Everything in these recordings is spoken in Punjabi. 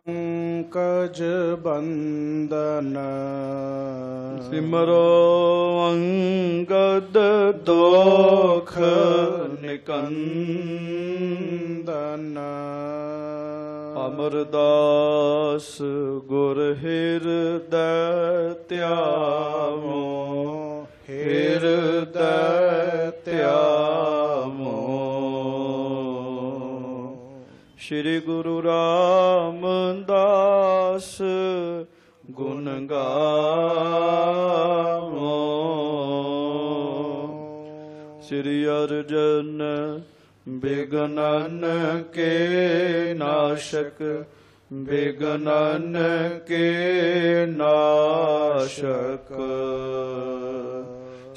पंकज बंदन सिमरो अंगद दोख निकंदन। अमरदास गुर हृदय त्यामो, हृदय त्यामो। श्री गुरु रामदास गुण गावो। श्री अर्जन बिघ्नन के नाशक, बिघ्नन के नाशक।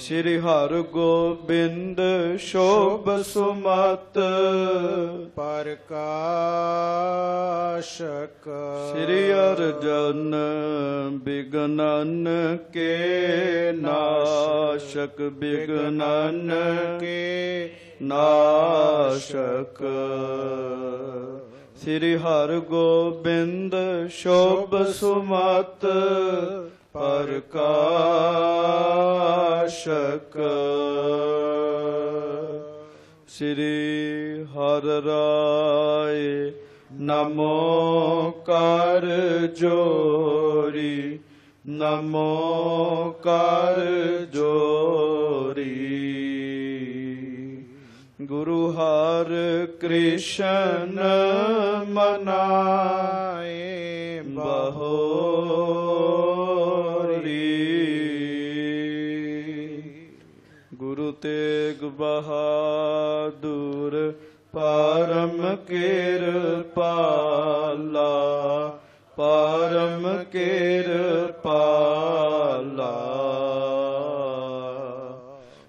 श्री हर गोबिंद शोभ सुमत प्रकाशक। श्री अर्जन बिघ्नन के नाशक, बिघ्नन के नाशक। श्री हर गोबिंद शोभ सुमत प्रकाशक। श्री हर राय नमो कर जोरी, नमो कर जोरी। गुरु हर कृष्ण मनाए बहोरी। गुरु तेग बहादुर परम कृपाला, परम कृपाला।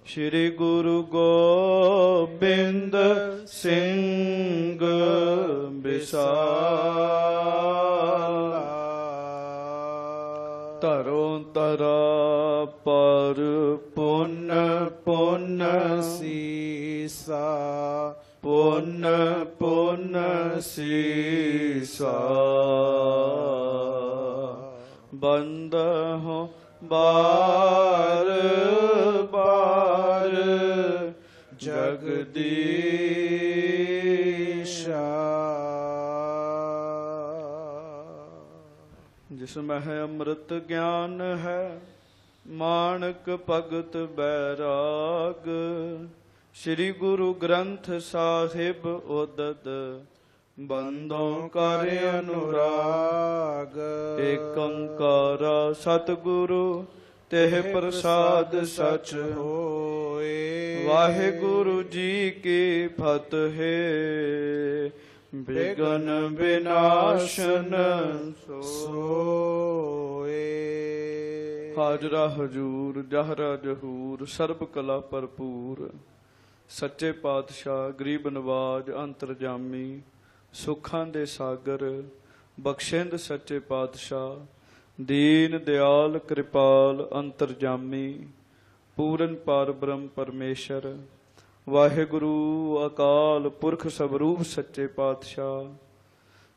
श्री गुरु गोबिंद सिंह विशाला। तरो तरा पर पुन पुन सीसा, पुन पुन सीसा। बंदहो बार बार जगदीशा। जिसमें है अमृत ज्ञान है, माणक भगत बैराग। श्री गुरु ग्रंथ साहिब उदद, बंदों कर अनुराग। एक ओंकारा सतगुरु तेह प्रसाद सच होए। वाहिगुरु जी की फतेह, बिघ्न विनाशन सोए। हाजरा हजूर जहरा जहूर, सर्ब कला भरपूर। सच्चे पातशाह गरीब नवाज अंतरजामी, सुखां दे सागर बख्शिंद सच्चे पातशाह। दीन दयाल कृपाल अंतरजामी, पूरन पार ब्रह्म परमेश्वर। वाहिगुरु अकाल पुरख सबरूप सच्चे पातशाह।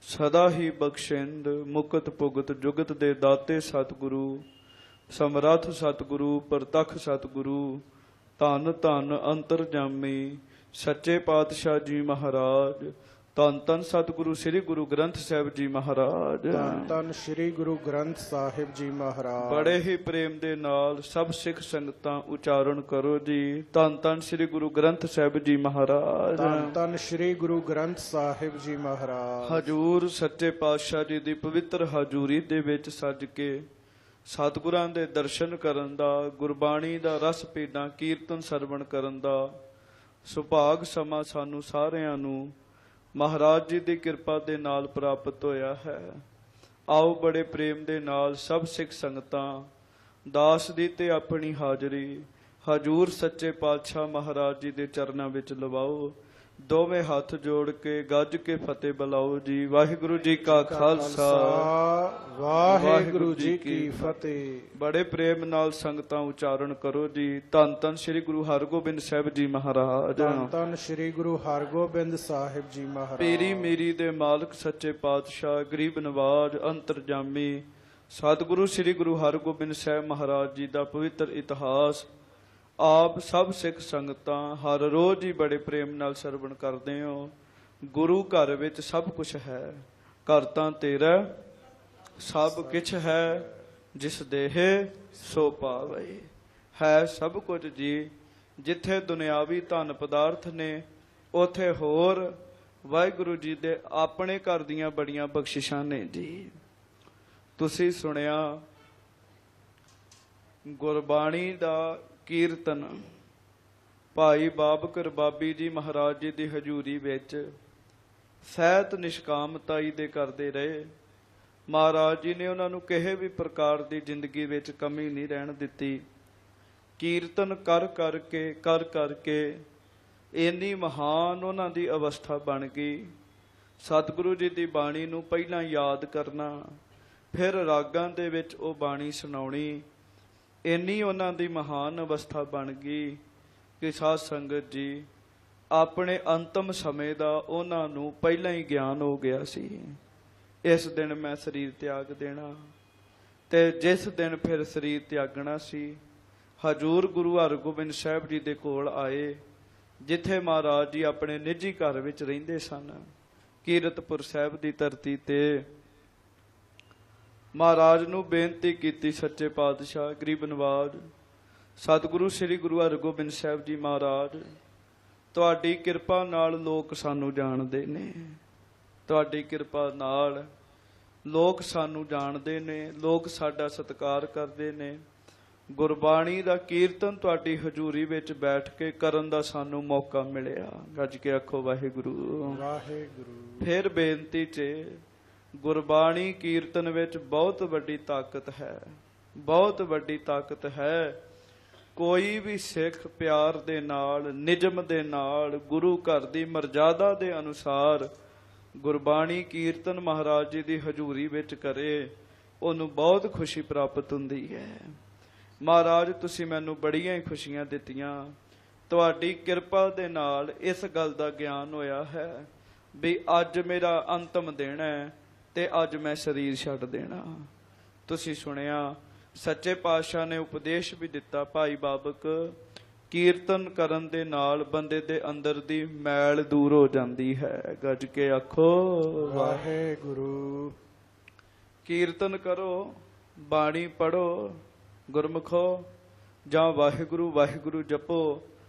सदा ही बख्शिंद मुकत भुगत जुगत दे दाते सतगुरु। समरथ सतगुरु परतख सतगुरु, धन धन अंतरजामी सच्चे पातशाह जी महाराज। धन धन सतगुरु श्री गुरु ग्रंथ साहिब जी महाराज। धन धन श्री गुरु ग्रंथ साहिब जी महाराज। बड़े ही प्रेम दे नाल सब सिख संगतां उचारण करो जी। धन धन श्री गुरु ग्रंथ साहिब जी महाराज। धन धन श्री गुरु ग्रंथ साहिब जी महाराज। हजूर सच्चे पातशाह जी दी पवित्र हजूरी दे विच सज के सतगुरां दे दर्शन करन दा, गुरबाणी दा रस पीना कीर्तन सरवण करन दा सुभाग समा सानू सारिआं नूं महाराज जी की किरपा दे नाल प्राप्त होया है। आओ बड़े प्रेम दे नाल सब सिख संगतां दास दी ते अपनी हाजरी हजूर सच्चे पातशाह महाराज जी दे चरनां विच लवाओ। ਦੋਵੇਂ ਹੱਥ ਜੋੜ ਕੇ ਗੱਜ ਕੇ ਫਤਿਹ ਬੁਲਾਓ ਜੀ। ਵਾਹਿਗੁਰੂ ਜੀ ਕਾ ਖਾਲਸਾ, ਵਾਹਿਗੁਰੂ ਜੀ ਕੀ ਫਤਿਹ। ਬੜੇ ਪ੍ਰੇਮ ਨਾਲ ਸੰਗਤਾਂ ਉਚਾਰਨ ਕਰੋ ਜੀ। ਧੰਨ ਧੰਨ ਸ੍ਰੀ ਗੁਰੂ ਹਰਗੋਬਿੰਦ ਸਾਹਿਬ ਜੀ ਮਹਾਰਾਜ। ਧੰਨ ਧੰਨ ਸ੍ਰੀ ਗੁਰੂ ਹਰਗੋਬਿੰਦ ਸਾਹਿਬ ਜੀ ਮਹਾਰਾਜ। ਪੀਰੀ ਮੀਰੀ ਦੇ ਮਾਲਕ ਸੱਚੇ ਪਾਤਸ਼ਾਹ, ਗਰੀਬ ਨਵਾਜ, ਅੰਤਰਜਾਮੀ ਸਤਿਗੁਰੂ ਸ੍ਰੀ ਗੁਰੂ ਹਰਗੋਬਿੰਦ ਸਾਹਿਬ ਮਹਾਰਾਜ ਜੀ ਦਾ ਪਵਿੱਤਰ ਇਤਿਹਾਸ ਆਪ ਸਭ ਸਿੱਖ ਸੰਗਤਾਂ ਹਰ ਰੋਜ਼ ਹੀ ਬੜੇ ਪ੍ਰੇਮ ਨਾਲ ਸਰਵਣ ਕਰਦੇ ਹੋ। ਗੁਰੂ ਘਰ ਵਿੱਚ ਸਭ ਕੁਝ ਹੈ, ਘਰ ਤਾਂ ਤੇਰਾ ਸਭ ਕਿਛ ਹੈ, ਜਿਸ ਦੇਹ ਸੋ ਪਾਵੇ। ਹੈ ਸਭ ਕੁਝ ਜੀ। ਜਿੱਥੇ ਦੁਨਿਆਵੀ ਧਨ ਪਦਾਰਥ ਨੇ, ਉਥੇ ਹੋਰ ਵਾਹਿਗੁਰੂ ਜੀ ਦੇ ਆਪਣੇ ਘਰ ਦੀਆਂ ਬੜੀਆਂ ਬਖਸ਼ਿਸ਼ਾਂ ਨੇ ਜੀ। ਤੁਸੀਂ ਸੁਣਿਆ ਗੁਰਬਾਣੀ ਦਾ ਕੀਰਤਨ ਭਾਈ ਬਾਬਕਰ ਬਾਬੀ ਜੀ ਮਹਾਰਾਜ ਜੀ ਦੀ ਹਜ਼ੂਰੀ ਵਿੱਚ ਸਹਿਤ ਨਿਸ਼ਕਾਮਤਾਈ ਦੇ ਕਰਦੇ ਰਹੇ। ਮਹਾਰਾਜ ਜੀ ਨੇ ਉਹਨਾਂ ਨੂੰ ਕਿਸੇ ਵੀ ਪ੍ਰਕਾਰ ਦੀ ਜ਼ਿੰਦਗੀ ਵਿੱਚ ਕਮੀ ਨਹੀਂ ਰਹਿਣ ਦਿੱਤੀ। ਕੀਰਤਨ ਕਰ ਕਰਕੇ ਇੰਨੀ ਮਹਾਨ ਉਹਨਾਂ ਦੀ ਅਵਸਥਾ ਬਣ ਗਈ। ਸਤਿਗੁਰੂ ਜੀ ਦੀ ਬਾਣੀ ਨੂੰ ਪਹਿਲਾਂ ਯਾਦ ਕਰਨਾ, ਫਿਰ ਰਾਗਾਂ ਦੇ ਵਿੱਚ ਉਹ ਬਾਣੀ ਸੁਣਾਉਣੀ, ਇੰਨੀ ਉਹਨਾਂ ਦੀ ਮਹਾਨ ਅਵਸਥਾ ਬਣ ਗਈ ਕਿ ਸਾਧ ਸੰਗਤ ਜੀ ਆਪਣੇ ਅੰਤਮ ਸਮੇਂ ਦਾ ਉਹਨਾਂ ਨੂੰ ਪਹਿਲਾਂ ਹੀ ਗਿਆਨ ਹੋ ਗਿਆ ਸੀ। ਇਸ ਦਿਨ ਮੈਂ ਸਰੀਰ ਤਿਆਗ ਦੇਣਾ, ਤੇ ਜਿਸ ਦਿਨ ਫਿਰ ਸਰੀਰ ਤਿਆਗਣਾ ਸੀ, ਹਜੂਰ ਗੁਰੂ ਹਰਗੋਬਿੰਦ ਸਾਹਿਬ ਜੀ ਦੇ ਕੋਲ ਆਏ, ਜਿੱਥੇ ਮਹਾਰਾਜ ਜੀ ਆਪਣੇ ਨਿੱਜੀ ਘਰ ਵਿੱਚ ਰਹਿੰਦੇ ਸਨ, ਕੀਰਤਪੁਰ ਸਾਹਿਬ ਦੀ ਧਰਤੀ ਤੇ। ਮਹਾਰਾਜ ਨੂੰ ਬੇਨਤੀ ਕੀਤੀ, ਸੱਚੇ ਪਾਤਸ਼ਾਹ, ਗਰੀਬ ਨਵਾਜ ਸਤਿਗੁਰੂ ਸ੍ਰੀ ਗੁਰੂ ਹਰਗੋਬਿੰਦ ਸਾਹਿਬ ਜੀ ਮਹਾਰਾਜ, ਤੁਹਾਡੀ ਕਿਰਪਾ ਨਾਲ ਲੋਕ ਸਾਨੂੰ ਜਾਣਦੇ ਨੇ, ਤੁਹਾਡੀ ਕਿਰਪਾ ਨਾਲ ਲੋਕ ਸਾਨੂੰ ਜਾਣਦੇ ਨੇ, ਲੋਕ ਸਾਡਾ ਸਤਿਕਾਰ ਕਰਦੇ ਨੇ। ਗੁਰਬਾਣੀ ਦਾ ਕੀਰਤਨ ਤੁਹਾਡੀ ਹਜ਼ੂਰੀ ਵਿੱਚ ਬੈਠ ਕੇ ਕਰਨ ਦਾ ਸਾਨੂੰ ਮੌਕਾ ਮਿਲਿਆ। ਗੱਜ ਕੇ ਆਖੋ ਵਾਹਿਗੁਰੂ ਵਾਹਿਗੁਰੂ। ਫਿਰ ਬੇਨਤੀ 'ਚ ਗੁਰਬਾਣੀ ਕੀਰਤਨ ਵਿੱਚ ਬਹੁਤ ਵੱਡੀ ਤਾਕਤ ਹੈ, ਬਹੁਤ ਵੱਡੀ ਤਾਕਤ ਹੈ। ਕੋਈ ਵੀ ਸਿੱਖ ਪਿਆਰ ਦੇ ਨਾਲ, ਨਿਯਮ ਦੇ ਨਾਲ, ਗੁਰੂ ਘਰ ਦੀ ਮਰਜ਼ਾਦਾ ਦੇ ਅਨੁਸਾਰ ਗੁਰਬਾਣੀ ਕੀਰਤਨ ਮਹਾਰਾਜ ਜੀ ਦੀ ਹਜ਼ੂਰੀ ਵਿੱਚ ਕਰੇ, ਉਹਨੂੰ ਬਹੁਤ ਖੁਸ਼ੀ ਪ੍ਰਾਪਤ ਹੁੰਦੀ ਹੈ। ਮਹਾਰਾਜ ਤੁਸੀਂ ਮੈਨੂੰ ਬੜੀਆਂ ਹੀ ਖੁਸ਼ੀਆਂ ਦਿੱਤੀਆਂ। ਤੁਹਾਡੀ ਕਿਰਪਾ ਦੇ ਨਾਲ ਇਸ ਗੱਲ ਦਾ ਗਿਆਨ ਹੋਇਆ ਹੈ ਵੀ ਅੱਜ ਮੇਰਾ ਅੰਤਮ ਦਿਨ ਹੈ ਤੇ ਅੱਜ ਮੈਂ ਸਰੀਰ ਛੱਡ ਦੇਣਾ। ਤੁਸੀਂ ਸੁਣਿਆ ਸੱਚੇ ਪਾਤਸ਼ਾਹ ਨੇ ਉਪਦੇਸ਼ ਵੀ ਦਿੱਤਾ, ਭਾਈ ਬਾਬਕ, ਕੀਰਤਨ ਕਰਨ ਦੇ ਨਾਲ ਬੰਦੇ ਦੇ ਅੰਦਰ ਦੀ ਮੈਲ ਦੂਰ ਹੋ ਜਾਂਦੀ ਹੈ। ਗੱਜ ਕੇ ਆਖੋ ਵਾਹਿਗੁਰੂ। ਕੀਰਤਨ ਕਰੋ, ਬਾਣੀ ਪੜੋ, ਗੁਰਮੁਖੋ, ਜਾਂ ਵਾਹਿਗੁਰੂ ਵਾਹਿਗੁਰੂ ਜਪੋ।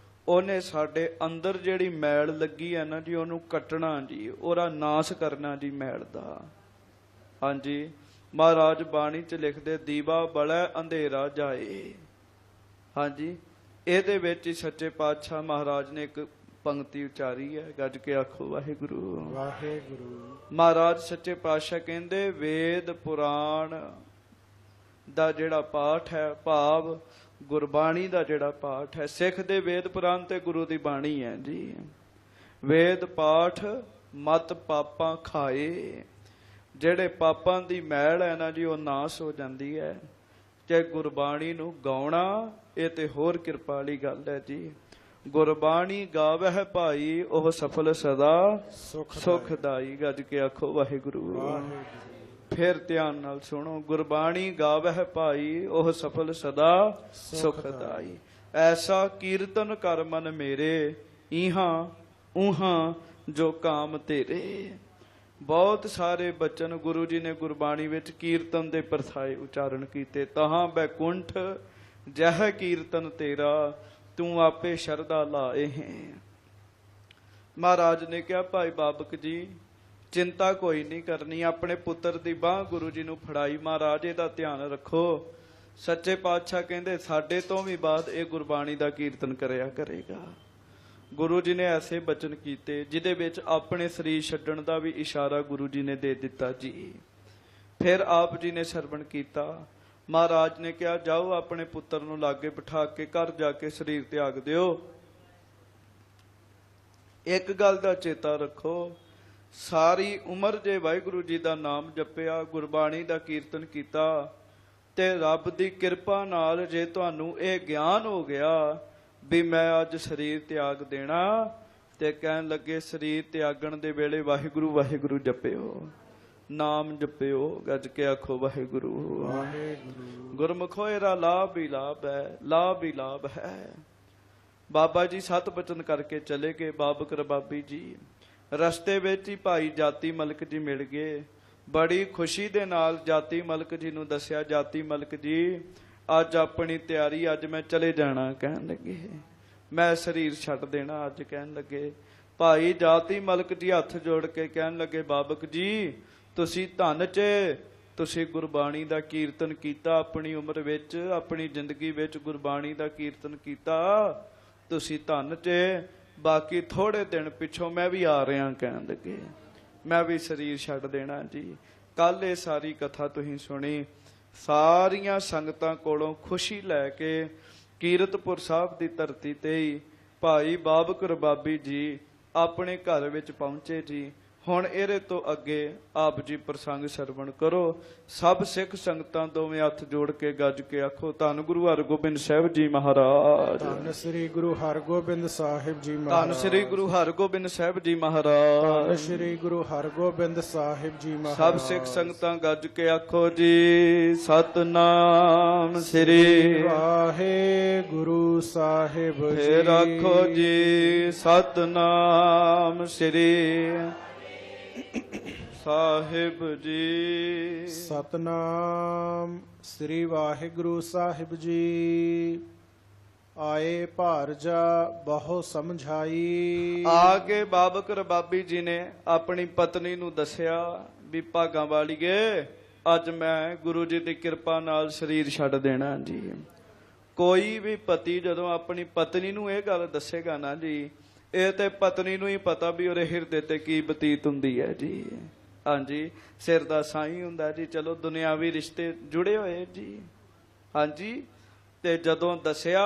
ਉਹਨੇ ਸਾਡੇ ਅੰਦਰ ਜਿਹੜੀ ਮੈਲ ਲੱਗੀ ਹੈ ਨਾ ਜੀ, ਉਹਨੂੰ ਕੱਟਣਾ ਜੀ, ਉਹਦਾ ਨਾਸ਼ ਕਰਨਾ ਜੀ ਮੈਲ ਦਾ। ਹਾਂਜੀ, ਮਹਾਰਾਜ ਬਾਣੀ 'ਚ ਲਿਖਦੇ, ਦੀਵਾ ਬਲੈ ਅੰਧੇਰਾ ਜਾਏ। ਹਾਂਜੀ, ਇਹਦੇ ਵਿੱਚ ਹੀ ਸੱਚੇ ਪਾਤਸ਼ਾਹ ਮਹਾਰਾਜ ਨੇ ਇੱਕ ਪੰਕਤੀ ਉਚਾਰੀ ਹੈ। ਗੱਜ ਕੇ ਆਖੋ ਵਾਹਿਗੁਰੂ ਵਾਹਿਗੁਰੂ। ਮਹਾਰਾਜ ਸੱਚੇ ਪਾਤਸ਼ਾਹ ਕਹਿੰਦੇ, ਵੇਦ ਪੁਰਾਣ ਦਾ ਜਿਹੜਾ ਪਾਠ ਹੈ, ਭਾਵ ਗੁਰਬਾਣੀ ਦਾ ਜਿਹੜਾ ਪਾਠ ਹੈ, ਸਿੱਖ ਦੇ ਵੇਦ ਪੁਰਾਣ ਤੇ ਗੁਰੂ ਦੀ ਬਾਣੀ ਹੈ ਜੀ। ਵੇਦ ਪਾਠ ਮਤ ਪਾਪਾਂ ਖਾਏ। ਜਿਹੜੇ ਪਾਪਾਂ ਦੀ ਮੈਲ ਹੈ ਨਾ ਜੀ, ਉਹ ਨਾਸ਼ ਹੋ ਜਾਂਦੀ ਹੈ। ਤੇ ਗੁਰਬਾਣੀ ਨੂੰ ਗਾਉਣਾ, ਇਹ ਤੇ ਹੋਰ ਕਿਰਪਾ ਵਾਲੀ ਗੱਲ ਹੈ ਜੀ। ਗੁਰਬਾਣੀ ਗਾਵਹਿ ਭਾਈ, ਉਹ ਸਫਲ ਸਦਾ ਸੁਖਦਾਈ। ਗੱਜ ਕੇ ਆਖੋ ਵਾਹਿਗੁਰੂ। ਫਿਰ ਧਿਆਨ ਨਾਲ ਸੁਣੋ, ਗੁਰਬਾਣੀ ਗਾਵਹਿ ਭਾਈ, ਉਹ ਸਫਲ ਸਦਾ ਸੁਖਦਾਈ। ਐਸਾ ਕੀਰਤਨ ਕਰ ਮਨ ਮੇਰੇ, ਇਹਾਂ ਉਹਾਂ ਜੋ ਕਾਮ ਤੇਰੇ। ਬਹੁਤ ਸਾਰੇ ਬਚਨ ਗੁਰੂ ਜੀ ਨੇ ਗੁਰਬਾਣੀ ਵਿੱਚ ਕੀਰਤਨ ਦੇ ਪਰਥਾਏ ਉਚਾਰਨ ਕੀਤੇ। ਤਹਾਂ ਬੈਕੁੰਠ ਜਹ ਕੀਰਤਨ ਤੇਰਾ, ਤੂੰ ਆਪੇ ਸ਼ਰਧਾ ਲਾਏ ਹੈ। ਮਹਾਰਾਜ ਨੇ ਕਿਹਾ, ਭਾਈ ਬਾਬਕ ਜੀ ਚਿੰਤਾ ਕੋਈ ਨਹੀਂ ਕਰਨੀ। ਆਪਣੇ ਪੁੱਤਰ ਦੀ ਬਾਂਹ ਗੁਰੂ ਜੀ ਨੂੰ ਫੜਾਈ, ਮਹਾਰਾਜ ਇਹਦਾ ਧਿਆਨ ਰੱਖੋ। ਸੱਚੇ ਪਾਤਸ਼ਾਹ ਕਹਿੰਦੇ, ਸਾਡੇ ਤੋਂ ਵੀ ਬਾਅਦ ਇਹ ਗੁਰਬਾਣੀ ਦਾ ਕੀਰਤਨ ਕਰਿਆ ਕਰੇਗਾ। ਗੁਰੂ ਜੀ ਨੇ ਐਸੇ ਬਚਨ ਕੀਤੇ ਜਿਹਦੇ ਵਿੱਚ ਆਪਣੇ ਸਰੀਰ ਛੱਡਣ ਦਾ ਵੀ ਇਸ਼ਾਰਾ ਗੁਰੂ ਜੀ ਨੇ ਦੇ ਦਿੱਤਾ ਜੀ। ਫਿਰ ਆਪ ਜੀ ਨੇ ਸਰਵਣ ਕੀਤਾ। ਮਹਾਰਾਜ ਨੇ ਕਿਹਾ, ਜਾਓ ਆਪਣੇ ਪੁੱਤਰ ਨੂੰ ਲਾਗੇ ਬਿਠਾ ਕੇ ਘਰ ਜਾ ਕੇ ਸਰੀਰ ਤਿਆਗ ਦਿਓ। ਇੱਕ ਗੱਲ ਦਾ ਚੇਤਾ ਰੱਖੋ, ਸਾਰੀ ਉਮਰ ਜੇ ਵਾਹਿਗੁਰੂ ਜੀ ਦਾ ਨਾਮ ਜਪਿਆ, ਗੁਰਬਾਣੀ ਦਾ ਕੀਰਤਨ ਕੀਤਾ, ਤੇ ਰੱਬ ਦੀ ਕਿਰਪਾ ਨਾਲ ਜੇ ਤੁਹਾਨੂੰ ਇਹ ਗਿਆਨ ਹੋ ਗਿਆ ਵੀ ਮੈਂ ਅੱਜ ਸਰੀਰ ਤਿਆਗ ਦੇਣਾ, ਤੇ ਕਹਿਣ ਲੱਗੇ ਸਰੀਰ ਤਿਆਗਣ ਦੇ ਵੇਲੇ ਵਾਹਿਗੁਰੂ ਵਾਹਿਗੁਰੂ ਜਪਿਓ, ਨਾਮ ਜਪਿਓ, ਗੱਜ ਕੇ ਆਖੋ ਵਾਹਿਗੁਰੂ ਵਾਹਿਗੁਰੂ। ਗੁਰਮੁਖੋ ਇਹਦਾ ਲਾਭ ਹੀ ਲਾਭ ਹੈ, ਲਾਭ ਹੀ ਲਾਭ ਹੈ। ਬਾਬਾ ਜੀ ਸਤ ਬਚਨ ਕਰਕੇ ਚਲੇ ਗਏ। ਬਾਬਕ ਰਬਾਬੀ ਜੀ ਰਸਤੇ ਵਿੱਚ ਹੀ ਭਾਈ ਜਾਤੀ ਮਲਕ ਜੀ ਮਿਲ ਗਏ। ਬੜੀ ਖੁਸ਼ੀ ਦੇ ਨਾਲ ਜਾਤੀ ਮਲਕ ਜੀ ਨੂੰ ਦੱਸਿਆ, ਜਾਤੀ ਮਲਕ ਜੀ ਅੱਜ ਆਪਣੀ ਤਿਆਰੀ, ਅੱਜ ਮੈਂ ਚਲੇ ਜਾਣਾ। ਕਹਿਣ ਲੱਗੇ ਮੈਂ ਸਰੀਰ ਛੱਡ ਦੇਣਾ ਅੱਜ। ਕਹਿਣ ਲੱਗੇ ਭਾਈ ਜਾਤੀ ਮਲਕ ਜੀ ਹੱਥ ਜੋੜ ਕੇ ਕਹਿਣ ਲੱਗੇ ਬਾਬਕ ਜੀ ਤੁਸੀਂ ਧੰਨ ਚ, ਤੁਸੀਂ ਗੁਰਬਾਣੀ ਦਾ ਕੀਰਤਨ ਕੀਤਾ ਆਪਣੀ ਉਮਰ ਵਿੱਚ, ਆਪਣੀ ਜ਼ਿੰਦਗੀ ਵਿੱਚ ਗੁਰਬਾਣੀ ਦਾ ਕੀਰਤਨ ਕੀਤਾ, ਤੁਸੀਂ ਧੰਨ ਚ। ਬਾਕੀ ਥੋੜੇ ਦਿਨ ਪਿੱਛੋਂ ਮੈਂ ਵੀ ਆ ਰਿਹਾ। ਕਹਿਣ ਲੱਗੇ ਮੈਂ ਵੀ ਸਰੀਰ ਛੱਡ ਦੇਣਾ ਜੀ। ਕੱਲ ਇਹ ਸਾਰੀ ਕਥਾ ਤੁਸੀਂ ਸੁਣੀ। ਸਾਰੀਆਂ ਸੰਗਤਾਂ ਕੋਲੋਂ ਖੁਸ਼ੀ ਲੈ ਕੇ ਕੀਰਤਪੁਰ ਸਾਹਿਬ ਦੀ ਧਰਤੀ ਤੇ ਹੀ ਭਾਈ ਬਾਬਕ ਰਬਾਬੀ ਜੀ ਆਪਣੇ ਘਰ ਵਿੱਚ ਪਹੁੰਚੇ ਜੀ। ਹੁਣ ਇਹਦੇ ਤੋਂ ਅੱਗੇ ਆਪ ਜੀ ਪ੍ਰਸੰਗ ਸਰਵਣ ਕਰੋ। ਸਭ ਸਿੱਖ ਸੰਗਤਾਂ ਦੋਵੇਂ ਹੱਥ ਜੋੜ ਕੇ ਗੱਜ ਕੇ ਆਖੋ ਧੰਨ ਗੁਰੂ ਹਰਗੋਬਿੰਦ ਸਾਹਿਬ ਜੀ ਮਹਾਰਾਜ, ਧੰਨ ਸ੍ਰੀ ਗੁਰੂ ਹਰਗੋਬਿੰਦ ਸਾਹਿਬ ਜੀ ਮਹਾਰਾਜ, ਧੰਨ ਸ੍ਰੀ ਗੁਰੂ ਹਰਗੋਬਿੰਦ ਸਾਹਿਬ ਜੀ ਮਹਾਰਾਜ, ਧੰਨ ਸ੍ਰੀ ਗੁਰੂ ਹਰਗੋਬਿੰਦ ਸਾਹਿਬ ਜੀ ਮਹਾਰਾਜ। ਸਭ ਸਿੱਖ ਸੰਗਤਾਂ ਗੱਜ ਕੇ ਆਖੋ ਜੀ ਸਤਨਾਮ ਸ੍ਰੀ ਵਾਹਿਗੁਰੂ ਸਾਹਿਬ ਜੀ। ਫੇਰ ਆਖੋ ਜੀ ਸਤਨਾਮ ਸ੍ਰੀ ਸਾਹਿਬ ਜੀ। ਸਤਨਾਮ ਸ੍ਰੀ ਵਾਹਿਗੁਰੂ ਸਾਹਿਬ ਜੀ। ਆਏ ਭਾਰਜਾ ਬਹੁ ਸਮਝਾਈ। ਆ ਕੇ ਬਾਬਕ ਰਬਾਬੀ ਜੀ ਨੇ ਆਪਣੀ ਪਤਨੀ ਨੂੰ ਦੱਸਿਆ ਵੀ ਭਾਗਾਂ ਵਾਲੀਏ ਅੱਜ ਮੈਂ ਗੁਰੂ ਜੀ ਦੀ ਕਿਰਪਾ ਨਾਲ ਸਰੀਰ ਛੱਡ ਦੇਣਾ ਜੀ। ਕੋਈ ਵੀ ਪਤੀ ਜਦੋਂ ਆਪਣੀ ਪਤਨੀ ਨੂੰ ਇਹ ਗੱਲ ਦੱਸੇਗਾ ਨਾ ਜੀ, ਇਹ ਤੇ ਪਤਨੀ ਨੂੰ ਹੀ ਪਤਾ ਵੀ ਉਹਦੇ ਹਿਰਦੇ ਤੇ ਕੀ ਬਤੀਤ ਹੁੰਦੀ ਹੈ ਜੀ। ਹਾਂਜੀ, ਸਿਰ ਦਾ ਸਾਈਂ ਹੁੰਦਾ ਜੀ। ਚਲੋ ਦੁਨਿਆਵੀ ਰਿਸ਼ਤੇ ਜੁੜੇ ਹੋਏ ਜੀ। ਹਾਂਜੀ, ਤੇ ਜਦੋਂ ਦੱਸਿਆ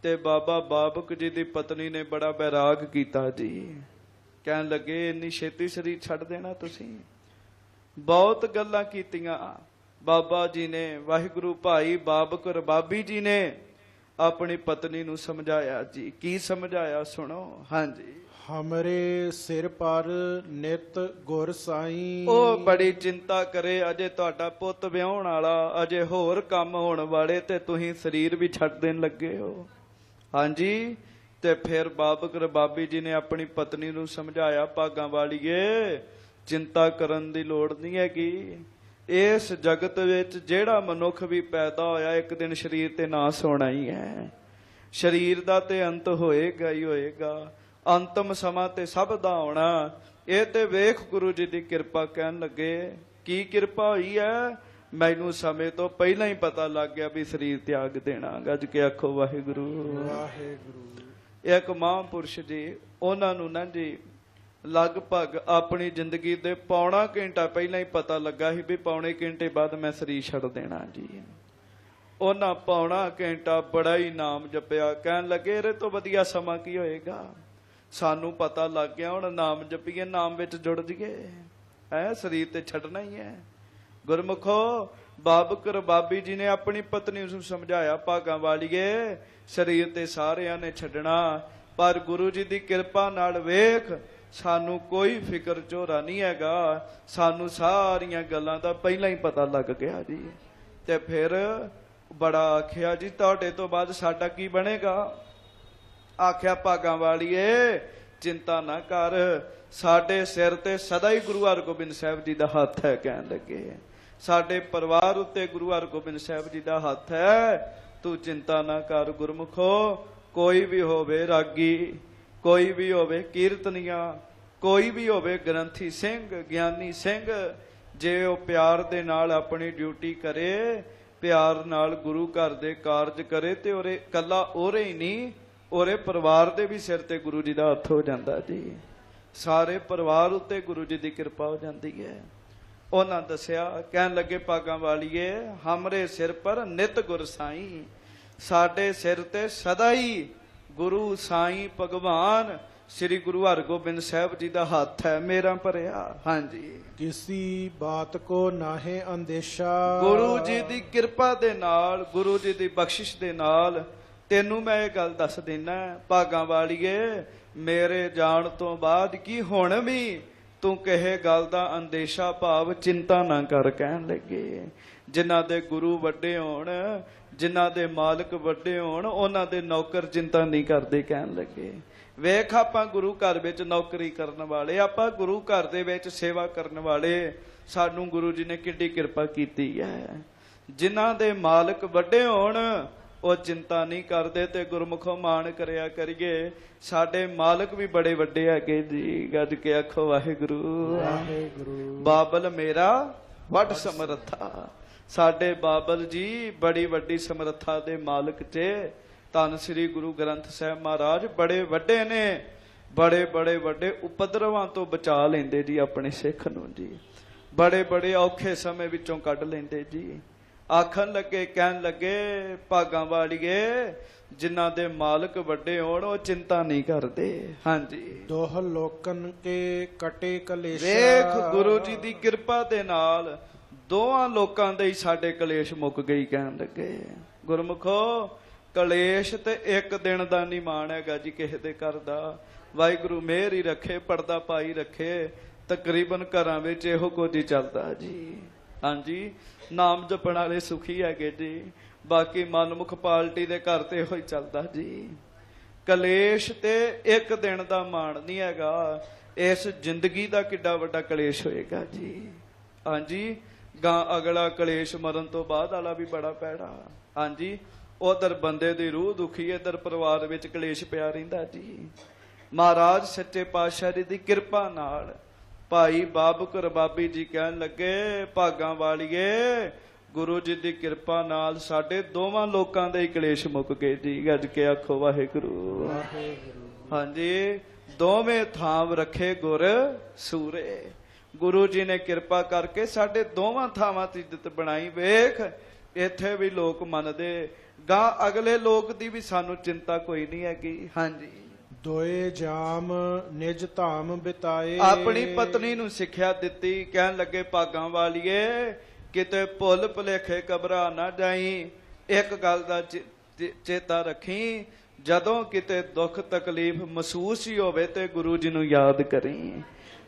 ਤੇ ਬਾਬਾ ਬਾਬਕ ਜੀ ਦੀ ਪਤਨੀ ਨੇ ਬੜਾ ਬੈਰਾਗ ਕੀਤਾ ਜੀ। ਕਹਿਣ ਲੱਗੇ ਇੰਨੀ ਛੇਤੀ ਸਰੀਰ ਛੱਡ ਦੇਣਾ ਤੁਸੀਂ? ਬਹੁਤ ਗੱਲਾਂ ਕੀਤੀਆਂ ਬਾਬਾ ਜੀ ਨੇ। ਵਾਹਿਗੁਰੂ ਭਾਈ ਬਾਬਕ ਰਬਾਬੀ ਜੀ ਨੇ ਆਪਣੀ ਪਤਨੀ ਨੂੰ ਸਮਝਾਇਆ ਜੀ। ਕੀ ਸਮਝਾਇਆ ਸੁਣੋ। ਹਾਂਜੀ, ਹਮਰੇ ਸਿਰ ਪਰ ਨਿਤ ਗੁਰ ਸਾਈਂ। ਉਹ ਬੜੀ ਚਿੰਤਾ ਕਰੇ, ਅਜੇ ਤੁਹਾਡਾ ਪੁੱਤ ਵਿਆਹਣ ਵਾਲਾ, ਅਜੇ ਹੋਰ ਕੰਮ ਹੋਣ ਵਾਲੇ, ਤੇ ਤੁਸੀਂ ਸਰੀਰ ਵੀ ਛੱਡ ਦੇਣ ਲੱਗੇ ਹੋ। ਹਾਂਜੀ, ਤੇ ਫਿਰ ਬਾਬਕ ਰਬਾਬੀ ਜੀ ਨੇ ਆਪਣੀ ਪਤਨੀ ਨੂੰ ਸਮਝਾਇਆ ਭਾਗਾਂ ਵਾਲੀਏ ਚਿੰਤਾ ਕਰਨ ਦੀ ਲੋੜ ਨਹੀਂ ਹੈਗੀ। ਇਸ ਜਗਤ ਵਿੱਚ ਜਿਹੜਾ ਮਨੁੱਖ ਵੀ ਪੈਦਾ ਹੋਇਆ ਇੱਕ ਦਿਨ ਸਰੀਰ ਤੇ ਨਾਸ ਹੋਣਾ ਹੀ ਹੈ। ਸਰੀਰ ਦਾ ਤੇ ਅੰਤ ਹੋਏਗਾ ਹੀ ਹੋਏਗਾ। ਅੰਤਮ ਸਮਾਂ ਤੇ ਸਭ ਦਾ ਆਉਣਾ। ਇਹ ਤੇ ਵੇਖ ਗੁਰੂ ਜੀ ਦੀ ਕਿਰਪਾ। ਕਹਿਣ ਲੱਗੇ ਕੀ ਕਿਰਪਾ ਹੋਈ ਹੈ? ਮੈਨੂੰ ਸਮੇਂ ਤੋਂ ਪਹਿਲਾਂ ਹੀ ਪਤਾ ਲੱਗ ਗਿਆ ਵੀ ਸਰੀਰ ਤਿਆਗ ਦੇਣਾ। ਗੱਜ ਕੇ ਆਖੋ ਵਾਹਿਗੁਰੂ ਵਾਹਿਗੁਰੂ। ਇੱਕ ਮਹਾਂਪੁਰਸ਼ ਜੀ, ਉਹਨਾਂ ਨੂੰ ਨਾ ਜੀ ਲਗਭਗ ਆਪਣੀ ਜ਼ਿੰਦਗੀ ਦੇ ਪੌਣਾ ਘੰਟਾ ਪਹਿਲਾਂ ਹੀ ਪਤਾ ਲੱਗਾ ਸੀ ਵੀ ਪੌਣੇ ਘੰਟੇ ਬਾਅਦ ਮੈਂ ਸਰੀਰ ਛੱਡ ਦੇਣਾ ਜੀ। ਉਹਨਾਂ ਪੌਣਾ ਘੰਟਾ ਬੜਾ ਹੀ ਨਾਮ ਜਪਿਆ। ਕਹਿਣ ਲੱਗੇ ਇਹਦੇ ਤੋਂ ਵਧੀਆ ਸਮਾਂ ਕੀ ਹੋਏਗਾ? ਸਾਨੂੰ ਪਤਾ ਲੱਗ ਗਿਆ, ਹੁਣ ਨਾਮ ਜਪੀਏ, ਨਾਮ ਵਿੱਚ ਜੁੜ ਜੀਏ। ਸਰੀਰ ਤੇ ਛੱਡਣਾ ਹੀ ਹੈ। ਗੁਰਮੁਖੋ ਬਾਬਕ ਰਬਾਬੀ ਜੀ ਨੇ ਆਪਣੀ ਪਤਨੀ ਨੂੰ ਸਮਝਾਇਆ ਭਾਗਾਂ ਵਾਲੀਏ ਸਰੀਰ ਤੇ ਸਾਰਿਆਂ ਨੇ ਛੱਡਣਾ, ਪਰ ਗੁਰੂ ਜੀ ਦੀ ਕਿਰਪਾ ਨਾਲ ਵੇਖ ਸਾਨੂੰ ਕੋਈ ਫਿਕਰ ਝੋਰਾ ਨਹੀਂ ਹੈਗਾ। ਸਾਨੂੰ ਸਾਰੀਆਂ ਗੱਲਾਂ ਦਾ ਪਹਿਲਾਂ ਹੀ ਪਤਾ ਲੱਗ ਗਿਆ ਜੀ। ਤੇ ਫਿਰ ਬੜਾ ਆਖਿਆ ਜੀ ਤੁਹਾਡੇ ਤੋਂ ਬਾਅਦ ਸਾਡਾ ਕੀ ਬਣੇਗਾ? ਆਖਿਆ ਭਾਗਾਂ ਵਾਲੀਏ ਚਿੰਤਾ ਨਾ ਕਰ, ਸਾਡੇ ਸਿਰ ਤੇ ਸਦਾ ਹੀ ਗੁਰੂ ਹਰਗੋਬਿੰਦ ਸਾਹਿਬ ਜੀ ਦਾ ਹੱਥ ਹੈ। ਕਹਿਣ ਲੱਗੇ ਸਾਡੇ ਪਰਿਵਾਰ ਉੱਤੇ ਗੁਰੂ ਹਰਗੋਬਿੰਦ ਸਾਹਿਬ ਜੀ ਦਾ ਹੱਥ ਹੈ, ਤੂੰ ਚਿੰਤਾ ਨਾ ਕਰ। ਗੁਰਮੁਖੋ ਕੋਈ ਵੀ ਹੋਵੇ ਰਾਗੀ, ਕੋਈ ਵੀ ਹੋਵੇ ਕੀਰਤਨੀਆ, ਕੋਈ ਵੀ ਹੋਵੇ ਗ੍ਰੰਥੀ ਸਿੰਘ, ਗਿਆਨੀ ਸਿੰਘ, ਜੇ ਉਹ ਪਿਆਰ ਦੇ ਨਾਲ ਆਪਣੀ ਡਿਊਟੀ ਕਰੇ, ਪਿਆਰ ਨਾਲ ਗੁਰੂ ਘਰ ਦੇ ਕਾਰਜ ਕਰੇ, ਤੇ ਉਹਦੇ ਕੱਲਾ ਉਹਰੇ ਹੀ ਨਹੀਂ, ਉਹਦੇ ਪਰਿਵਾਰ ਦੇ ਵੀ ਸਿਰ ਤੇ ਗੁਰੂ ਜੀ ਦਾ ਹੱਥ ਹੋ ਜਾਂਦਾ ਜੀ। ਸਾਰੇ ਪਰਿਵਾਰ ਉੱਤੇ ਗੁਰੂ ਜੀ ਦੀ ਕਿਰਪਾ ਹੋ ਜਾਂਦੀ ਹੈ। ਉਹਨਾਂ ਦੱਸਿਆ, ਕਹਿਣ ਲੱਗੇ ਭਾਗਾਂ ਵਾਲੀਏ ਹਮਰੇ ਸਿਰ ਪਰ ਨਿਤ ਗੁਰ ਸਾਈਂ। ਸਾਡੇ ਸਿਰ ਤੇ ਸਦਾ ਹੀ ਗੁਰੂ ਸਾਈਂ ਭਗਵਾਨ ਸ੍ਰੀ ਗੁਰੂ ਹਰਗੋਬਿੰਦ ਸਾਹਿਬ ਜੀ ਦਾ ਹੱਥ ਹੈ ਮੇਰਾ ਭਰਿਆ। ਹਾਂਜੀ, ਕਿਸੀ ਬਾਤ ਕੋ ਨਾਹੇ ਅੰਦੇਸ਼ਾ। ਗੁਰੂ ਜੀ ਦੀ ਕਿਰਪਾ ਦੇ ਨਾਲ, ਗੁਰੂ ਜੀ ਦੀ ਬਖਸ਼ਿਸ਼ ਦੇ ਨਾਲ ਤੈਨੂੰ ਮੈਂ ਇਹ ਗੱਲ ਦੱਸ ਦੇਣਾ, ਭਾਗਾਂ ਵਾਲੀਏ, ਮੇਰੇ ਜਾਣ ਤੋਂ ਬਾਅਦ ਕੀ ਹੁਣ ਵੀ ਤੂੰ ਕਹੇ ਗੱਲ ਦਾ ਅੰਦੇਸ਼ਾ ਭਾਵ ਚਿੰਤਾ ਨਾ ਕਰ ਕਹਿਣ ਲੱਗੇ। ਜਿਨ੍ਹਾਂ ਦੇ ਗੁਰੂ ਵੱਡੇ ਹੋਣ, ਜਿਨ੍ਹਾਂ ਦੇ ਮਾਲਕ ਵੱਡੇ ਹੋਣ, ਉਹਨਾਂ ਦੇ ਨੌਕਰ ਚਿੰਤਾ ਨਹੀਂ ਕਰਦੇ ਕਹਿਣ ਲੱਗੇ। ਵੇਖ, ਆਪਾਂ ਗੁਰੂ ਘਰ ਵਿੱਚ ਨੌਕਰੀ ਕਰਨ ਵਾਲੇ, ਆਪਾਂ ਗੁਰੂ ਘਰ ਦੇ ਵਿੱਚ ਸੇਵਾ ਕਰਨ ਵਾਲੇ, ਸਾਨੂੰ ਗੁਰੂ ਜੀ ਨੇ ਕਿੱਡੀ ਕਿਰਪਾ ਕੀਤੀ ਹੈ। ਜਿਨ੍ਹਾਂ ਦੇ ਮਾਲਕ ਵੱਡੇ ਹੋਣ ਉਹ ਚਿੰਤਾ ਨਹੀਂ ਕਰਦੇ, ਤੇ ਗੁਰਮੁਖੋਂ ਮਾਣ ਕਰਿਆ ਕਰੀਏ ਸਾਡੇ ਮਾਲਕ ਵੀ ਬੜੇ ਵੱਡੇ ਹੈਗੇ ਜੀ। ਗੱਜ ਕੇ ਆਖੋ ਵਾਹਿਗੁਰੂ। ਵਾਹਿਗੁਰੂ। ਬਾਬਲ ਮੇਰਾ ਵੱਡ ਸਮਰੱਥਾ। ਸਾਡੇ ਬਾਬਲ ਜੀ ਬੜੀ ਵੱਡੀ ਸਮਰੱਥਾ ਦੇ ਮਾਲਕ ਚ ਧੰਨ ਸ੍ਰੀ ਗੁਰੂ ਗ੍ਰੰਥ ਸਾਹਿਬ ਮਹਾਰਾਜ ਬੜੇ ਵੱਡੇ ਨੇ, ਬੜੇ ਵੱਡੇ ਉਪਦਰਵਾਂ ਤੋਂ ਬਚਾ ਲੈਂਦੇ ਜੀ ਆਪਣੇ ਸਿੱਖ ਨੂੰ ਜੀ। ਬੜੇ ਔਖੇ ਸਮੇਂ ਵਿੱਚੋਂ ਕੱਢ ਲੈਂਦੇ ਜੀ। ਆਖਣ ਲੱਗੇ, ਕਹਿਣ ਲੱਗੇ, ਭਾਗਾਂ ਵਾਲੀਏ, ਜਿਨ੍ਹਾਂ ਦੇ ਮਾਲਕ ਵੱਡੇ ਹੋਣ ਉਹ ਚਿੰਤਾ ਨਹੀਂ ਕਰਦੇ। ਹਾਂਜੀ, ਦੋਹ ਲੋਕਨ ਕੇ ਕਟੇ ਕਲੇਸ਼। ਵੇਖ, ਗੁਰੂ ਜੀ ਦੀ ਕਿਰਪਾ ਦੇ ਨਾਲ ਦੋਹਾਂ ਲੋਕਾਂ ਦੇ ਹੀ ਸਾਡੇ ਕਲੇਸ਼ ਮੁੱਕ ਗਈ ਕਹਿਣ ਲੱਗੇ। ਗੁਰਮੁਖੋ, ਕਲੇਸ਼ ਤੇ ਇੱਕ ਦਿਨ ਦਾ ਨਹੀਂ ਮਾਣ ਹੈਗਾ ਜੀ ਕਿਸੇ ਦੇ ਘਰ ਦਾ। ਵਾਹਿਗੁਰੂ ਮਿਹਰ ਹੀ ਰੱਖੇ, ਪਰਦਾ ਪਾਈ ਰੱਖੇ। ਤਕਰੀਬਨ ਘਰਾਂ ਵਿੱਚ ਇਹੋ ਕੁਝ ਹੀ ਚੱਲਦਾ ਜੀ। ਹਾਂਜੀ, ਨਾਮ ਜਪਣ ਵਾਲੇ ਸੁਖੀ ਹੈਗੇ ਜੀ, ਬਾਕੀ ਮਨਮੁਖ ਪਾਰਟੀ ਦੇ ਘਰ ਤੇ ਇਹੋ ਹੀ ਚੱਲਦਾ ਜੀ। ਕਲੇਸ਼ ਤੇ ਇੱਕ ਦਿਨ ਦਾ ਮਾਣ ਨਹੀਂ ਹੈਗਾ, ਇਸ ਜ਼ਿੰਦਗੀ ਦਾ ਕਿੱਡਾ ਵੱਡਾ ਕਲੇਸ਼ ਹੋਏਗਾ ਜੀ। ਹਾਂਜੀ, ਗਾਂ ਅਗਲਾ ਕਲੇਸ਼ ਮਰਨ ਤੋਂ ਬਾਅਦ ਵਾਲਾ ਵੀ ਬੜਾ ਪੈੜਾ। ਹਾਂਜੀ, ਉਧਰ ਬੰਦੇ ਦੀ ਰੂਹ ਦੁਖੀ, ਇਧਰ ਪਰਿਵਾਰ ਵਿੱਚ ਕਲੇਸ਼ ਪਿਆ ਰਹਿੰਦਾ ਜੀ। ਮਹਾਰਾਜ ਸੱਚੇ ਪਾਤਸ਼ਾਹ ਜੀ ਦੀ ਕਿਰਪਾ ਨਾਲ ਭਾਈ ਬਾਬਕ ਰਬਾਬੀ ਜੀ ਕਹਿਣ ਲੱਗੇ, ਭਾਗਾਂ ਵਾਲੀਏ, ਗੁਰੂ ਜੀ ਦੀ ਕਿਰਪਾ ਨਾਲ ਸਾਡੇ ਦੋਵਾਂ ਲੋਕਾਂ ਦੇ ਹੀ ਕਲੇਸ਼ ਮੁੱਕ ਗਏ ਜੀ। ਗੱਜ ਕੇ ਆਖੋ ਵਾਹਿਗੁਰੂ। ਹਾਂਜੀ, ਦੋਵੇਂ ਥਾਂ ਰੱਖੇ ਗੁਰ ਸੂਰੇ। ਗੁਰੂ ਜੀ ਨੇ ਕਿਰਪਾ ਕਰਕੇ ਸਾਡੇ ਦੋਵਾਂ ਥਾਵਾਂ ਤੇ ਇੱਜ਼ਤ ਬਣਾਈ। ਵੇਖ, ਇੱਥੇ ਵੀ ਲੋਕ ਮੰਨਦੇ, ਗਾਂ ਅਗਲੇ ਲੋਕ ਦੀ ਵੀ ਸਾਨੂੰ ਚਿੰਤਾ ਕੋਈ ਨਹੀਂ ਹੈਗੀ। ਹਾਂਜੀ, ਦੋਏ ਜਾਮ ਨਿਜ ਧਾਮ ਬਿਤਾਏ। ਆਪਣੀ ਪਤਨੀ ਨੂੰ ਸਿੱਖਿਆ ਦਿੱਤੀ, ਕਹਿਣ ਲੱਗੇ, ਭਾਗਾਂ ਵਾਲੀਏ, ਕਿਤੇ ਭੁੱਲ ਭੁਲੇਖੇ ਘਬਰਾ ਨਾ ਜਾਈ। ਇੱਕ ਗੱਲ ਦਾ ਚੇਤਾ ਰੱਖੀ, ਜਦੋਂ ਕਿਤੇ ਦੁੱਖ ਤਕਲੀਫ ਮਹਿਸੂਸ ਹੀ ਹੋਵੇ ਤੇ ਗੁਰੂ ਜੀ ਨੂੰ ਯਾਦ ਕਰੀ।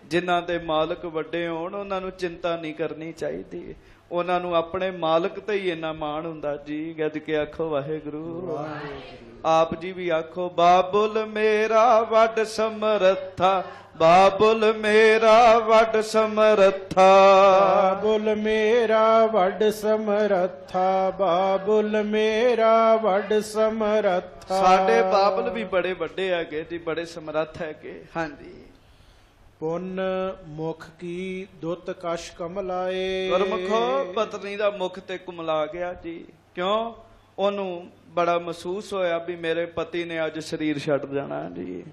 ਜਿਨ੍ਹਾਂ ਦੇ ਮਾਲਕ ਵੱਡੇ ਹੋਣ ਉਹਨਾਂ ਨੂੰ ਚਿੰਤਾ ਨਹੀਂ ਕਰਨੀ ਚਾਹੀਦੀ, ਉਹਨਾਂ ਨੂੰ ਆਪਣੇ ਮਾਲਕ ਤੇ ਹੀ ਇੰਨਾ ਮਾਣ ਹੁੰਦਾ ਜੀ। ਗੱਜ ਕੇ ਆਖੋ ਵਾਹਿਗੁਰੂ। ਆਪ ਜੀ ਵੀ ਆਖੋ, ਬਾਬੁਲ ਮੇਰਾ ਵੱਡ ਸਮਰੱਥਾ, ਬਾਬੁਲ ਮੇਰਾ ਵੱਡ ਸਮਰੱਥਾ, ਬਾਬੁਲ ਮੇਰਾ ਵੱਡ ਸਮਰੱਥਾ, ਬਾਬੁਲ ਮੇਰਾ ਵੱਡ ਸਮਰੱਥਾ। ਸਾਡੇ ਬਾਬਲ ਵੀ ਬੜੇ ਵੱਡੇ ਹੈਗੇ ਜੀ, ਬੜੇ ਸਮਰੱਥ ਹੈਗੇ। ਹਾਂਜੀ, ਪੁੰਨ ਮੁਖ ਕੀ ਦੁੱਤ ਕਸ਼ ਕਮਲਾਏ। ਗੁਰਮੁਖੋ, ਪਤਨੀ ਦਾ ਮੁਖ ਤੇ ਕੁਮਲਾ ਗਿਆ ਜੀ। ਕਿਉਂ? ਉਹਨੂੰ ਬੜਾ ਮਹਿਸੂਸ ਹੋਇਆ ਵੀ ਮੇਰੇ ਪਤੀ ਨੇ ਅੱਜ ਸਰੀਰ ਛੱਡ ਜਾਣਾ ਜੀ।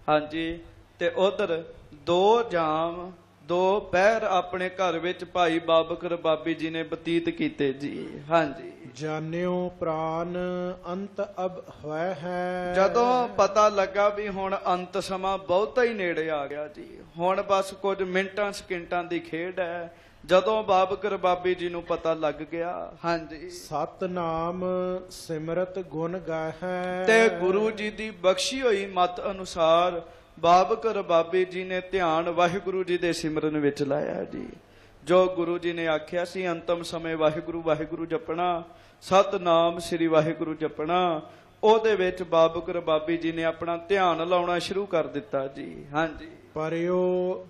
ਹਾਂਜੀ, ਤੇ ਉਧਰ ਦੋ ਜਾਮ, ਦੋ ਪਹਿਰ ਆਪਣੇ ਘਰ ਵਿੱਚ ਭਾਈ ਬਾਬਕ ਰਬਾਬੀ ਜੀ ਨੇ ਬਤੀਤ ਕੀਤੇ ਜੀ। ਹਾਂਜੀ, ਜਾਣਿਓ ਪ੍ਰਾਨ ਅੰਤ ਅਬ ਹੋਇਆ ਹੈ। ਜਦੋਂ ਪਤਾ ਲੱਗਾ ਵੀ ਹੁਣ ਅੰਤ ਸਮਾਂ ਬਹੁਤਾ ਹੀ ਨੇੜੇ ਆ ਗਿਆ ਜੀ, ਹੁਣ ਬਸ ਕੁਝ ਮਿੰਟਾਂ ਸਕਿੰਟਾਂ ਦੀ ਖੇਡ ਹੈ। ਜਦੋਂ ਬਾਬਕ ਰਬਾਬੀ ਜੀ ਨੂੰ ਪਤਾ ਲੱਗ ਗਿਆ, ਹਾਂਜੀ, ਸਤਨਾਮ ਸਿਮਰਤ ਗੁਣ ਗਾਹੈ। ਤੇ ਗੁਰੂ ਜੀ ਦੀ ਬਖਸ਼ੀ ਹੋਈ ਮਤ ਅਨੁਸਾਰ ਬਾਬਕ ਰਬਾਬੀ ਜੀ ਨੇ ਧਿਆਨ ਵਾਹਿਗੁਰੂ ਜੀ ਦੇ ਸਿਮਰਨ ਵਿੱਚ ਲਾਇਆ ਜੀ। ਜੋ ਗੁਰੂ ਜੀ ਨੇ ਆਖਿਆ ਸੀ ਅੰਤਮ ਸਮੇਂ ਵਾਹਿਗੁਰੂ ਵਾਹਿਗੁਰੂ ਜਪਣਾ, ਸਤਨਾਮ ਸ੍ਰੀ ਵਾਹਿਗੁਰੂ ਜਪਣਾ, ਉਹਦੇ ਵਿੱਚ ਬਾਬਕ ਰਬਾਬੀ ਜੀ ਨੇ ਆਪਣਾ ਧਿਆਨ ਲਾਉਣਾ ਸ਼ੁਰੂ ਕਰ ਦਿੱਤਾ ਜੀ। ਹਾਂਜੀ, ਪਰਿਓ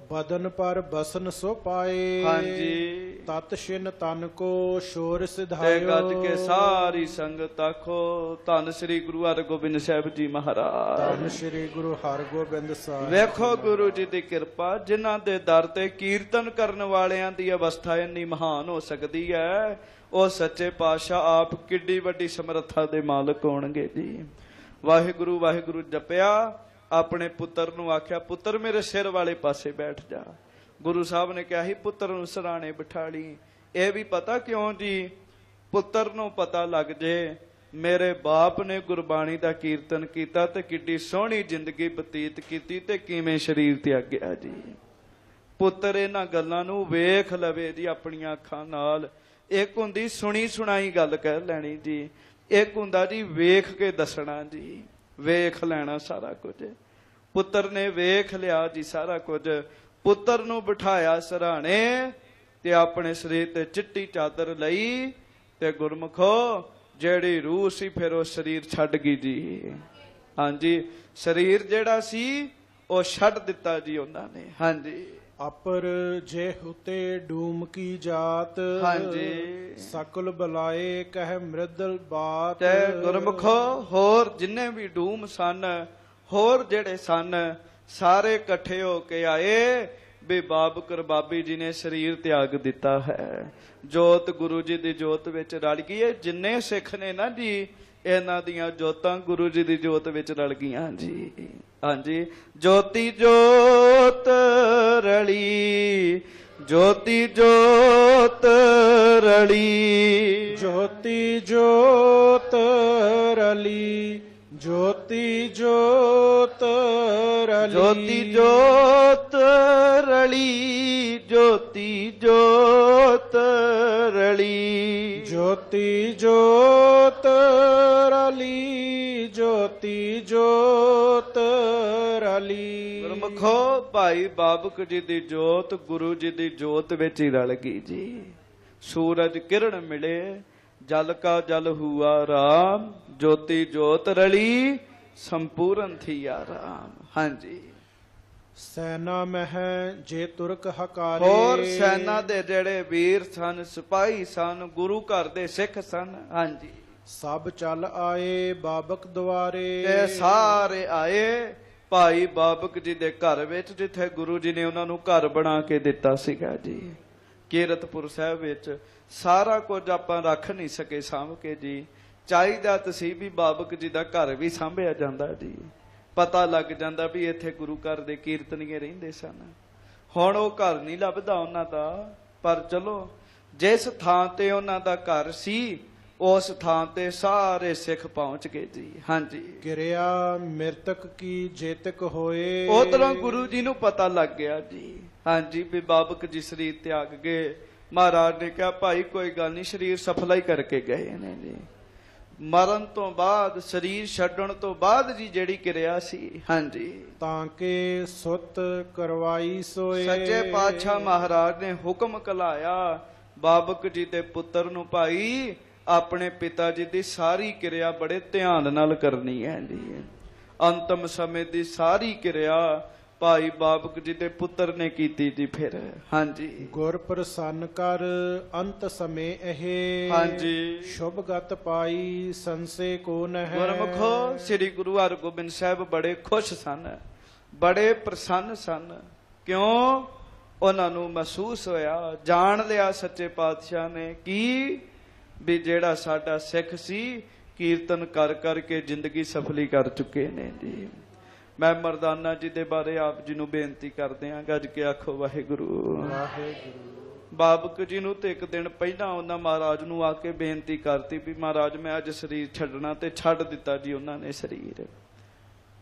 ਬਦਨ ਪਰ ਬਸਨ ਸੋ ਪਾਏ। ਹਾਂਜੀ, ਤਤ ਛਿਨ ਤਨ ਕੋ ਸ਼ੋਰ ਤੇ ਸਿਧਾਇਓ। ਗੱਜ ਕੇ ਸਾਰੀ ਸੰਗਤ ਆਖੋ, ਧੰਨ ਸ੍ਰੀ ਗੁਰੂ ਹਰਗੋਬਿੰਦ ਸਾਹਿਬ ਜੀ ਮਹਾਰਾਜ। ਧੰਨ ਸ੍ਰੀ ਗੁਰੂ ਹਰਗੋਬਿੰਦ ਸਾਹਿਬ। ਵੇਖੋ ਗੁਰੂ ਜੀ ਦੀ ਕਿਰਪਾ, ਜਿਨ੍ਹਾਂ ਦੇ ਦਰ ਤੇ ਕੀਰਤਨ ਕਰਨ ਵਾਲਿਆਂ ਦੀ ਅਵਸਥਾ ਇੰਨੀ ਮਹਾਨ ਹੋ ਸਕਦੀ ਹੈ, ਉਹ ਸੱਚੇ ਪਾਤਸ਼ਾਹ ਆਪ ਕਿੱਡੀ ਵੱਡੀ ਸਮਰੱਥਾ ਦੇ ਮਾਲਕ ਹੋਣਗੇ ਜੀ। ਵਾਹਿਗੁਰੂ ਵਾਹਿਗੁਰੂ ਜਪਿਆ, ਆਪਣੇ ਪੁੱਤਰ ਨੂੰ ਆਖਿਆ, ਪੁੱਤਰ ਮੇਰੇ ਸਿਰ ਵਾਲੇ ਪਾਸੇ ਬੈਠ ਜਾ। ਗੁਰੂ ਸਾਹਿਬ ਨੇ ਕਿਹਾ ਸੀ ਪੁੱਤਰ ਨੂੰ ਸਰਾਣੇ ਬਿਠਾ ਲਈ। ਇਹ ਵੀ ਪਤਾ ਕਿਉਂ ਜੀ? ਪੁੱਤਰ ਨੂੰ ਪਤਾ ਲੱਗ ਜੇ ਮੇਰੇ ਬਾਪ ਨੇ ਗੁਰਬਾਣੀ ਦਾ ਕੀਰਤਨ ਕੀਤਾ ਤੇ ਕਿੱਡੀ ਸੋਹਣੀ ਜ਼ਿੰਦਗੀ ਬਤੀਤ ਕੀਤੀ ਤੇ ਕਿਵੇਂ ਸਰੀਰ ਤਿਆਗਿਆ ਜੀ। ਪੁੱਤਰ ਇਹਨਾਂ ਗੱਲਾਂ ਨੂੰ ਵੇਖ ਲਵੇ ਜੀ ਆਪਣੀਆਂ ਅੱਖਾਂ ਨਾਲ। ਇੱਕ ਹੁੰਦੀ ਸੁਣੀ ਸੁਣਾਈ ਗੱਲ ਕਹਿ ਲੈਣੀ ਜੀ, ਇੱਕ ਹੁੰਦਾ ਜੀ ਵੇਖ ਕੇ ਦੱਸਣਾ ਜੀ, ਵੇਖ ਲੈਣਾ ਸਾਰਾ ਕੁਝ। ਪੁੱਤਰ ਨੇ ਵੇਖ ਲਿਆ ਜੀ ਸਾਰਾ ਕੁਝ। ਪੁੱਤਰ ਨੂੰ ਬਿਠਾਇਆ ਸਰਾਣੇ ਤੇ ਆਪਣੇ ਸਰੀਰ ਤੇ ਚਿੱਟੀ ਚਾਦਰ ਲਈ ਤੇ ਗੁਰਮੁਖੋ ਜਿਹੜੀ ਰੂਹ ਸੀ ਫਿਰ ਉਹ ਸਰੀਰ ਛੱਡ ਗਈ ਜੀ। ਹਾਂਜੀ, ਸਰੀਰ ਜਿਹੜਾ ਸੀ ਉਹ ਛੱਡ ਦਿੱਤਾ ਜੀ ਉਹਨਾਂ ਨੇ। ਹਾਂਜੀ, ਅਪਰ ਜੇ ਹੁਤੇ ਡੂਮ ਕੀ ਜਾਤ, ਹਾਂਜੀ, ਸਕਲ ਬੁਲਾਏ ਕਹਿ ਮ੍ਰਿਦਲ ਬਾਤ। ਤੇ ਗੁਰਮੁਖੋ ਹੋਰ ਜਿੰਨੇ ਵੀ ਡੂਮ ਸਨ, ਹੋਰ ਜਿਹੜੇ ਸਨ, ਸਾਰੇ ਇਕੱਠੇ ਹੋ ਕੇ ਆਏ ਵੀ ਬਾਬਕ ਰਬਾਬੀ ਜੀ ਨੇ ਸਰੀਰ ਤਿਆਗ ਦਿੱਤਾ ਹੈ। ਜੋਤ ਗੁਰੂ ਜੀ ਦੀ ਜੋਤ ਵਿੱਚ ਰਲ ਗਈ ਹੈ। ਜਿੰਨੇ ਸਿੱਖ ਨੇ ਨਾ ਜੀ, ਇਹਨਾਂ ਦੀਆਂ ਜੋਤਾਂ ਗੁਰੂ ਜੀ ਦੀ ਜੋਤ ਵਿੱਚ ਰਲ ਗਈਆਂ ਜੀ। ਹਾਂਜੀ, ਜੋਤੀ ਜੋਤ ਰਲੀ, ਜੋਤੀ ਜੋਤ ਰਲੀ, ਜੋਤੀ ਜੋਤ ਰਲੀ, ਜੋਤੀ ਜੋਤ ਰਲੀ, ਜੋਤੀ ਜੋਤ ਰਲੀ, ਜੋਤੀ ਜੋਤ ਰਲੀ, ਜੋਤੀ ਜੋਤ ਰਲੀ, ਜੋਤੀ ਜੋਤ ਰਲੀ। ਗੁਰਮੁਖੋ ਭਾਈ ਬਾਬਕ ਜੀ ਦੀ ਜੋਤ ਗੁਰੂ ਜੀ ਦੀ ਜੋਤ ਵਿੱਚ ਹੀ ਰਲ ਗਈ ਜੀ। ਸੂਰਜ ਕਿਰਨ ਮਿਲੇ, ਜਲ ਕਾ ਜਲ ਹੁਆ ਰਾਮ, ਜੋਤੀ ਜੋਤ ਰਲੀ, ਸੰਪੂਰਨ ਥੀ ਆਰਾਮ। ਹਾਂਜੀ, ਸੈਨਾ ਮਹਿ ਜੇ ਤੁਰਕ ਹਕਾਰੇ, ਹੋਰ ਸੈਨਾ ਦੇ ਜਿਹੜੇ ਵੀਰ ਸਨ, ਸਿਪਾਹੀ ਸਨ, ਗੁਰੂ ਘਰ ਦੇ ਸਿੱਖ ਸਨ। ਹਾਂਜੀ, ਸਭ ਚੱਲ ਆਏ ਬਾਬਕ ਦੁਆਰੇ, ਤੇ ਸਾਰੇ ਆਏ ਭਾਈ ਬਾਬਕ ਜੀ ਦੇ ਘਰ ਵਿੱਚ, ਜਿੱਥੇ ਗੁਰੂ ਜੀ ਨੇ ਉਹਨਾਂ ਨੂੰ ਘਰ ਬਣਾ ਕੇ ਦਿੱਤਾ ਸੀਗਾ ਜੀ। ਕੀਰਤਪੁਰ ਸਾਹਿਬ ਵਿੱਚ ਸਾਰਾ ਕੁਝ ਆਪਾਂ ਰੱਖ ਨਹੀਂ ਸਕੇ ਸਾਂਭ ਕੇ ਜੀ। ਚਾਹੀਦਾ ਤਸੀਂ ਵੀ ਬਾਬਕ ਜੀ ਦਾ ਘਰ ਵੀ ਸਾਂਭਿਆ ਜਾਂਦਾ ਜੀ। ਪਤਾ ਲੱਗ ਜਾਂਦਾ ਵੀ ਇੱਥੇ ਗੁਰੂ ਘਰ ਦੇ ਕੀਰਤਨੀਏ ਰਹਿੰਦੇ ਸਨ। ਹੁਣ ਉਹ ਘਰ ਨਹੀਂ ਲੱਭਦਾ ਉਹਨਾਂ ਦਾ, ਪਰ ਚਲੋ ਜਿਸ ਥਾਂ ਤੇ ਉਹਨਾਂ ਦਾ ਘਰ ਸੀ ਉਸ ਥਾਂ ਤੇ ਸਾਰੇ ਸਿੱਖ ਪਹੁੰਚ ਗਏ ਜੀ। ਹਾਂਜੀ, ਕਿਰਿਆ ਮਿਰਤਕ ਕੀ ਜੇਤਕ ਹੋਏ, ਉਧਰੋਂ ਗੁਰੂ ਜੀ ਨੂੰ ਪਤਾ ਲੱਗ ਗਿਆ ਜੀ। ਹਾਂਜੀ, ਵੀ ਬਾਬਕ ਜੀ ਸਰੀਰ ਤਿਆਗ ਗਏ। ਮਹਾਰਾਜ ਨੇ ਕਿਹਾ ਭਾਈ ਕੋਈ ਗੱਲ ਨਹੀਂ, ਸਰੀਰ ਸਫਲਾ ਹੀ ਕਰਕੇ ਗਏ ਨੇ ਜੀ। ਮਰਨ ਤੋਂ ਬਾਅਦ, ਸਰੀਰ ਛੱਡਣ ਤੋਂ ਬਾਅਦ ਜੀ ਜਿਹੜੀ ਕਿਰਿਆ ਸੀ, ਹਾਂਜੀ, ਤਾਂ ਕਿ ਸੁਤ ਕਰਵਾਈ ਸੋਏ। ਸੱਚੇ ਪਾਤਸ਼ਾਹ ਮਹਾਰਾਜ ਨੇ ਹੁਕਮ ਕਲਾਇਆ ਬਾਬਕ ਜੀ ਦੇ ਪੁੱਤਰ ਨੂੰ, ਭਾਈ ਆਪਣੇ ਪਿਤਾ ਜੀ ਦੀ ਸਾਰੀ ਕਿਰਿਆ ਬੜੇ ਧਿਆਨ ਨਾਲ ਕਰਨੀ ਹੈ ਜੀ। ਅੰਤਮ ਸਮੇਂ ਦੀ ਸਾਰੀ ਕਿਰਿਆ ਭਾਈ ਬਾਬਕ ਜੀ ਦੇ ਪੁੱਤਰ ਨੇ ਕੀਤੀ ਜੀ। ਫਿਰ ਹਾਂਜੀ, ਗੁਰ ਪ੍ਰਸੰਨ ਕਰ ਅੰਤ ਸਮੇਂ ਇਹ, ਹਾਂਜੀ, ਸ਼ੁਭਗਤ ਪਾਈ ਸੰਸੇ ਕੋ ਨਹਿ। ਗੁਰਮੁਖੋ ਸ੍ਰੀ ਗੁਰੂ ਹਰਗੋਬਿੰਦ ਸਾਹਿਬ ਬੜੇ ਖੁਸ਼ ਸਨ, ਬੜੇ ਪ੍ਰਸੰਨ ਸਨ। ਕਿਉਂ? ਉਹਨਾਂ ਨੂੰ ਮਹਿਸੂਸ ਹੋਇਆ, ਜਾਣ ਲਿਆ ਸੱਚੇ ਪਾਤਸ਼ਾਹ ਨੇ ਕੀ ਵੀ ਜਿਹੜਾ ਸਾਡਾ ਸਿੱਖ ਸੀ ਕੀਰਤਨ ਕਰ ਕਰਕੇ ਜ਼ਿੰਦਗੀ ਸਫਲੀ ਕਰ ਚੁੱਕੇ ਨੇ ਜੀ। ਮੈਂ ਮਰਦਾਨਾ ਜੀ ਦੇ ਬਾਰੇ ਆਪ ਜੀ ਨੂੰ ਬੇਨਤੀ ਕਰਦੇ ਹਾਂ, ਗੱਜ ਕੇ ਆਖੋ ਵਾਹਿਗੁਰੂ ਵਾਹਿਗੁਰੂ। ਬਾਬਕ ਜੀ ਨੂੰ ਤੇ ਇੱਕ ਦਿਨ ਪਹਿਲਾਂ ਉਹਨਾਂ ਮਹਾਰਾਜ ਨੂੰ ਆ ਕੇ ਬੇਨਤੀ ਕਰਤੀ ਵੀ ਮਹਾਰਾਜ ਮੈਂ ਅੱਜ ਸਰੀਰ ਛੱਡਣਾ, ਤੇ ਛੱਡ ਦਿੱਤਾ ਜੀ ਉਹਨਾਂ ਨੇ ਸਰੀਰ।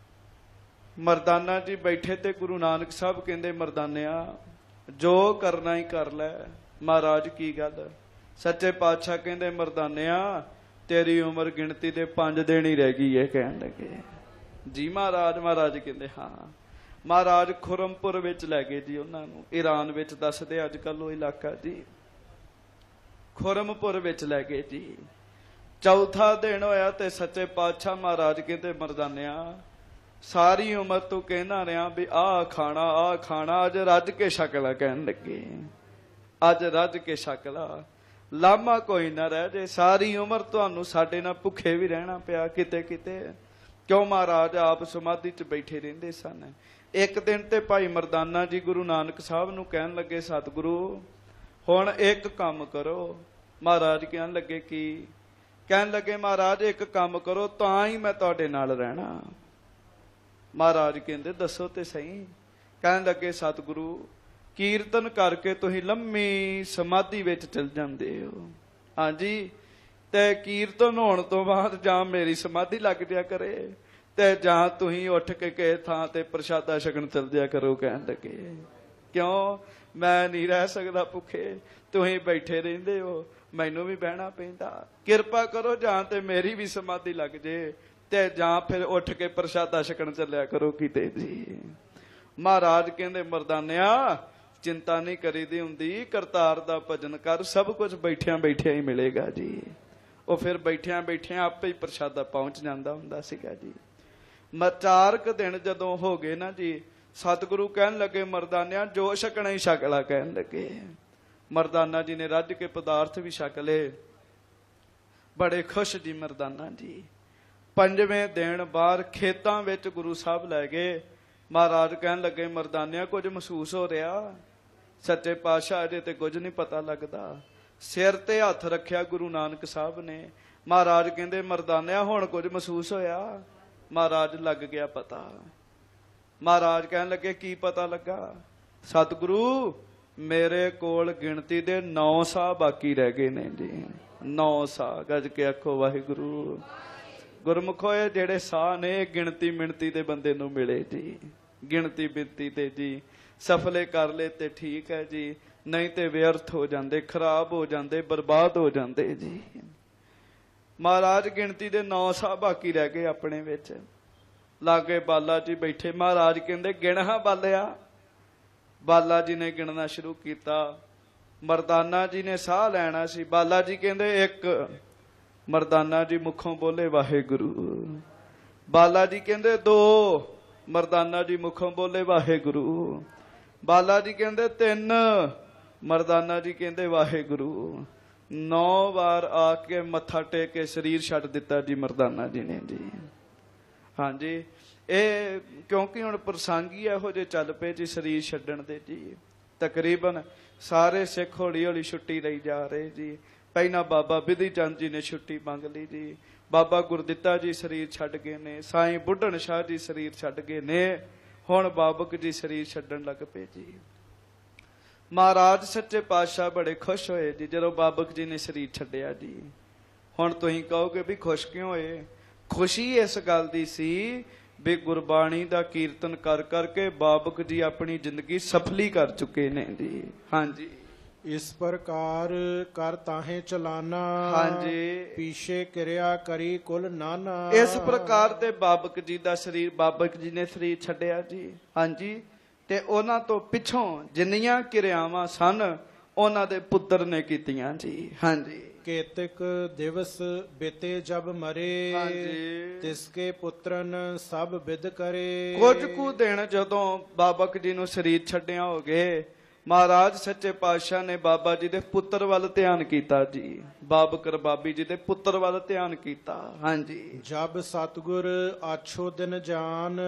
ਮਰਦਾਨਾ ਜੀ ਬੈਠੇ ਤੇ ਗੁਰੂ ਨਾਨਕ ਸਾਹਿਬ ਕਹਿੰਦੇ ਮਰਦਾਨਿਆ ਜੋ ਕਰਨਾ ਹੀ ਕਰ ਲੈ। ਮਹਾਰਾਜ ਕੀ ਗੱਲ? ਸੱਚੇ ਪਾਤਸ਼ਾਹ ਕਹਿੰਦੇ ਮਰਦਾਨਿਆ ਤੇਰੀ ਉਮਰ ਗਿਣਤੀ ਦੇ 5 ਦਿਨ ਹੀ ਰਹਿ ਗਈ ਹੈ। ਕਹਿਣ ਲੱਗੇ ਜੀ ਮਹਾਰਾਜ? ਮਹਾਰਾਜ ਕਹਿੰਦੇ ਹਾਂ। ਮਹਾਰਾਜ ਖੁਰਮਪੁਰ ਵਿੱਚ ਲੈ ਗਏ ਜੀ ਉਹਨਾਂ ਨੂੰ, ਈਰਾਨ ਵਿੱਚ ਦੱਸਦੇ ਅੱਜ ਕੱਲ ਉਹ ਇਲਾਕਾ ਜੀ। ਖੁਰਮਪੁਰ ਵਿੱਚ ਲੈ ਗਏ ਜੀ। ਚੌਥਾ ਦਿਨ ਹੋਇਆ ਤੇ ਸੱਚੇ ਪਾਤਸ਼ਾਹ ਮਹਾਰਾਜ ਕਹਿੰਦੇ ਮਰਦਾਨਿਆ ਸਾਰੀ ਉਮਰ ਤੂੰ ਕਹਿਣਾ ਰਿਹਾ ਵੀ ਆਹ ਖਾਣਾ, ਅੱਜ ਰੱਜ ਕੇ ਛਕ ਲੈ। ਕਹਿਣ ਲੱਗੇ ਅੱਜ ਰੱਜ ਕੇ ਛਕ ਲਾ, ਲਾਮਾ ਕੋਈ ਨਾ ਰਹਿ ਜੇ। ਸਾਰੀ ਉਮਰ ਤੁਹਾਨੂੰ ਸਾਡੇ ਨਾਲ ਭੁੱਖੇ ਵੀ ਰਹਿਣਾ ਪਿਆ ਕਿਤੇ ਕਿਤੇ। ਕਿਉਂ? ਮਹਾਰਾਜ ਆਪ ਸਮਾਧੀ 'ਚ ਬੈਠੇ ਰਹਿੰਦੇ ਸਨ। ਇੱਕ ਦਿਨ ਤੇ ਭਾਈ ਮਰਦਾਨਾ ਜੀ ਗੁਰੂ ਨਾਨਕ ਸਾਹਿਬ ਨੂੰ ਕਹਿਣ ਲੱਗੇ ਸਤਿਗੁਰੂ ਹੁਣ ਇੱਕ ਕੰਮ ਕਰੋ। ਮਹਾਰਾਜ ਕਹਿਣ ਲੱਗੇ ਕੀ? ਕਹਿਣ ਲੱਗੇ ਮਹਾਰਾਜ ਇੱਕ ਕੰਮ ਕਰੋ ਤਾਂ ਹੀ ਮੈਂ ਤੁਹਾਡੇ ਨਾਲ ਰਹਿਣਾ। ਮਹਾਰਾਜ ਕਹਿੰਦੇ ਦੱਸੋ ਤੇ ਸਹੀ। ਕਹਿਣ ਲੱਗੇ ਸਤਿਗੁਰੂ ਕੀਰਤਨ ਕਰਕੇ ਤੁਸੀਂ ਲੰਮੀ ਸਮਾਧੀ ਵਿੱਚ ਚਲ ਜਾਂਦੇ ਹੋ। ਹਾਂਜੀ, ਤੇ ਕੀਰਤਨ ਹੋਣ ਤੋਂ ਬਾਅਦ ਜਾਂ ਮੇਰੀ ਸਮਾਧੀ ਲੱਗ ਜਾ ਕਰੇ ਤੇ ਜਾਂ ਤੁਸੀਂ ਉੱਠ ਕੇ ਕਿਸੇ ਥਾਂ ਤੇ ਪ੍ਰਸ਼ਾਦਾ ਛਕਣ ਚਲ ਜਾ ਕਰੋ। ਕਹਿਣ ਲੱਗੇ ਕਿਉਂ? ਮੈਂ ਨਹੀਂ ਰਹਿ ਸਕਦਾ ਭੁੱਖੇ, ਤੁਸੀਂ ਬੈਠੇ ਰਹਿੰਦੇ ਹੋ, ਮੈਨੂੰ ਵੀ ਬਹਿਣਾ ਪੈਂਦਾ। ਕਿਰਪਾ ਕਰੋ ਜਾਂ ਤੇ ਮੇਰੀ ਵੀ ਸਮਾਧੀ ਲੱਗ ਜੇ ਤੇ ਜਾਂ ਫਿਰ ਉੱਠ ਕੇ ਪ੍ਰਸ਼ਾਦਾ ਛਕਣ ਚੱਲਿਆ ਕਰੋ ਕਿਤੇ ਜੀ। ਮਹਾਰਾਜ ਕਹਿੰਦੇ ਮਰਦਾਨਿਆ ਚਿੰਤਾ ਨਹੀਂ ਕਰੀਦੀ ਹੁੰਦੀ, ਕਰਤਾਰ ਦਾ ਭਜਨ ਕਰ, ਸਭ ਕੁਝ ਬੈਠਿਆਂ ਬੈਠਿਆਂ ਹੀ ਮਿਲੇਗਾ ਜੀ। ਉਹ ਫਿਰ ਬੈਠਿਆਂ ਬੈਠਿਆਂ ਆਪੇ ਹੀ ਪ੍ਰਸ਼ਾਦਾ ਪਹੁੰਚ ਜਾਂਦਾ ਹੁੰਦਾ ਸੀਗਾ ਜੀ। 4 ਕੁ ਦਿਨ ਜਦੋਂ ਹੋ ਗਏ ਨਾ ਜੀ, ਸਤਿਗੁਰੂ ਕਹਿਣ ਲੱਗੇ ਮਰਦਾਨਿਆਂ ਜੋ ਛਕਣਾ ਹੀ ਛਕ ਲਾ। ਕਹਿਣ ਲੱਗੇ ਮਰਦਾਨਾ ਜੀ ਨੇ ਰੱਜ ਕੇ ਪਦਾਰਥ ਵੀ ਛਕ ਲਏ, ਬੜੇ ਖੁਸ਼ ਜੀ ਮਰਦਾਨਾ ਜੀ। 5ਵੇਂ ਦਿਨ ਬਾਹਰ ਖੇਤਾਂ ਵਿੱਚ ਗੁਰੂ ਸਾਹਿਬ ਲੈ ਗਏ। ਮਹਾਰਾਜ ਕਹਿਣ ਲੱਗੇ ਮਰਦਾਨਿਆਂ ਕੁਝ ਮਹਿਸੂਸ ਹੋ ਰਿਹਾ? ਸੱਚੇ ਪਾਤਸ਼ਾਹ ਅਜੇ ਤੇ ਕੁਝ ਨਹੀਂ ਪਤਾ ਲੱਗਦਾ। ਸਿਰ ਤੇ ਹੱਥ ਰੱਖਿਆ ਗੁਰੂ ਨਾਨਕ ਸਾਹਿਬ ਨੇ। ਮਹਾਰਾਜ ਕਹਿੰਦੇ ਮਰਦਾਨਿਆਂ ਹੁਣ ਕੁਝ ਮਹਿਸੂਸ ਹੋਇਆ? ਮਹਾਰਾਜ ਲੱਗ ਗਿਆ ਪਤਾ। ਮਹਾਰਾਜ ਕਹਿਣ ਲੱਗੇ ਕੀ ਪਤਾ ਲੱਗਾ? ਸਤਿਗੁਰੂ ਮੇਰੇ ਕੋਲ ਗਿਣਤੀ ਦੇ 9 ਸਾਹ ਬਾਕੀ ਰਹਿ ਗਏ ਨੇ ਜੀ। 9 ਸਾਹ। ਗੱਜ ਕੇ ਆਖੋ ਵਾਹਿਗੁਰੂ। ਗੁਰਮੁਖੋ ਇਹ ਜਿਹੜੇ ਸਾਹ ਨੇ ਗਿਣਤੀ ਮਿਣਤੀ ਦੇ ਬੰਦੇ ਨੂੰ ਮਿਲੇ ਜੀ। ਗਿਣਤੀ ਬਿਣਤੀ ਤੇ ਜੀ ਸਫਲੇ ਕਰ ਲੈ ਤੇ ਠੀਕ ਹੈ ਜੀ, ਨਹੀਂ ਤੇ ਵਿਅਰਥ ਹੋ ਜਾਂਦੇ, ਖਰਾਬ ਹੋ ਜਾਂਦੇ, ਬਰਬਾਦ ਹੋ ਜਾਂਦੇ ਜੀ। ਮਹਾਰਾਜ ਗਿਣਤੀ ਦੇ 9 ਸਾਹ ਬਾਕੀ ਰਹਿ ਗਏ ਆਪਣੇ ਵਿੱਚ। ਲਾਗੇ ਬਾਲਾ ਜੀ ਬੈਠੇ। ਮਹਾਰਾਜ ਕਹਿੰਦੇ ਗਿਣਹਾ ਬਾਲਿਆ। ਬਾਲਾ ਜੀ ਨੇ ਗਿਣਨਾ ਸ਼ੁਰੂ ਕੀਤਾ। ਮਰਦਾਨਾ ਜੀ ਨੇ ਸਾਹ ਲੈਣਾ ਸੀ। ਬਾਲਾ ਜੀ ਕਹਿੰਦੇ 1। ਮਰਦਾਨਾ ਜੀ ਮੁਖੋਂ ਬੋਲੇ ਵਾਹਿਗੁਰੂ। ਬਾਲਾ ਜੀ ਕਹਿੰਦੇ 2। ਮਰਦਾਨਾ ਜੀ ਮੁਖੋਂ ਬੋਲੇ ਵਾਹਿਗੁਰੂ। ਬਾਲਾ ਜੀ ਕਹਿੰਦੇ 3। ਮਰਦਾਨਾ ਜੀ ਕਹਿੰਦੇ ਵਾਹਿਗੁਰੂ। 9 ਵਾਰ ਆ ਕੇ ਮੱਥਾ ਟੇਕ ਕੇ ਸਰੀਰ ਛੱਡ ਦਿੱਤਾ ਜੀ ਮਰਦਾਨਾ ਜੀ ਨੇ ਜੀ। ਹਾਂਜੀ ਇਹ ਕਿਉਂਕਿ ਹੁਣ ਪ੍ਰਸੰਗੀ ਇਹੋ ਜਿਹੇ ਚੱਲ ਪਏ ਜੀ ਸਰੀਰ ਛੱਡਣ ਦੇ ਜੀ। ਤਕਰੀਬਨ ਸਾਰੇ ਸਿੱਖ ਹੌਲੀ ਹੌਲੀ ਛੁੱਟੀ ਲਈ ਜਾ ਰਹੇ ਜੀ। ਪਹਿਲਾਂ ਬਾਬਾ ਬਿਧੀ ਚੰਦ ਜੀ ਨੇ ਛੁੱਟੀ ਮੰਗ ਲਈ ਜੀ। ਬਾਬਾ ਗੁਰਦਿੱਤਾ ਜੀ ਸਰੀਰ ਛੱਡ ਗਏ ਨੇ। ਸਾਈਂ ਬੁੱਢਣ ਸ਼ਾਹ ਜੀ ਸਰੀਰ ਛੱਡ ਗਏ ਨੇ। ਹੁਣ ਬਾਬਕ ਜੀ ਸਰੀਰ ਛੱਡਣ ਲੱਗ ਪਏ ਜੀ। ਮਹਾਰਾਜ ਸੱਚੇ ਪਾਤਸ਼ਾਹ ਬੜੇ ਖੁਸ਼ ਹੋਏ ਜੀ ਜਦੋਂ ਬਾਬਕ ਜੀ ਨੇ ਸਰੀਰ ਛੱਡਿਆ ਜੀ। ਹੁਣ ਤੁਸੀਂ ਕਹੋਗੇ ਵੀ ਖੁਸ਼ ਕਿਉਂ ਹੋਏ? ਖੁਸ਼ੀ ਇਸ ਗੱਲ ਦੀ ਸੀ ਵੀ ਗੁਰਬਾਣੀ ਦਾ ਕੀਰਤਨ ਕਰ ਕਰਕੇ ਬਾਬਕ ਜੀ ਆਪਣੀ ਜ਼ਿੰਦਗੀ ਸਫਲੀ ਕਰ ਚੁੱਕੇ ਨੇ ਜੀ। ਹਾਂਜੀ ਇਸ ਪ੍ਰਕਾਰ ਕਰ ਤਾਹੇ ਚਲਾਨਾ। ਹਾਂਜੀ ਪੀਛੇ ਕਿਰਿਆ ਕਰੀ ਕੁਲ ਨਾਨਾ। ਇਸ ਪ੍ਰਕਾਰ ਤੇ ਬਾਬਕ ਜੀ ਦਾ ਸਰੀਰ, ਬਾਬਕ ਜੀ ਨੇ ਸਰੀਰ ਛੱਡਿਆ ਜੀ। ਹਾਂਜੀ ਤੇ ਉਹਨਾਂ ਤੋਂ ਪਿੱਛੋਂ ਜਿੰਨੀਆਂ ਕਿਰਿਆਵਾਂ ਸਨ ਉਹਨਾਂ ਦੇ ਪੁੱਤਰ ਨੇ ਕੀਤੀਆਂ ਜੀ। ਹਾਂਜੀ ਕੇਤਕ ਦਿਵਸ ਬੀਤੇ ਜਬ ਮਰੇ। ਹਾਂਜੀ ਤਿਸਕੇ ਪੁੱਤਰਨ ਸਭ ਵਿਦ ਕਰੇ। ਕੁਝ ਕੁ ਦਿਨ ਜਦੋਂ ਬਾਬਕ ਜੀ ਨੂੰ ਸਰੀਰ ਛੱਡਿਆ ਹੋ ਗਏ, ਮਹਾਰਾਜ ਸੱਚੇ ਪਾਤਸ਼ਾਹ ਨੇ ਬਾਬਾ ਜੀ ਦੇ ਪੁੱਤਰ ਵੱਲ ਧਿਆਨ ਕੀਤਾ ਜੀ। ਬਾਬਕ ਰਬਾਬੀ ਜੀ ਦੇ ਪੁੱਤਰ ਵੱਲ ਧਿਆਨ ਕੀਤਾ। ਹਾਂਜੀ ਜਬ ਸਤਿਗੁਰ ਆਛੋ ਦਿਨ ਜਾਨ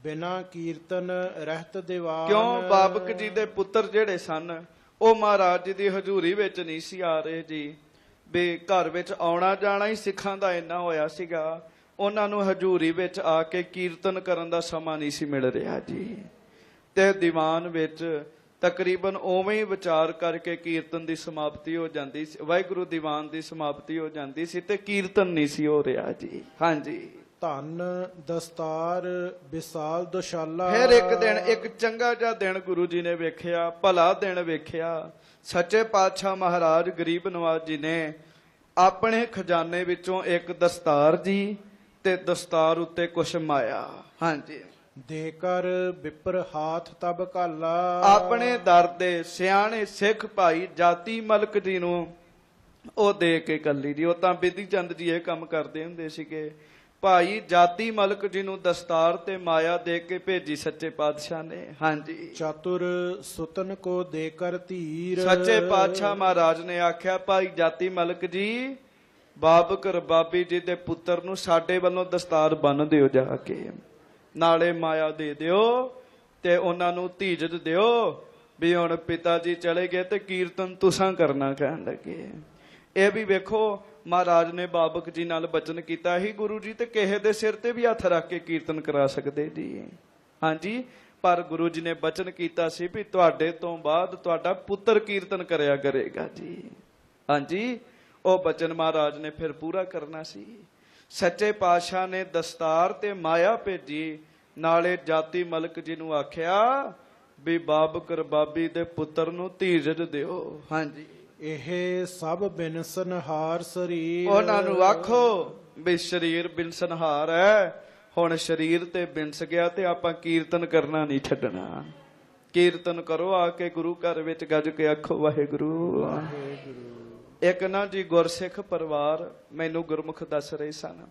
ਬਿਨਾ ਕੀਰਤਨ ਰਹਿਤ ਦੀਵਾਨ। ਕਿਉਂ? ਬਾਬਕ ਜੀ ਦੇ ਪੁੱਤਰ ਜਿਹੜੇ ਸਨ ਉਹ ਮਹਾਰਾਜ ਜੀ ਦੀ ਹਜ਼ੂਰੀ ਵਿੱਚ ਨਹੀਂ ਸੀ ਆ ਰਹੇ ਜੀ। ਵੀ ਘਰ ਵਿੱਚ ਆਉਣਾ ਜਾਣਾ ਹੀ ਸਿੱਖਾਂ ਦਾ ਇੰਨਾ ਹੋਇਆ ਸੀਗਾ, ਉਹਨਾਂ ਨੂੰ ਹਜ਼ੂਰੀ ਵਿੱਚ ਆ ਕੇ ਕੀਰਤਨ ਕਰਨ ਦਾ ਸਮਾਂ ਨਹੀਂ ਸੀ ਮਿਲ ਰਿਹਾ ਜੀ। ਤੇ ਦੀਵਾਨ ਵਿੱਚ ਤਕਰੀਬਨ ਉਵੇਂ ਹੀ ਵਿਚਾਰ ਕਰਕੇ ਕੀਰਤਨ ਦੀ ਸਮਾਪਤੀ ਹੋ ਜਾਂਦੀ ਸੀ। ਵਾਹਿਗੁਰੂ ਦੀਵਾਨ ਦੀ ਸਮਾਪਤੀ ਹੋ ਜਾਂਦੀ ਸੀ ਤੇ ਕੀਰਤਨ ਨਹੀਂ ਸੀ ਹੋ ਰਿਹਾ ਜੀ। ਹਾਂਜੀ ਧਨ ਦਸਤਾਰ ਵਿਸਾਲ ਦੁਸ਼ਾਲਾ। ਫਿਰ ਇੱਕ ਦਿਨ ਇੱਕ ਚੰਗਾ ਜਿਹਾ ਦਿਨ ਗੁਰੂ ਜੀ ਨੇ ਵੇਖਿਆ, ਭਲਾ ਦਿਨ ਵੇਖਿਆ। ਸੱਚੇ ਪਾਤਸ਼ਾਹ ਮਹਾਰਾਜ ਗਰੀਬ ਨਵਾਜ ਜੀ ਨੇ ਆਪਣੇ ਖਜ਼ਾਨੇ ਵਿੱਚੋਂ ਇੱਕ ਦਸਤਾਰ ਜੀ ਤੇ ਦਸਤਾਰ ਉੱਤੇ ਕੁਛ ਮਾਇਆ। ਹਾਂਜੀ ਦੇ ਕਰ ਵਿਪਰ ਹਾਥ ਤਬ ਘਾਲਾ। ਆਪਣੇ ਦਰ ਦੇ ਸਿਆਣੇ ਸਿੱਖ ਭਾਈ ਜਾਤੀ ਮਲਕ ਜੀ ਨੂੰ ਉਹ ਦੇ ਕੇ ਕੱਲੀ ਜੀ। ਉਹ ਤਾਂ ਬਿਧੀ ਚੰਦ ਜੀ ਇਹ ਕੰਮ ਕਰਦੇ ਹੁੰਦੇ ਸੀਗੇ। ਭਾਈ ਜਾਤੀ ਮਲਕ ਜੀ ਨੂੰ ਦਸਤਾਰ ਤੇ ਮਾਇਆ ਦੇ ਕੇ ਭੇਜੀ ਸੱਚੇ ਪਾਤਸ਼ਾਹ ਨੇ। ਹਾਂਜੀ ਚਾਤੁਰ ਸੁਤਨ ਕੋ ਦੇ ਕਰ ਧੀਰ। ਸੱਚੇ ਪਾਤਸ਼ਾਹ ਮਹਾਰਾਜ ਨੇ ਆਖਿਆ ਭਾਈ ਜਾਤੀ ਮਲਕ ਜੀ ਬਾਬਕ ਰਬਾਬੀ ਜੀ ਦੇ ਪੁੱਤਰ ਨੂੰ ਸਾਡੇ ਵੱਲੋਂ ਦਸਤਾਰ ਬੰਨ ਦਿਓ ਜਾ ਕੇ, ਨਾਲੇ ਮਾਇਆ ਦੇ ਦਿਓ ਤੇ ਉਹਨਾਂ ਨੂੰ ਧੀਰਜ ਦਿਓ ਵੀ ਹੁਣ ਪਿਤਾ ਜੀ ਚਲੇ ਗਏ ਤੇ ਕੀਰਤਨ ਤੁਸਾਂ ਕਰਨਾ। ਕਹਿਣ ਲੱਗੇ ਇਹ ਵੀ ਵੇਖੋ ਮਹਾਰਾਜ ਨੇ ਬਾਬਕ ਜੀ ਨਾਲ ਬਚਨ ਕੀਤਾ ਹੀ ਗੁਰੂ ਜੀ ਤੇ ਕਿਸੇ ਦੇ ਸਿਰ ਤੇ ਵੀ ਹੱਥ ਰੱਖ ਕੇ ਕੀਰਤਨ ਕਰਾ ਸਕਦੇ ਜੀ। ਹਾਂਜੀ ਪਰ ਗੁਰੂ ਜੀ ਨੇ ਬਚਨ ਕੀਤਾ ਸੀ ਵੀ ਤੁਹਾਡੇ ਤੋਂ ਬਾਅਦ ਤੁਹਾਡਾ ਪੁੱਤਰ ਕੀਰਤਨ ਕਰਿਆ ਕਰੇਗਾ ਜੀ। ਹਾਂਜੀ ਉਹ ਬਚਨ ਮਹਾਰਾਜ ਨੇ ਫਿਰ ਪੂਰਾ ਕਰਨਾ ਸੀ। ਸੱਚੇ ਪਾਤਸ਼ਾਹ ਨੇ ਦਸਤਾਰ ਤੇ ਮਾਇਆ ਭੇਜੀ, ਨਾਲੇ ਜਾਤੀ ਮਲਕ ਜੀ ਨੂੰ ਆਖਿਆ ਵੀ ਬਾਬਕਰ ਬਾਬੀ ਦੇ ਪੁੱਤਰ ਨੂੰ ਧੀਰਜ ਦਿਓ। ਹਾਂਜੀ, ਇਹ ਸਭ ਬਿਨਸਨਹਾਰ ਸਰੀਰ। ਉਹਨਾਂ ਨੂੰ ਆਖੋ ਵੀ ਸਰੀਰ ਬਿਨਸਨਹਾਰ ਹੈ, ਹੁਣ ਸਰੀਰ ਤੇ ਬਿਨਸ ਗਿਆ ਤੇ ਆਪਾਂ ਕੀਰਤਨ ਕਰਨਾ ਨਹੀਂ ਛੱਡਣਾ। ਕੀਰਤਨ ਕਰੋ ਆ ਕੇ ਗੁਰੂ ਘਰ ਵਿੱਚ ਗੱਜ ਕੇ ਆਖੋ ਵਾਹਿਗੁਰੂ ਵਾਹਿਗੁਰੂ। ਇੱਕ ਨਾ ਜੀ ਗੁਰਸਿੱਖ ਪਰਿਵਾਰ ਮੈਨੂੰ ਗੁਰਮੁਖ ਦੱਸ ਰਹੇ ਸਨ,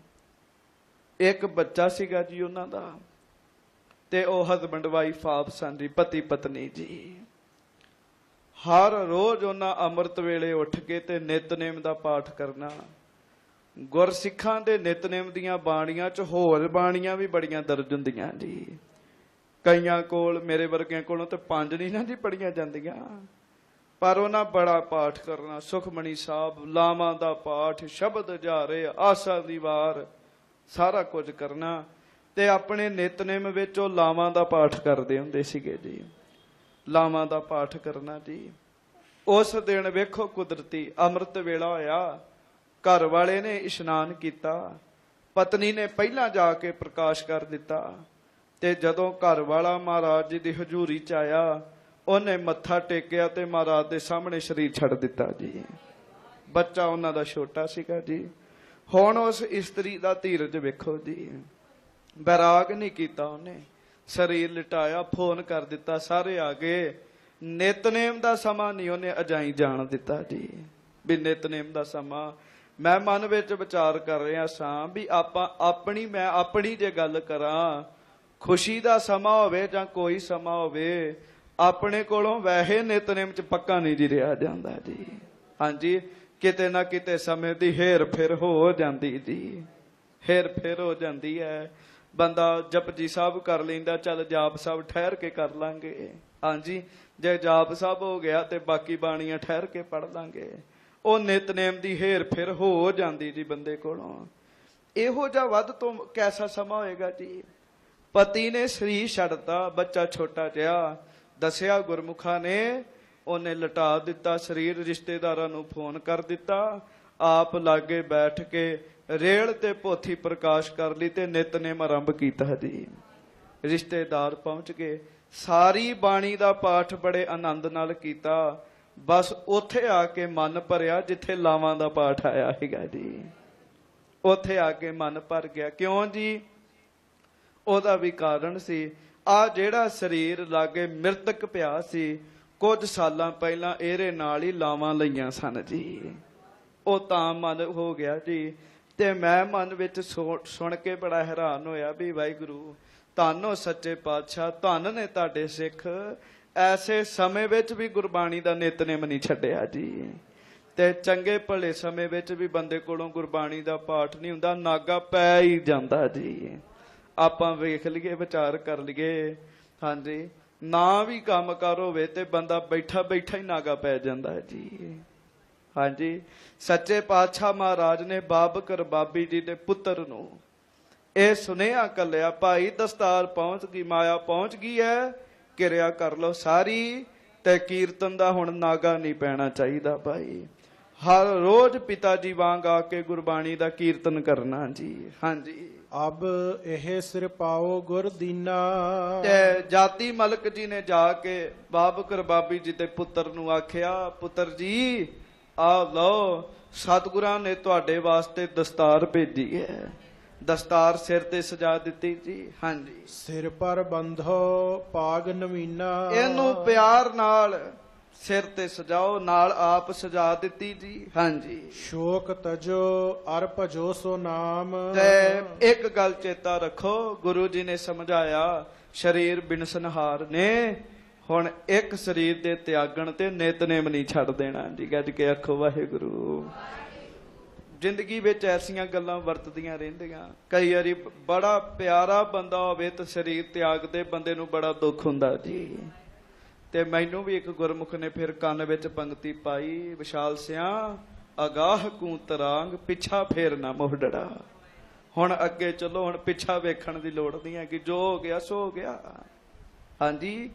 ਇੱਕ ਬੱਚਾ ਸੀਗਾ ਜੀ ਉਹਨਾਂ ਦਾ, ਤੇ ਉਹ ਹਸਬੈਂਡ ਵਾਈਫ ਆਪ ਸਨ ਜੀ, ਪਤੀ ਪਤਨੀ ਜੀ। ਹਰ ਰੋਜ਼ ਉਹਨਾਂ ਅੰਮ੍ਰਿਤ ਵੇਲੇ ਉੱਠ ਕੇ ਤੇ ਨਿਤਨੇਮ ਦਾ ਪਾਠ ਕਰਨਾ। ਗੁਰਸਿੱਖਾਂ ਦੇ ਨਿਤਨੇਮ ਦੀਆਂ ਬਾਣੀਆਂ 'ਚ ਹੋਰ ਬਾਣੀਆਂ ਵੀ ਬੜੀਆਂ ਦਰਜ ਹੁੰਦੀਆਂ ਜੀ। ਕਈਆਂ ਕੋਲ, ਮੇਰੇ ਵਰਗਿਆਂ ਕੋਲੋਂ ਤੇ 5 ਨਹੀਂ ਨਾ ਜੀ ਪੜੀਆਂ ਜਾਂਦੀਆਂ, ਪਰ ਉਹਨਾਂ ਬੜਾ ਪਾਠ ਕਰਨਾ। ਸੁਖਮਣੀ ਸਾਹਿਬ, ਲਾਵਾਂ ਦਾ ਪਾਠ, ਸ਼ਬਦ ਜਾਰੇ, ਆਸਾ ਦੀ ਵਾਰ, ਸਾਰਾ ਕੁਝ ਕਰਨਾ। ਤੇ ਆਪਣੇ ਨਿਤਨੇਮ ਵਿੱਚ ਉਹ ਲਾਵਾਂ ਦਾ ਪਾਠ ਕਰਦੇ ਹੁੰਦੇ ਸੀਗੇ ਜੀ, ਲਾਵਾਂ ਦਾ ਪਾਠ ਕਰਨਾ ਜੀ। ਉਸ ਦਿਨ ਵੇਖੋ ਕੁਦਰਤੀ ਅੰਮ੍ਰਿਤ ਵੇਲਾ ਹੋਇਆ, ਘਰ ਵਾਲੇ ਨੇ ਇਸ਼ਨਾਨ ਕੀਤਾ, ਪਤਨੀ ਨੇ ਪਹਿਲਾਂ ਜਾ ਕੇ ਪ੍ਰਕਾਸ਼ ਕਰ ਦਿੱਤਾ। ਤੇ ਜਦੋਂ ਘਰ ਵਾਲਾ ਮਹਾਰਾਜ ਜੀ ਦੀ ਹਜ਼ੂਰੀ 'ਚ ਆਇਆ, ਉਹਨੇ ਮੱਥਾ ਟੇਕਿਆ ਤੇ ਮਹਾਰਾਜ ਦੇ ਸਾਹਮਣੇ ਸਰੀਰ ਛੱਡ ਦਿੱਤਾ ਜੀ। ਬੱਚਾ ਉਹਨਾਂ ਦਾ ਛੋਟਾ ਸੀਗਾ ਜੀ। ਹੁਣ ਉਸ ਇਸਤਰੀ ਦਾ ਧੀਰਜ ਵੇਖੋ ਜੀ, ਬੈਰਾਗ ਨਹੀਂ ਕੀਤਾ ਉਹਨੇ, ਸਰੀਰ ਲਿਟਾਇਆ, ਫੋਨ ਕਰ ਦਿੱਤਾ, ਸਾਰੇ ਆ ਗਏ। ਨਿਤਨੇਮ ਦਾ ਸਮਾਂ ਨਹੀਂ ਉਹਨੇ ਅਜਾਈ ਜਾਣ ਦਿੱਤਾ ਜੀ, ਵੀ ਨਿਤਨੇਮ ਦਾ ਸਮਾਂ। ਮੈਂ ਮਨ ਵਿੱਚ ਵਿਚਾਰ ਕਰ ਰਿਹਾ ਸਾਂ ਵੀ ਮੈਂ ਆਪਣੀ ਜੇ ਗੱਲ ਕਰਾਂ, ਖੁਸ਼ੀ ਦਾ ਸਮਾਂ ਹੋਵੇ ਜਾਂ ਕੋਈ ਸਮਾਂ ਹੋਵੇ, ਆਪਣੇ ਕੋਲੋਂ ਵੈਸੇ ਨਿਤਨੇਮ 'ਚ ਪੱਕਾ ਨਹੀਂ ਜੀ ਰਿਹਾ ਜਾਂਦਾ ਜੀ। ਹਾਂਜੀ, ਕਿਤੇ ਨਾ ਕਿਤੇ ਸਮੇਂ ਦੀ ਹੇਰ ਫੇਰ ਹੋ ਜਾਂਦੀ ਜੀ, ਹੇਰ ਫੇਰ ਹੋ ਜਾਂਦੀ ਹੈ। ਬੰਦਾ ਜਪਜੀ ਸਾਹਿਬ ਕਰ ਲੈਂਦਾ, ਚੱਲ ਜਾਪ ਸਾਹਿਬ ਠਹਿਰ ਕੇ ਕਰ ਲਾਂਗੇ। ਹਾਂਜੀ, ਜੇ ਜਾਪ ਸਾਹਿਬ ਹੋ ਗਿਆ ਤੇ ਬਾਕੀ ਬਾਣੀਆਂ ਠਹਿਰ ਕੇ ਪੜ ਲਾਂਗੇ। ਉਹ ਨਿਤਨੇਮ ਦੀ ਹੇਰ ਫੇਰ ਹੋ ਜਾਂਦੀ ਜੀ ਬੰਦੇ ਕੋਲੋਂ। ਇਹੋ ਜਿਹਾ ਵੱਧ ਤੋਂ ਕੈਸਾ ਸਮਾਂ ਹੋਏਗਾ ਜੀ। ਪਤੀ ਨੇ ਸਰੀਰ ਛੱਡਤਾ, ਬੱਚਾ ਛੋਟਾ ਜਿਹਾ, ਦੱਸਿਆ ਗੁਰਮੁਖਾਂ ਨੇ, ਉਹਨੇ ਲਟਾ ਦਿੱਤਾ ਸਰੀਰ, ਰਿਸ਼ਤੇਦਾਰਾਂ ਨੂੰ ਫੋਨ ਕਰ ਦਿੱਤਾ, ਆਪ ਲਾਗੇ ਬੈਠ ਕੇ ਰੇਲ ਤੇ ਪੋਥੀ ਪ੍ਰਕਾਸ਼ ਕਰ ਲਈ ਤੇ ਨਿਤਨੇਮ ਆਰੰਭ ਕੀਤਾ ਜੀ। ਰਿਸ਼ਤੇਦਾਰ ਪਹੁੰਚ ਗਏ, ਸਾਰੀ ਬਾਣੀ ਦਾ ਪਾਠ ਬੜੇ ਆਨੰਦ ਨਾਲ ਕੀਤਾ। ਬਸ ਉੱਥੇ ਆ ਕੇ ਮਨ ਭਰਿਆ ਜਿੱਥੇ ਲਾਵਾਂ ਦਾ ਪਾਠ ਆਇਆ ਹੈਗਾ ਜੀ, ਉੱਥੇ ਆ ਕੇ ਮਨ ਭਰ ਗਿਆ। ਕਿਉਂ ਜੀ? ਉਹਦਾ ਵੀ ਕਾਰਨ ਸੀ। ਆ ਜਿਹੜਾ ਸਰੀਰ ਲਾਗੇ ਮ੍ਰਿਤਕ ਪਿਆ ਸੀ, ਕੁਝ ਸਾਲਾਂ ਪਹਿਲਾਂ ਇਹਦੇ ਨਾਲ ਹੀ ਲਾਵਾਂ ਲਈਆਂ ਸਨ ਜੀ। ਉਹ ਤਾਂ ਮਨ ਹੋ ਗਿਆ ਜੀ। ਤੇ ਮੈਂ ਮਨ ਵਿੱਚ ਸੁਣ ਕੇ ਬੜਾ ਹੈਰਾਨ ਹੋਇਆ ਵੀ ਵਾਹਿਗੁਰੂ ਧੰਨ ਸੱਚੇ ਪਾਤਸ਼ਾਹ, ਧੰਨ ਨੇ ਤੁਹਾਡੇ ਸਿੱਖ, ਐਸੇ ਸਮੇਂ ਵਿੱਚ ਵੀ ਗੁਰਬਾਣੀ ਦਾ ਨਿਤਨੇਮ ਨਹੀਂ ਛੱਡਿਆ ਜੀ। ਤੇ ਚੰਗੇ ਭਲੇ ਸਮੇਂ ਵਿੱਚ ਵੀ ਬੰਦੇ ਕੋਲੋਂ ਗੁਰਬਾਣੀ ਦਾ ਪਾਠ ਨਹੀਂ ਹੁੰਦਾ, ਨਾਗਾ ਪੈ ਹੀ ਜਾਂਦਾ ਜੀ। ਆਪਾਂ ਵੇਖ ਲਈਏ, ਵਿਚਾਰ ਕਰ ਲਈਏ। ਹਾਂਜੀ, ਨਾ ਵੀ ਕੰਮ ਕਾਰ ਹੋਵੇ ਤੇ ਬੰਦਾ ਬੈਠਾ ਬੈਠਾ ਹੀ ਨਾਗਾ ਪੈ ਜਾਂਦਾ ਜੀ। ਹਾਂਜੀ, ਸੱਚੇ ਪਾਤਸ਼ਾਹ ਮਹਾਰਾਜ ਨੇ ਬਾਬਕਰ ਬਾਬੀ ਜੀ ਦੇ ਪੁੱਤਰ ਨੂੰ ਇਹ ਸੁਨੇਹਾ ਘੱਲਿਆ, ਭਾਈ ਦਸਤਾਰ ਪਹੁੰਚ ਗਈ, ਮਾਇਆ ਪਹੁੰਚ ਗਈ ਹੈ, ਕਿਰਿਆ ਕਰ ਲਓ ਸਾਰੀ, ਤੇ ਕੀਰਤਨ ਦਾ ਹੁਣ ਨਾਗਾ ਨਹੀਂ ਪੈਣਾ ਚਾਹੀਦਾ ਭਾਈ। ਹਰ ਰੋਜ਼ ਪਿਤਾ ਜੀ ਵਾਂਗ ਆ ਕੇ ਗੁਰਬਾਣੀ ਦਾ ਕੀਰਤਨ ਕਰਨਾ ਜੀ। ਹਾਂਜੀ, ਅਬ ਇਹ ਸਿਰ ਪਾਓ ਗੁਰ ਦੀਨਾ। ਤੇ ਜਾਤੀ ਮਲਕ ਜੀ ਨੇ ਜਾ ਕੇ ਬਾਬਕਰ ਬਾਬੀ ਜੀ ਦੇ ਪੁੱਤਰ ਨੂੰ ਆਖਿਆ, ਪੁੱਤਰ ਜੀ ਆ ਲਓ, ਸਤਿਗੁਰਾਂ ਨੇ ਤੁਹਾਡੇ ਵਾਸਤੇ ਦਸਤਾਰ ਭੇਜੀ ਹੈ। ਦਸਤਾਰ ਸਿਰ ਤੇ ਸਜਾ ਦਿੱਤੀ ਜੀ। ਹਾਂਜੀ, ਸਿਰ ਪਰ ਬੰਧੋ ਪਾਗ ਨਵੀਨਾ। ਇਹਨੂੰ ਪਿਆਰ ਨਾਲ ਸਿਰ ਤੇ ਸਜਾਓ, ਨਾਲ ਆਪ ਸਜਾ ਦਿੱਤੀ ਜੀ। ਹਾਂਜੀ, ਸ਼ੋਕ ਤਜੋ ਅਰ ਭਜੋ ਸੋ ਨਾਮ। ਤੇ ਇੱਕ ਗੱਲ ਚੇਤਾ ਰੱਖੋ, ਗੁਰੂ ਜੀ ਨੇ ਸਮਝਾਇਆ, ਸਰੀਰ ਬਿਨਸਨਹਾਰ ਨੇ, ਹੁਣ ਇੱਕ ਸਰੀਰ ਦੇ ਤਿਆਗਣ ਤੇ ਨਿਤਨੇਮ ਨਹੀਂ ਛੱਡ ਦੇਣਾ ਜੀ। ਗੱਜ ਕੇ ਆਖੋ ਵਾਹਿਗੁਰੂ। ਜ਼ਿੰਦਗੀ ਵਿੱਚ ਐਸੀਆਂ ਗੱਲਾਂ ਵਰਤਦੀਆਂ ਰਹਿੰਦੀਆਂ। ਕਈ ਵਾਰੀ ਬੜਾ ਪਿਆਰਾ ਬੰਦਾ ਹੋਵੇ ਤੇ ਸਰੀਰ ਤਿਆਗਦੇ ਬੰਦੇ ਨੂੰ ਬੜਾ ਦੁੱਖ ਹੁੰਦਾ ਜੀ। ਤੇ ਮੈਨੂੰ ਵੀ ਇੱਕ ਗੁਰਮੁਖ ਨੇ ਫਿਰ ਕੰਨ ਵਿੱਚ ਪੰਗਤੀ ਪਾਈ, ਵਿਸ਼ਾਲ ਸਿਆਂ ਅਗਾਹ ਕੂ ਤਰਾਂਗ, ਪਿੱਛਾ ਫੇਰ ਨਾ ਮੋਢੜਾ। ਹੁਣ ਅੱਗੇ ਚਲੋ, ਹੁਣ ਪਿੱਛਾ ਵੇਖਣ ਦੀ ਲੋੜ ਨਹੀਂ ਹੈ ਕਿ ਜੋ ਹੋ ਗਿਆ ਸੋ ਹੋ ਗਿਆ। ਹਾਂਜੀ,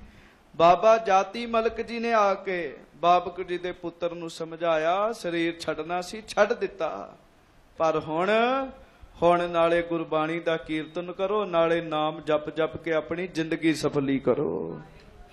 ਬਾਬਾ ਜਾਤੀ ਮਲਕ ਜੀ ਨੇ ਆ ਕੇ ਬਾਬਕ ਜੀ ਦੇ ਪੁੱਤਰ ਨੂੰ ਸਮਝਾਇਆ, ਸਰੀਰ ਛੱਡਣਾ ਸੀ, ਛੱਡ ਦਿੱਤਾ, ਪਰ ਹੁਣ ਨਾਲੇ ਗੁਰਬਾਣੀ ਦਾ ਕੀਰਤਨ ਕਰੋ, ਨਾਲੇ ਨਾਮ ਜਪ ਜਪ ਕੇ ਆਪਣੀ ਜ਼ਿੰਦਗੀ ਸਫਲੀ ਕਰੋ।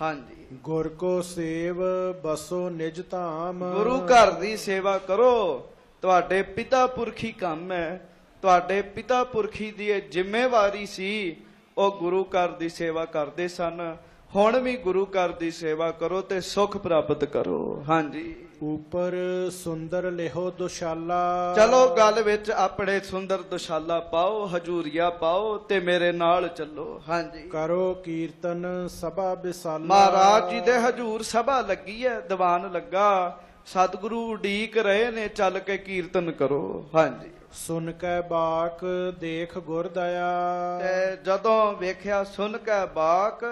ਹਾਂਜੀ, ਗੁਰ ਕੋ ਸੇਵ ਬਸੋ ਨਿਜ ਧਾਮ। ਗੁਰੂ ਘਰ ਦੀ ਸੇਵਾ ਕਰੋ, ਤੁਹਾਡੇ ਪਿਤਾ ਪੁਰਖੀ ਕੰਮ ਹੈ, ਤੁਹਾਡੇ ਪਿਤਾ ਪੁਰਖੀ ਦੀ ਇਹ ਜ਼ਿੰਮੇਵਾਰੀ ਸੀ, ਉਹ ਗੁਰੂ ਘਰ ਦੀ ਸੇਵਾ ਕਰਦੇ ਸਨ। ਹੁਣ ਵੀ ਗੁਰੂ ਘਰ ਦੀ ਸੇਵਾ ਕਰੋ ਤੇ ਸੁਖ ਪ੍ਰਾਪਤ ਕਰੋ। ਹਾਂਜੀ, ਉਪਰ ਸੁੰਦਰ ਲਿਹੋ ਦੁਸ਼ਾਲਾ। ਚਲੋ ਗੱਲ ਵਿੱਚ ਆਪਣੇ ਸੁੰਦਰ ਦੁਸ਼ਾਲਾ ਪਾਓ, ਹਜੂਰੀਆ ਪਾਓ ਤੇ ਮੇਰੇ ਨਾਲ ਚੱਲੋ। ਹਾਂਜੀ, ਕਰੋ ਕੀਰਤਨ ਸਭਾ ਵਿਸਾਲਾ। ਮਹਾਰਾਜ ਜੀ ਦੇ ਹਜੂਰ ਸਭਾ ਲੱਗੀ ਹੈ, ਦੀਵਾਨ ਲੱਗਾ, ਸਤਿਗੁਰੂ ਉਡੀਕ ਰਹੇ ਨੇ, ਚੱਲ ਕੇ ਕੀਰਤਨ ਕਰੋ। ਹਾਂਜੀ, ਸੁਨ ਕੈ ਬਾਕ ਦੇਖ ਗੁਰ ਦਇਆ। ਤੇ ਜਦੋਂ ਵੇਖਿਆ ਸੁਨ ਕੈ ਬਾਕ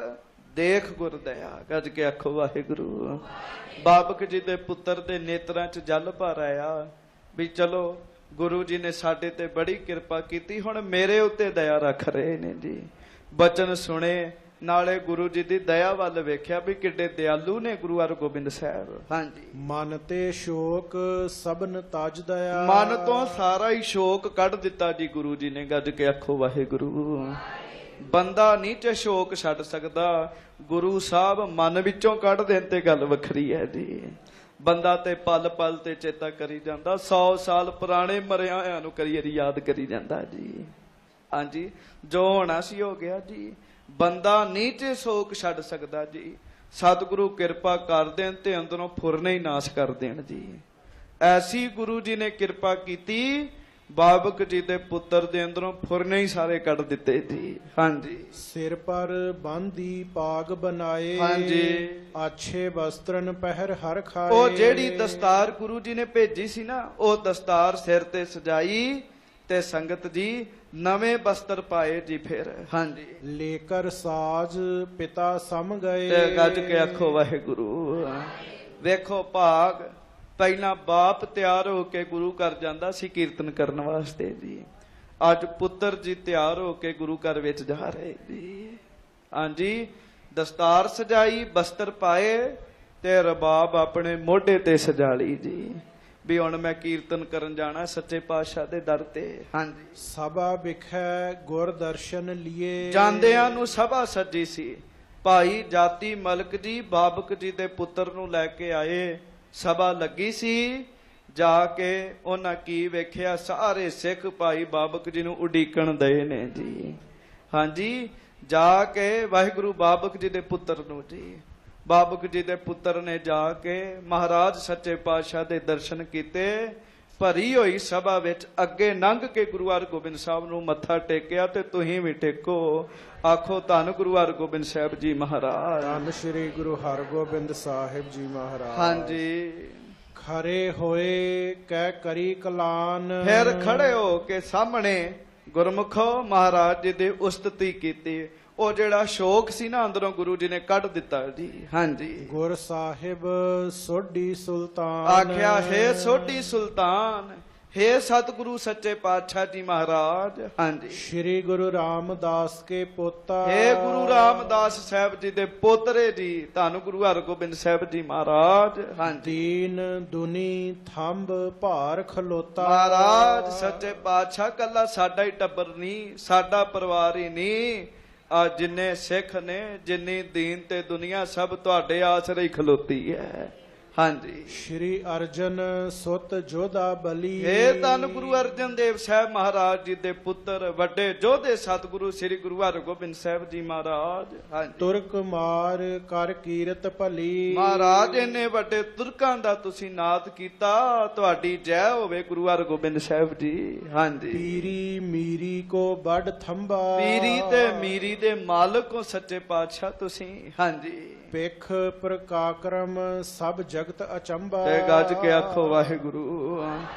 ਦੇਖ ਗੁਰ ਦਇਆ, ਗੱਜ ਕੇ ਆਖੋ ਵਾਹਿਗੁਰੂ। ਬਾਬਕ ਜੀ ਦੇ ਪੁੱਤਰ ਦੇ ਨੇਤਰਾਂ 'ਚ ਜਲ ਭਰ ਆਇਆ ਵੀ ਚਲੋ ਗੁਰੂ ਜੀ ਨੇ ਸਾਡੇ ਤੇ ਬੜੀ ਕਿਰਪਾ ਕੀਤੀ, ਹੁਣ ਮੇਰੇ ਉੱਤੇ ਦਇਆ ਰੱਖ ਰਹੇ ਨੇ ਜੀ। ਬਚਨ ਸੁਣੇ, ਨਾਲੇ ਗੁਰੂ ਜੀ ਦੀ ਦਇਆ ਵੱਲ ਵੇਖਿਆ ਵੀ ਕਿੱਡੇ ਦਿਆਲੂ ਨੇ ਗੁਰੂ ਹਰਗੋਬਿੰਦ ਸਾਹਿਬ। ਹਾਂਜੀ, ਮਨ ਤੇ ਸ਼ੋਕ ਸਭਨ ਤਜ ਦਇਆ। ਮਨ ਤੋਂ ਸਾਰਾ ਹੀ ਸ਼ੋਕ ਕੱਢ ਦਿੱਤਾ ਜੀ ਗੁਰੂ ਜੀ ਨੇ, ਗੱਜ ਕੇ ਆਖੋ ਵਾਹਿਗੁਰੂ। ਬੰਦਾ ਨਹੀਂ ਤੇ ਸ਼ੋਕ ਛੱਡ ਸਕਦਾ, ਗੁਰੂ ਸਾਹਿਬ ਮਨ ਵਿੱਚੋਂ ਕੱਢ ਦੇਣ ਤੇ ਗੱਲ ਵੱਖਰੀ ਹੈ ਜੀ। ਬੰਦਾ ਤੇ ਪਲ ਪਲ ਤੇ ਚੇਤਾ ਕਰੀ ਜਾਂਦਾ, 100 ਸਾਲ ਪੁਰਾਣੇ ਮਰਿਆ ਹੋਇਆਂ ਨੂੰ ਕਰੀ ਯਾਦ ਕਰੀ ਜਾਂਦਾ ਜੀ। ਹਾਂਜੀ, ਜੋ ਹੋਣਾ ਸੀ ਹੋ ਗਿਆ ਜੀ। ਬੰਦਾ ਨਹੀਂ ਤੇ ਸ਼ੋਕ ਛੱਡ ਸਕਦਾ ਜੀ। ਸਤਿਗੁਰੂ ਕਿਰਪਾ ਕਰ ਦੇਣ ਤੇ ਅੰਦਰੋਂ ਫੁਰਨੇ ਹੀ ਨਾਸ਼ ਕਰ ਦੇਣ ਜੀ। ਐਸੀ ਗੁਰੂ ਜੀ ਨੇ ਕਿਰਪਾ ਕੀਤੀ, ਬਾਬਕ ਜੀ ਦੇ ਪੁੱਤਰ ਦੇ ਅੰਦਰੋਂ ਫੁਰਨੇ ਹੀ ਸਾਰੇ ਕੱਢ ਦਿੱਤੇ ਜੀ। ਹਾਂਜੀ, ਸਿਰ ਪਰ ਬੰਦੀ ਪਾਗ ਬਣਾਏ। ਹਾਂਜੀ, ਆਛੇ ਵਸਤਰਨ ਪਹਿਰ ਹਰ ਖਾਏ। ਉਹ ਜਿਹੜੀ ਦਸਤਾਰ ਗੁਰੂ ਜੀ ਨੇ ਭੇਜੀ ਸੀ ਨਾ, ਉਹ ਦਸਤਾਰ ਸਿਰ ਤੇ ਸਜਾਈ ਤੇ ਸੰਗਤ ਜੀ ਨਵੇਂ ਬਸਤਰ ਪਾਏ ਜੀ ਫਿਰ। ਹਾਂਜੀ, ਲੇਕਰ ਸਾਜ ਪਿਤਾ ਸਮ ਗਏ। ਤੇ ਗੱਜ ਕੇ ਆਖੋ ਵਾਹਿਗੁਰੂ। ਵੇਖੋ ਭਾਗ, ਪਹਿਲਾਂ ਬਾਪ ਤਿਆਰ ਹੋ ਕੇ ਗੁਰੂ ਘਰ ਜਾਂਦਾ ਸੀ ਕੀਰਤਨ ਕਰਨ ਵਾਸਤੇ ਜੀ, ਅੱਜ ਪੁੱਤਰ ਜੀ ਤਿਆਰ ਹੋ ਕੇ ਗੁਰੂ ਘਰ ਵਿੱਚ ਜਾ ਰਹੇ ਜੀ। ਹਾਂਜੀ, ਦਸਤਾਰ ਸਜਾਈ, ਬਸਤਰ ਪਾਏ ਤੇ ਰਬਾਬ ਆਪਣੇ ਮੋਢੇ ਤੇ ਸਜਾ ਲਈ ਜੀ ਵੀ ਹੁਣ ਮੈਂ ਕੀਰਤਨ ਕਰਨ ਜਾਣਾ ਸੱਚੇ ਪਾਤਸ਼ਾਹ ਦੇ ਦਰ ਤੇ। ਹਾਂਜੀ, ਸਭਾ ਵਿਖੇ ਗੁਰ ਦਰਸ਼ਨ ਲਿਏ। ਜਾਂਦਿਆਂ ਨੂੰ ਸਭਾ ਸੱਜੀ ਸੀ। ਭਾਈ ਜਾਤੀ ਮਲਕ ਜੀ ਬਾਬਕ ਜੀ ਦੇ ਪੁੱਤਰ ਨੂੰ ਲੈ ਕੇ ਆਏ, ਸਭਾ ਲੱਗੀ ਸੀ। ਜਾ ਕੇ ਉਹਨਾਂ ਕੀ ਵੇਖਿਆ, ਸਾਰੇ ਸਿੱਖ ਭਾਈ ਬਾਬਕ ਜੀ ਨੂੰ ਉਡੀਕਣ ਦਏ ਨੇ ਜੀ। ਹਾਂਜੀ, ਜਾ ਕੇ ਵਾਹਿਗੁਰੂ ਬਾਬਕ ਜੀ ਦੇ ਪੁੱਤਰ ਨੂੰ ਜੀ, ਬਾਬਕ ਜੀ ਦੇ ਪੁੱਤਰ ਨੇ ਜਾ ਕੇ ਮਹਾਰਾਜ ਸੱਚੇ ਪਾਤਸ਼ਾਹ ਦੇ ਦਰਸ਼ਨ ਕੀਤੇ। ਭਰੀ ਹੋਈ ਸਭਾ ਵਿੱਚ ਅੱਗੇ ਲੰਘ ਕੇ ਗੁਰੂ ਹਰਗੋਬਿੰਦ ਸਾਹਿਬ ਨੂੰ ਮੱਥਾ ਟੇਕਿਆ ਤੇ ਤੁਸੀਂ ਵੀ ਟੇਕੋ। ਆਖੋ ਧੰਨ ਗੁਰੂ ਹਰਗੋਬਿੰਦ ਸਾਹਿਬ ਜੀ ਮਹਾਰਾਜ। ਧੰਨ ਸ੍ਰੀ ਗੁਰੂ ਹਰਗੋਬਿੰਦ ਸਾਹਿਬ ਜੀ ਮਹਾਰਾਜ। ਹਾਂਜੀ, ਖਰੇ ਹੋਏ ਕਹਿ ਕਰੀ ਕਲਾਨ। ਫਿਰ ਖੜੇ ਹੋ ਕੇ ਸਾਹਮਣੇ ਗੁਰਮੁਖੋ ਮਹਾਰਾਜ ਜੀ ਦੀ ਉਸਤਤੀ ਕੀਤੀ। ਉਹ ਜਿਹੜਾ ਸ਼ੋਕ ਸੀ ਨਾ ਅੰਦਰੋਂ ਗੁਰੂ ਜੀ ਨੇ ਕੱਢ ਦਿੱਤਾ ਜੀ। ਹਾਂਜੀ, ਗੁਰ ਸਾਹਿਬ ਸੋਢੀ ਸੁਲਤਾਨ। ਆਖਿਆ ਹੈ ਸੋਢੀ ਸੁਲਤਾਨ, ਹੈ ਸਤਿਗੁਰੂ ਸੱਚੇ ਪਾਤਸ਼ਾਹ ਜੀ ਮਹਾਰਾਜ। ਹਾਂਜੀ, ਸ਼੍ਰੀ ਗੁਰੂ ਰਾਮਦਾਸ ਕੇ ਪੋਤਾ। ਹੈ ਗੁਰੂ ਰਾਮਦਾਸ ਸਾਹਿਬ ਜੀ ਦੇ ਪੋਤਰੇ ਜੀ, ਧੰਨ ਗੁਰੂ ਹਰਗੋਬਿੰਦ ਸਾਹਿਬ ਜੀ ਮਹਾਰਾਜ। ਹਾਂਜੀ, ਦੀਨ ਦੁਨੀ ਥੰਬ ਭਾਰ ਖਲੋਤਾ। ਮਹਾਰਾਜ ਸੱਚੇ ਪਾਤਸ਼ਾਹ ਕੱਲਾ ਸਾਡਾ ਹੀ ਟੱਬਰ ਨਹੀਂ, ਸਾਡਾ ਪਰਿਵਾਰ ਹੀ ਨਹੀਂ, ਆ ਜਿੰਨੇ ਸਿੱਖ ਨੇ, ਜਿੰਨੀ ਦੀਨ ਤੇ ਦੁਨੀਆ, ਸਭ ਤੁਹਾਡੇ ਆਸਰੇ ਹੀ ਖਲੋਤੀ ਹੈ। ਹਾਂਜੀ, ਸ਼੍ਰੀ ਅਰਜਨ ਸੁਤ ਜੋਧਾ ਬਲੀ। ਇਹ ਧੰਨ ਗੁਰੂ ਅਰਜਨ ਦੇਵ ਸਾਹਿਬ ਮਹਾਰਾਜ ਜੀ ਦੇ ਪੁੱਤਰ, ਵੱਡੇ ਯੋਧੇ ਸਤਿਗੁਰੂ ਸ੍ਰੀ ਗੁਰੂ ਹਰਗੋਬਿੰਦ ਸਾਹਿਬ ਜੀ ਮਹਾਰਾਜ। ਹਾਂਜੀ, ਤੁਰਕ ਮਾਰ ਕਰ ਕੀਰਤ ਭਲੀ। ਮਹਾਰਾਜ ਇੰਨੇ ਵੱਡੇ ਤੁਰਕਾਂ ਦਾ ਤੁਸੀਂ ਨਾਦ ਕੀਤਾ, ਤੁਹਾਡੀ ਜੈ ਹੋਵੇ ਗੁਰੂ ਹਰਗੋਬਿੰਦ ਸਾਹਿਬ ਜੀ। ਹਾਂਜੀ, ਪੀਰੀ ਮੀਰੀ ਕੋ ਵੱਡ ਥੰਬਾ। ਪੀਰੀ ਤੇ ਮੀਰੀ ਦੇ ਮਾਲਕ ਹੋ ਸੱਚੇ ਪਾਤਸ਼ਾਹ ਤੁਸੀਂ। ਹਾਂਜੀ, ਪਿਖ ਪ੍ਰਕਾਕਰਮ ਸਭ ਜਗਤ ਅਚੰਭਾ। ਤੇ ਗੱਜ ਕੇ ਆਖੋ ਵਾਹਿਗੁਰੂ।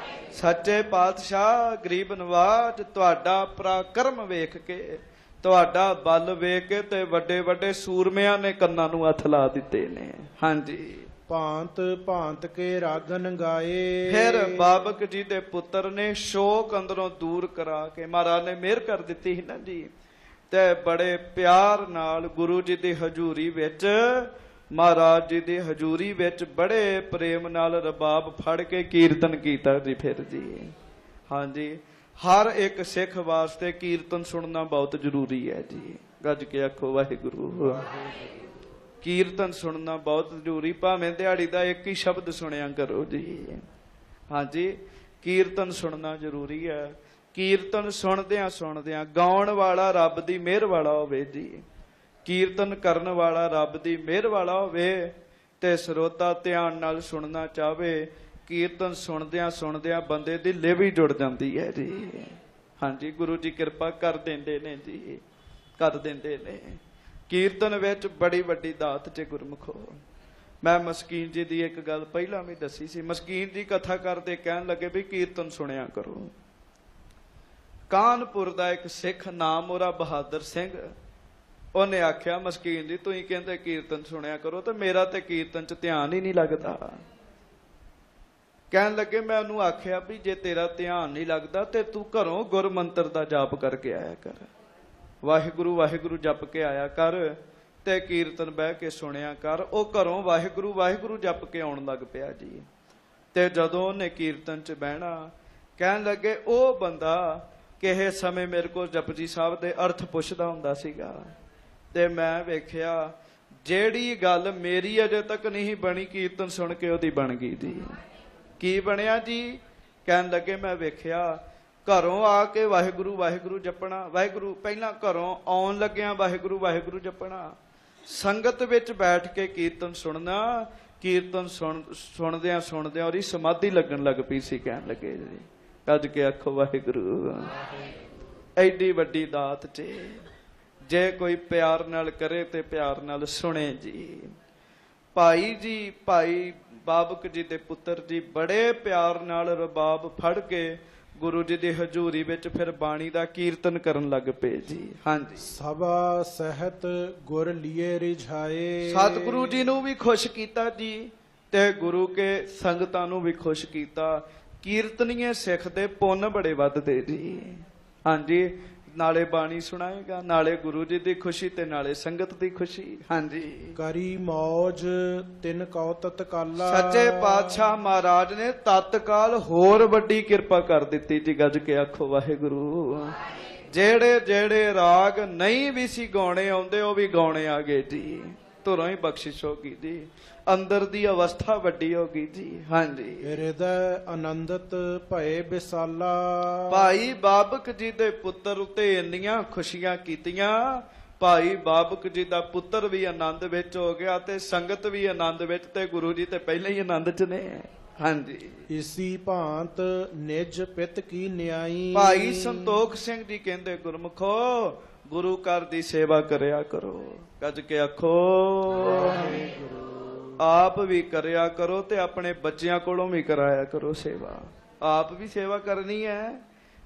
ਸੱਚੇ ਪਾਤਸ਼ਾਹ ਗਰੀਬ ਨਵਾਜ, ਤੁਹਾਡਾ ਪਰਾਕਰਮ ਵੇਖ ਕੇ, ਤੁਹਾਡਾ ਬਲ ਵੇਖ ਕੇ ਤੇ ਵੱਡੇ ਵੱਡੇ ਸੂਰਮਿਆਂ ਨੇ ਕੰਨਾਂ ਨੂੰ ਹੱਥ ਲਾ ਦਿੱਤੇ ਨੇ। ਹਾਂਜੀ, ਭਾਂਤ ਭਾਂਤ ਕੇ ਰਾਗਨ ਗਾਏ। ਫਿਰ ਬਾਬਕ ਜੀ ਦੇ ਪੁੱਤਰ ਨੇ ਸ਼ੋਕ ਅੰਦਰੋਂ ਦੂਰ ਕਰਾ ਕੇ, ਮਹਾਰਾਜ ਨੇ ਮਿਹਰ ਕਰ ਦਿੱਤੀ ਸੀ ਨਾ ਜੀ, ਤੇ ਬੜੇ ਪਿਆਰ ਨਾਲ ਗੁਰੂ ਜੀ ਦੀ ਹਜ਼ੂਰੀ ਵਿੱਚ ਮਹਾਰਾਜ ਜੀ ਦੀ ਹਜ਼ੂਰੀ ਵਿੱਚ ਬੜੇ ਪ੍ਰੇਮ ਨਾਲ ਰਬਾਬ ਫੜ ਕੇ ਕੀਰਤਨ ਕੀਤਾ ਜੀ। ਫਿਰ ਜੀ ਹਾਂਜੀ, ਹਰ ਇੱਕ ਸਿੱਖ ਵਾਸਤੇ ਕੀਰਤਨ ਸੁਣਨਾ ਬਹੁਤ ਜ਼ਰੂਰੀ ਹੈ ਜੀ। ਗੱਜ ਕੇ ਆਖੋ ਵਾਹਿਗੁਰੂ। ਕੀਰਤਨ ਸੁਣਨਾ ਬਹੁਤ ਜ਼ਰੂਰੀ, ਭਾਵੇਂ ਦਿਹਾੜੀ ਦਾ ਇੱਕ ਹੀ ਸ਼ਬਦ ਸੁਣਿਆ ਕਰੋ ਜੀ। ਹਾਂਜੀ, ਕੀਰਤਨ ਸੁਣਨਾ ਜ਼ਰੂਰੀ ਹੈ। ਕੀਰਤਨ ਸੁਣਦਿਆਂ ਸੁਣਦਿਆਂ ਗਾਉਣ ਵਾਲਾ ਰੱਬ ਦੀ ਮਿਹਰ ਵਾਲਾ ਹੋਵੇ ਜੀ, ਕੀਰਤਨ ਕਰਨ ਵਾਲਾ ਰੱਬ ਦੀ ਮਿਹਰ ਵਾਲਾ ਹੋਵੇ ਤੇ ਸਰੋਤਾ ਧਿਆਨ ਨਾਲ ਸੁਣਨਾ ਚਾਹਵੇ। ਕੀਰਤਨ ਸੁਣਦਿਆਂ ਸੁਣਦਿਆਂ ਬੰਦੇ ਦੀ ਲਿਵ ਹੀ ਜੁੜ ਜਾਂਦੀ ਹੈ ਜੀ। ਹਾਂਜੀ, ਗੁਰੂ ਜੀ ਕਿਰਪਾ ਕਰ ਦਿੰਦੇ ਨੇ ਜੀ, ਕਰ ਦਿੰਦੇ ਨੇ। ਕੀਰਤਨ ਵਿੱਚ ਬੜੀ ਵੱਡੀ ਦਾਤ ਜੇ ਗੁਰਮੁਖੋ। ਮੈਂ ਮਸਕੀਨ ਜੀ ਦੀ ਇੱਕ ਗੱਲ ਪਹਿਲਾਂ ਵੀ ਦੱਸੀ ਸੀ। ਮਸਕੀਨ ਜੀ ਕਥਾ ਕਰਦੇ ਕਹਿਣ ਲੱਗੇ ਵੀ ਕੀਰਤਨ ਸੁਣਿਆ ਕਰੋ। ਕਾਨਪੁਰ ਦਾ ਇੱਕ ਸਿੱਖ ਨਾਮ ਉਹਦਾ ਬਹਾਦਰ ਸਿੰਘ, ਉਹਨੇ ਆਖਿਆ ਮਸਕੀਨ ਜੀ ਤੁਸੀਂ ਕਹਿੰਦੇ ਕੀਰਤਨ ਸੁਣਿਆ ਕਰੋ ਤੇ ਮੇਰਾ ਤੇ ਕੀਰਤਨ 'ਚ ਧਿਆਨ ਹੀ ਨਹੀਂ ਲੱਗਦਾ। ਕਹਿਣ ਲੱਗੇ ਮੈਂ ਉਹਨੂੰ ਆਖਿਆ ਵੀ ਜੇ ਤੇਰਾ ਧਿਆਨ ਨਹੀਂ ਲੱਗਦਾ ਤੇ ਤੂੰ ਘਰੋਂ ਗੁਰ ਮੰਤਰ ਦਾ ਜਾਪ ਕਰਕੇ ਆਇਆ ਕਰ, ਵਾਹਿਗੁਰੂ ਵਾਹਿਗੁਰੂ ਜਪ ਕੇ ਆਇਆ ਕਰ ਤੇ ਕੀਰਤਨ ਬਹਿ ਕੇ ਸੁਣਿਆ ਕਰ। ਉਹ ਘਰੋਂ ਵਾਹਿਗੁਰੂ ਵਾਹਿਗੁਰੂ ਜਪ ਕੇ ਆਉਣ ਲੱਗ ਪਿਆ ਜੀ। ਤੇ ਜਦੋਂ ਉਹਨੇ ਕੀਰਤਨ 'ਚ ਬਹਿਣਾ, ਕਹਿਣ ਲੱਗੇ ਉਹ ਬੰਦਾ ਕਿਸੇ ਸਮੇਂ ਮੇਰੇ ਕੋਲ ਜਪਜੀ ਸਾਹਿਬ ਦੇ ਅਰਥ ਪੁੱਛਦਾ ਹੁੰਦਾ ਸੀਗਾ ਤੇ ਮੈਂ ਵੇਖਿਆ ਜਿਹੜੀ ਗੱਲ ਮੇਰੀ ਅਜੇ ਤੱਕ ਨਹੀਂ ਬਣੀ ਕੀਰਤਨ ਸੁਣ ਕੇ ਉਹਦੀ ਬਣ ਗਈ ਜੀ। ਕੀ ਬਣਿਆ ਜੀ? ਕਹਿਣ ਲੱਗੇ ਮੈਂ ਵੇਖਿਆ ਘਰੋਂ ਆ ਕੇ ਵਾਹਿਗੁਰੂ ਵਾਹਿਗੁਰੂ ਜਪਣਾ, ਵਾਹਿਗੁਰੂ ਪਹਿਲਾਂ ਘਰੋਂ ਆਉਣ ਲੱਗਿਆ ਵਾਹਿਗੁਰੂ ਵਾਹਿਗੁਰੂ ਜਪਣਾ, ਸੰਗਤ ਵਿੱਚ ਬੈਠ ਕੇ ਕੀਰਤਨ ਸੁਣਨਾ, ਕੀਰਤਨ ਸੁਣਦਿਆਂ ਸੁਣਦਿਆਂ ਉਹਦੀ ਸਮਾਧੀ ਲੱਗਣ ਲੱਗ ਪਈ ਸੀ। ਕਹਿਣ ਲੱਗੇ ਜੀ ਕੱਜ ਕੇ ਆਖੋ ਵਾਹਿਗੁਰੂ। ਐਡੀ ਵੱਡੀ ਦਾਤ ਜੇ ਕੋਈ ਪਿਆਰ ਨਾਲ ਕਰੇ ਤੇ ਪਿਆਰ ਨਾਲ ਸੁਣੇ ਜੀ। ਭਾਈ ਜੀ, ਭਾਈ ਬਾਬਕ ਜੀ ਦੇ ਪੁੱਤਰ ਜੀ ਬੜੇ ਪਿਆਰ ਨਾਲ ਰਬਾਬ ਫੜ ਕੇ ਗੁਰੂ ਜੀ ਦੀ ਹਜ਼ੂਰੀ ਵਿੱਚ ਫਿਰ ਬਾਣੀ ਦਾ ਕੀਰਤਨ ਕਰਨ ਲੱਗ ਪਏ ਜੀ। ਹਾਂਜੀ, ਸਭਾ ਸਹਿਤ ਗੁਰ ਲੀਏ ਰਿਝਾਏ। ਸਤਿਗੁਰੂ ਜੀ ਨੂੰ ਵੀ ਖੁਸ਼ ਕੀਤਾ ਜੀ ਤੇ ਗੁਰੂ ਕੇ ਸੰਗਤਾਂ ਨੂੰ ਵੀ ਖੁਸ਼ ਕੀਤਾ। ਕੀਰਤਨੀਏ ਸਿੱਖ ਦੇ ਪੁੰਨ ਬੜੇ ਵੱਧਦੇ ਜੀ। ਹਾਂਜੀ, ਨਾਲੇ ਬਾਣੀ ਸੁਣਾਏਗਾ, ਨਾਲੇ ਗੁਰੂ ਜੀ ਦੀ ਖੁਸ਼ੀ ਤੇ ਨਾਲੇ ਸੰਗਤ ਦੀ ਖੁਸ਼ੀ। ਹਾਂਜੀ, ਕਰੀ ਮੌਜ ਤਿਨ ਕਉ ਤਤਕਾਲਾ। ਸੱਚੇ ਪਾਤਸ਼ਾਹ ਮਹਾਰਾਜ ਨੇ ਤਤਕਾਲ ਹੋਰ ਵੱਡੀ ਕਿਰਪਾ ਕਰ ਦਿੱਤੀ ਜੀ। ਗੱਜ ਕੇ ਆਖੋ ਵਾਹਿਗੁਰੂ। ਜਿਹੜੇ ਜਿਹੜੇ ਰਾਗ ਨਹੀਂ ਵੀ ਸੀ ਗਾਉਣੇ ਆਉਂਦੇ ਉਹ ਵੀ ਗਾਉਣੇ ਆ ਗਏ ਜੀ। ਧੁਰੋਂ ਹੀ ਬਖਸ਼ਿਸ਼ ਹੋ ਗਈ ਜੀ, ਅੰਦਰ ਦੀ ਅਵਸਥਾ ਵੱਡੀ ਹੋ ਗਈ ਜੀ। ਹਾਂਜੀ, ਹਿਰਦੈ ਆਨੰਦਤ ਭਏ ਬਿਸਾਲਾ। ਭਾਈ ਬਾਬਕ ਜੀ ਦੇ ਪੁੱਤਰ ਉਤੇ ਇੰਨੀਆਂ ਖੁਸ਼ੀਆਂ ਕੀਤੀਆਂ। ਭਾਈ ਬਾਬਕ ਜੀ ਦਾ ਪੁੱਤਰ ਵੀ ਆਨੰਦ ਵਿੱਚ ਹੋ ਗਿਆ ਤੇ ਸੰਗਤ ਵੀ ਆਨੰਦ ਵਿੱਚ ਤੇ ਗੁਰੂ ਜੀ ਤੇ ਪਹਿਲਾਂ ਹੀ ਆਨੰਦ 'ਚ ਨੇ। ਹਾਂਜੀ, ਇਸੀ ਭਾਂਤ ਨਿਜ ਪਿਤ ਕੀ ਨਿਆਈ। ਭਾਈ ਸੰਤੋਖ ਸਿੰਘ ਜੀ ਕਹਿੰਦੇ ਗੁਰਮੁਖੋ ਗੁਰੂ ਘਰ ਦੀ ਸੇਵਾ ਕਰਿਆ ਕਰੋ। ਗੱਜ ਕੇ ਆਖੋ ਆਪ ਵੀ ਕਰਿਆ ਕਰੋ ਤੇ ਆਪਣੇ ਬੱਚਿਆਂ ਕੋਲੋਂ ਵੀ ਕਰਾਇਆ ਕਰੋ ਸੇਵਾ। ਆਪ ਵੀ ਸੇਵਾ ਕਰਨੀ ਹੈ